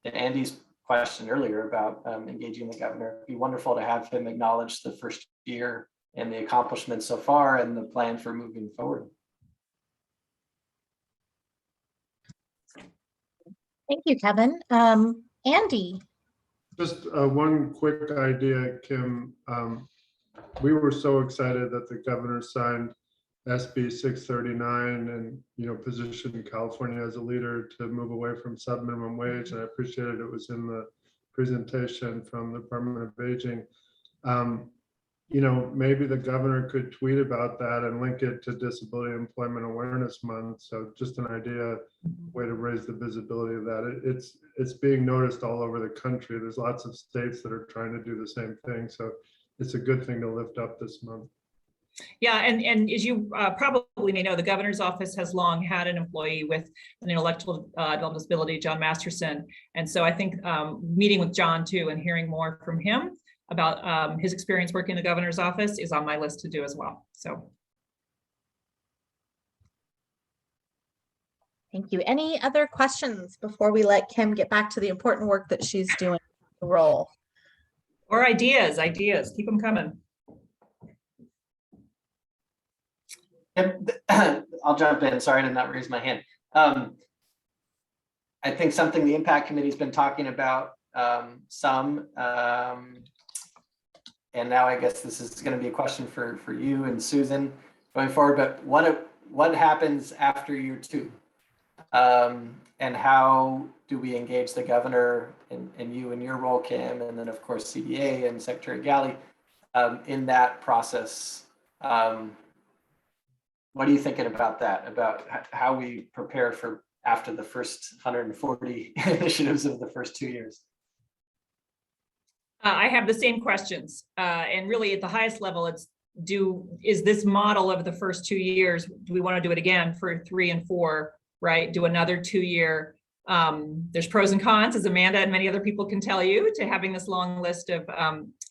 to Andy's question earlier about engaging the governor, it'd be wonderful to have him acknowledge the first year and the accomplishments so far and the plan for moving forward. Thank you, Kevin. Andy. Just one quick idea, Kim. We were so excited that the governor signed SB 639 and positioned California as a leader to move away from sub-minimum wage. And I appreciated it was in the presentation from the Department of Aging. Maybe the governor could tweet about that and link it to Disability Employment Awareness Month. So just an idea, way to raise the visibility of that. It's being noticed all over the country. There's lots of states that are trying to do the same thing. So it's a good thing to lift up this month. Yeah, and as you probably may know, the governor's office has long had an employee with an intellectual developmental disability, John Masterson. And so I think meeting with John too and hearing more from him about his experience working in the governor's office is on my list to do as well. So. Thank you. Any other questions before we let Kim get back to the important work that she's doing in the role? Or ideas, keep them coming. I'll jump in. Sorry to not raise my hand. I think something the Impact Committee has been talking about and now I guess this is going to be a question for you and Susan going forward, but what happens after year 2? And how do we engage the governor and you in your role, Kim, and then of course CDA and Secretary Galley in that process? What are you thinking about that, about how we prepare for after the first 140 initiatives of the first 2 years? I have the same questions, and really at the highest level, is this model of the first 2 years, do we want to do it again for 3 and 4, right? Do another 2-year, there's pros and cons, as Amanda and many other people can tell you, to having this long list of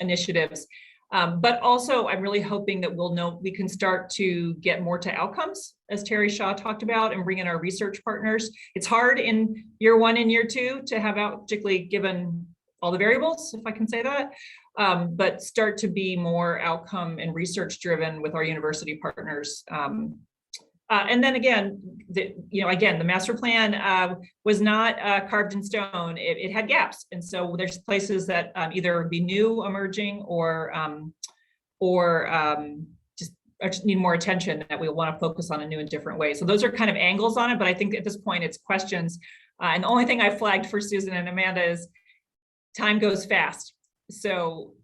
initiatives. But also I'm really hoping that we can start to get more to outcomes, as Terry Shaw talked about, and bring in our research partners. It's hard in year 1 and year 2 to have out, particularly given all the variables, if I can say that, but start to be more outcome and research driven with our university partners. And then again, the master plan was not carved in stone. It had gaps. And so there's places that either be new emerging or just need more attention that we want to focus on in new and different ways. So those are kind of angles on it, but I think at this point it's questions. And the only thing I flagged for Susan and Amanda is time goes fast. So,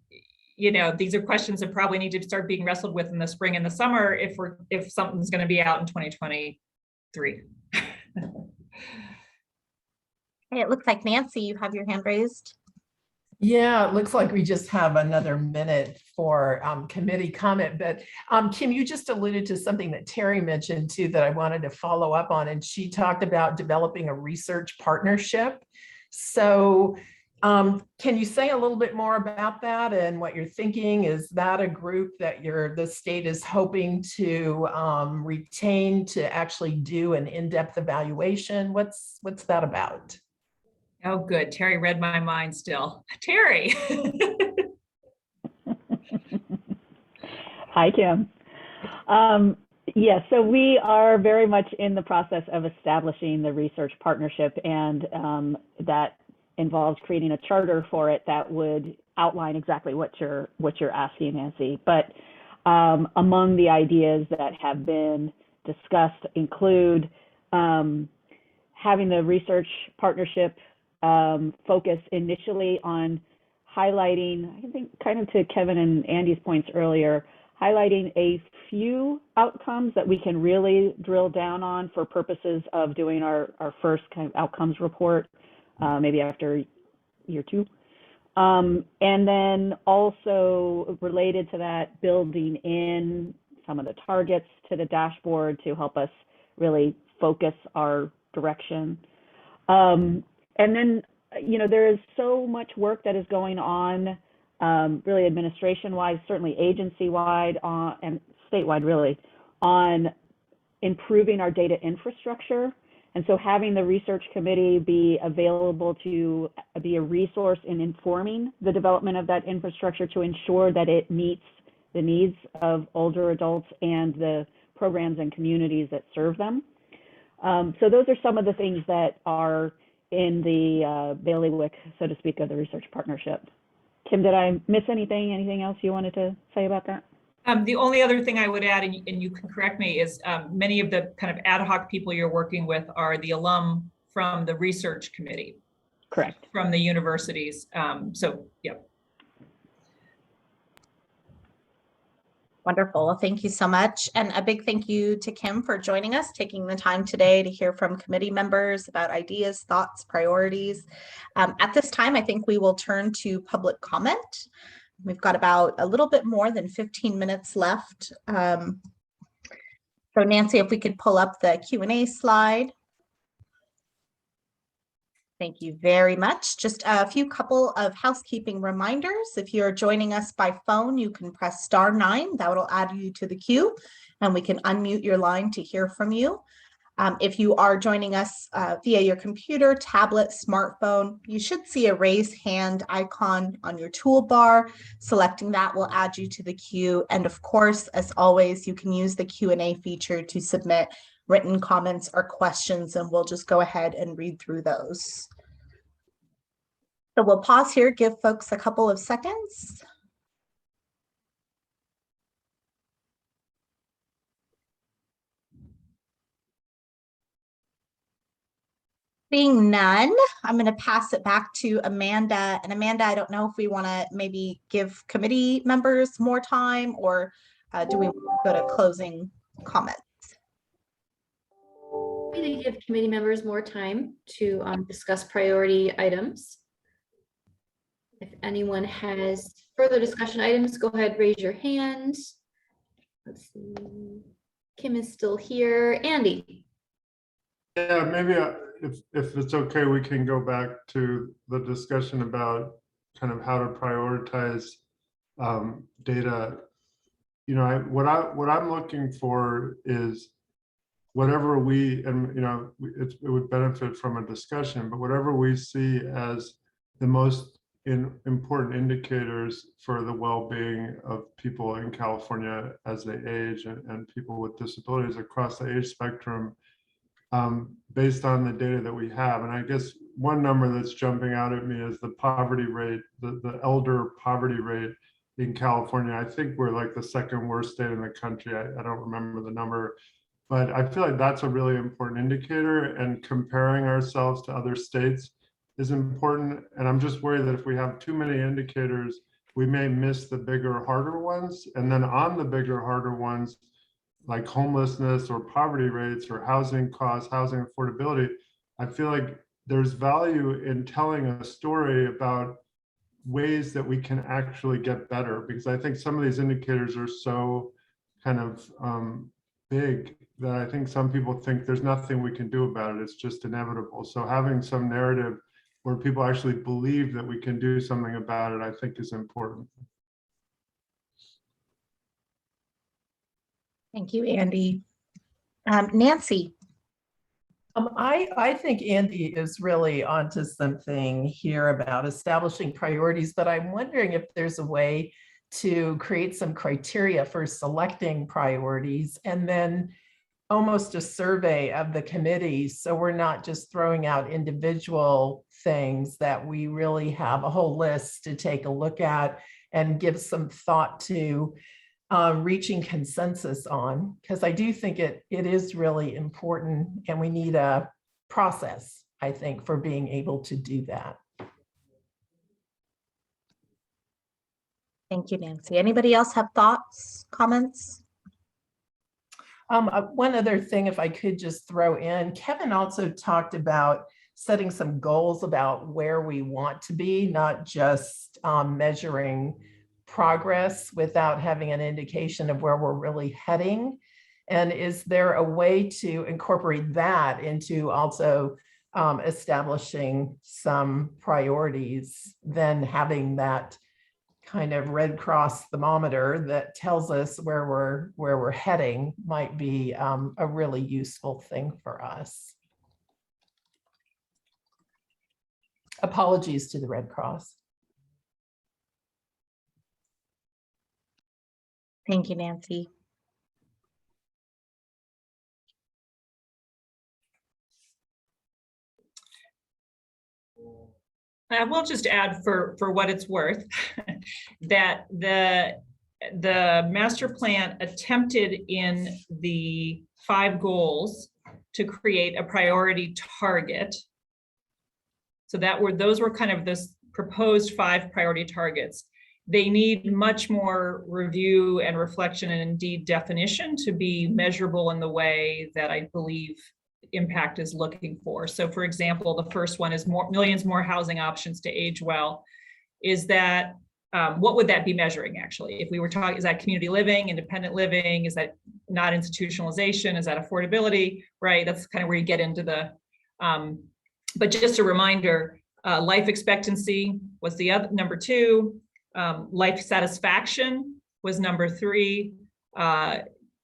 these are questions that probably need to start being wrestled with in the spring and the summer if something's going to be out in 2023. Hey, it looks like Nancy, you have your hand raised. Yeah, it looks like we just have another minute for committee comment, but Kim, you just alluded to something that Terry mentioned too that I wanted to follow up on, and she talked about developing a research partnership. So can you say a little bit more about that and what you're thinking? Is that a group that the state is hoping to retain to actually do an in-depth evaluation? What's that about? Oh, good. Terry read my mind still. Terry. Hi, Kim. Yes, so we are very much in the process of establishing the research partnership, and that involves creating a charter for it that would outline exactly what you're asking, Nancy. But Among the ideas that have been discussed include having the research partnership focus initially on highlighting, I think kind of to Kevin and Andy's points earlier, highlighting a few outcomes that we can really drill down on for purposes of doing our first kind of outcomes report, maybe after year 2. And then also related to that, building in some of the targets to the dashboard to help us really focus our direction. And then, you know, there is so much work that is going on, really administration-wide, certainly agency-wide, and statewide really, on improving our data infrastructure. And so having the research committee be available to be a resource in informing the development of that infrastructure to ensure that it meets the needs of older adults and the programs and communities that serve them. So those are some of the things that are in the bailiwick, so to speak, of the research partnership. Kim, did I miss anything? Anything else you wanted to say about that? The only other thing I would add, and you can correct me, is many of the kind of ad hoc people you're working with are the alum from the research committee. Correct. From the universities. So, yeah. Wonderful. Well, thank you so much. And a big thank you to Kim for joining us, taking the time today to hear from committee members about ideas, thoughts, priorities. At this time, I think we will turn to public comment. We've got about a little bit more than 15 minutes left. So Nancy, if we could pull up the Q&A slide. Thank you very much. Just a few couple of housekeeping reminders. If you're joining us by phone, you can press *9. That will add you to the queue, and we can unmute your line to hear from you. If you are joining us via your computer, tablet, smartphone, you should see a raise hand icon on your toolbar. Selecting that will add you to the queue. And of course, as always, you can use the Q&A feature to submit written comments or questions, and we'll just go ahead and read through those. So we'll pause here, give folks a couple of seconds. Seeing none, I'm going to pass it back to Amanda. And Amanda, I don't know if we want to maybe give committee members more time, or do we go to closing comments? I'm going to give committee members more time to discuss priority items. If anyone has further discussion items, go ahead, raise your hand. Let's see. Kim is still here. Andy. Yeah, maybe if it's okay, we can go back to the discussion about kind of how to prioritize data. You know, what I'm looking for is whatever we, and you know, it would benefit from a discussion, but whatever we see as the most important indicators for the well-being of people in California as they age, and people with disabilities across the age spectrum, based on the data that we have. And I guess one number that's jumping out at me is the poverty rate, the elder poverty rate in California. I think we're like the second worst state in the country. I don't remember the number, but I feel like that's a really important indicator, and comparing ourselves to other states is important. And I'm just worried that if we have too many indicators, we may miss the bigger, harder ones. And then on the bigger, harder ones, like homelessness or poverty rates or housing costs, housing affordability, I feel like there's value in telling a story about ways that we can actually get better, because I think some of these indicators are so kind of big that I think some people think there's nothing we can do about it. It's just inevitable. So having some narrative where people actually believe that we can do something about it, I think is important. Thank you, Andy. Nancy. I think Andy is really onto something here about establishing priorities, but I'm wondering if there's a way to create some criteria for selecting priorities, and then almost a survey of the committee, so we're not just throwing out individual things, that we really have a whole list to take a look at and give some thought to, reaching consensus on, because I do think it is really important, and we need a process, I think, for being able to do that. Thank you, Nancy. Anybody else have thoughts, comments? One other thing, if I could just throw in, Kevin also talked about setting some goals about where we want to be, not just measuring progress without having an indication of where we're really heading. And is there a way to incorporate that into also establishing some priorities, then having that kind of Red Cross thermometer that tells us where we're heading might be a really useful thing for us. Apologies to the Red Cross. Thank you, Nancy. I will just add for what it's worth that the master plan attempted in the 5 goals to create a priority target. So those were kind of this proposed 5 priority targets. They need much more review and reflection and indeed definition to be measurable in the way that I believe impact is looking for. So for example, the first one is millions more housing options to age well. Is that, what would that be measuring actually? If we were talking, is that community living, independent living? Is that not institutionalization? Is that affordability, right? That's kind of where you get into the, but just a reminder, life expectancy was the other, number 2, life satisfaction was number 3,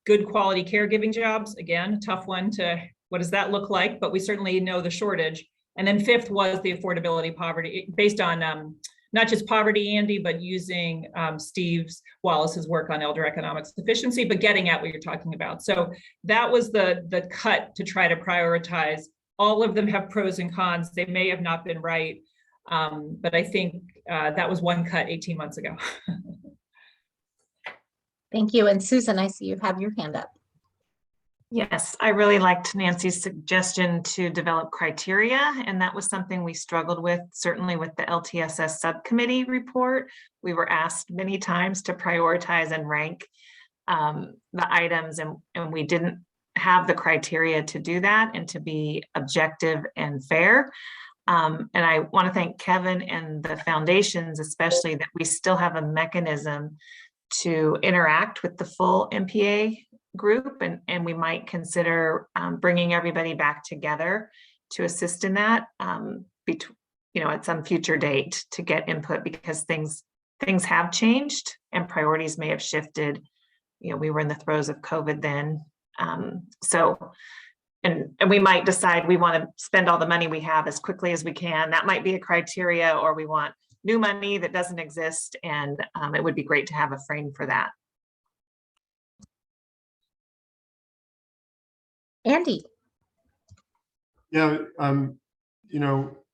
good quality caregiving jobs, again, tough one to, what does that look like? But we certainly know the shortage. And then 5th was the affordability poverty, based on not just poverty, Andy, but using Steve Wallace's work on elder economic sufficiency, but getting at what you're talking about. So that was the cut to try to prioritize. All of them have pros and cons. They may have not been right, but I think that was one cut 18 months ago. Thank you. And Susan, I see you have your hand up. Yes, I really liked Nancy's suggestion to develop criteria, and that was something we struggled with, certainly with the LTSS subcommittee report. We were asked many times to prioritize and rank the items, and we didn't have the criteria to do that and to be objective and fair. And I want to thank Kevin and the foundations, especially, that we still have a mechanism to interact with the full MPA group, and we might consider bringing everybody back together to assist in that, at some future date to get input, because things have changed and priorities may have shifted. We were in the throes of COVID then, and we might decide we want to spend all the money we have as quickly as we can. That might be a criteria, or we want new money that doesn't exist, and it would be great to have a frame for that. Andy. Yeah,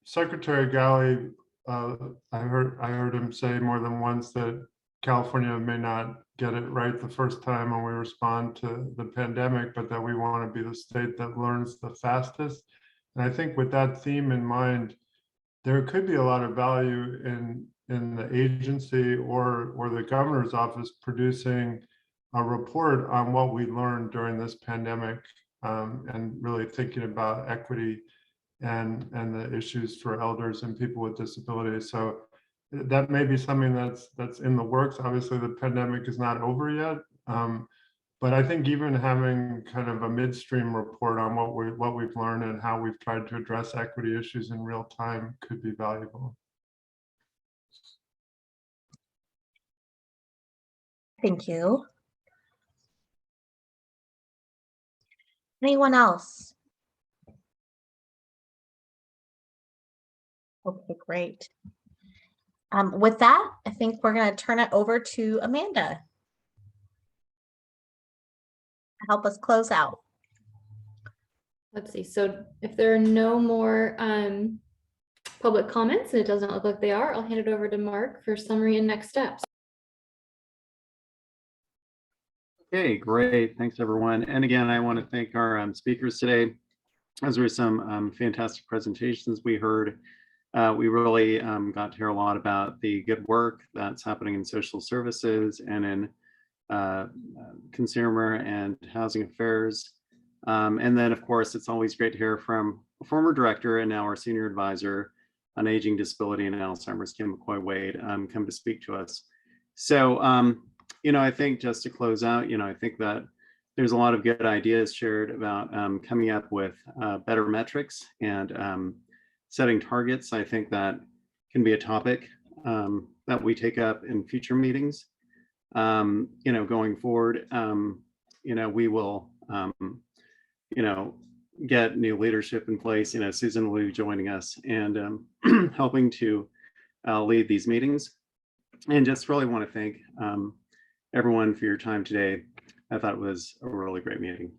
Secretary Galley, I heard him say more than once that California may not get it right the first time when we respond to the pandemic, but that we want to be the state that learns the fastest. And I think with that theme in mind, there could be a lot of value in the agency or the governor's office producing a report on what we learned during this pandemic, and really thinking about equity and the issues for elders and people with disabilities. So that may be something that's in the works. Obviously, the pandemic is not over yet, but I think even having kind of a midstream report on what we've learned and how we've tried to address equity issues in real time could be valuable. Thank you. Anyone else? Okay, great. With that, I think we're going to turn it over to Amanda. Help us close out. Let's see. So if there are no more public comments, and it doesn't look like they are, I'll hand it over to Mark for summary and next steps. Okay, great. Thanks, everyone. And again, I want to thank our speakers today. Those were some fantastic presentations we heard. We really got to hear a lot about the good work that's happening in social services and in consumer and housing affairs. And then, of course, it's always great to hear from a former director and now our senior advisor on aging, disability, and Alzheimer's, Kim McCoy-Wade, come to speak to us. So, I think just to close out, I think that there's a lot of good ideas shared about coming up with better metrics and setting targets. I think that can be a topic that we take up in future meetings. Going forward, we will, get new leadership in place. Susan will be joining us and helping to lead these meetings. And just really want to thank everyone for your time today. I thought it was a really great meeting.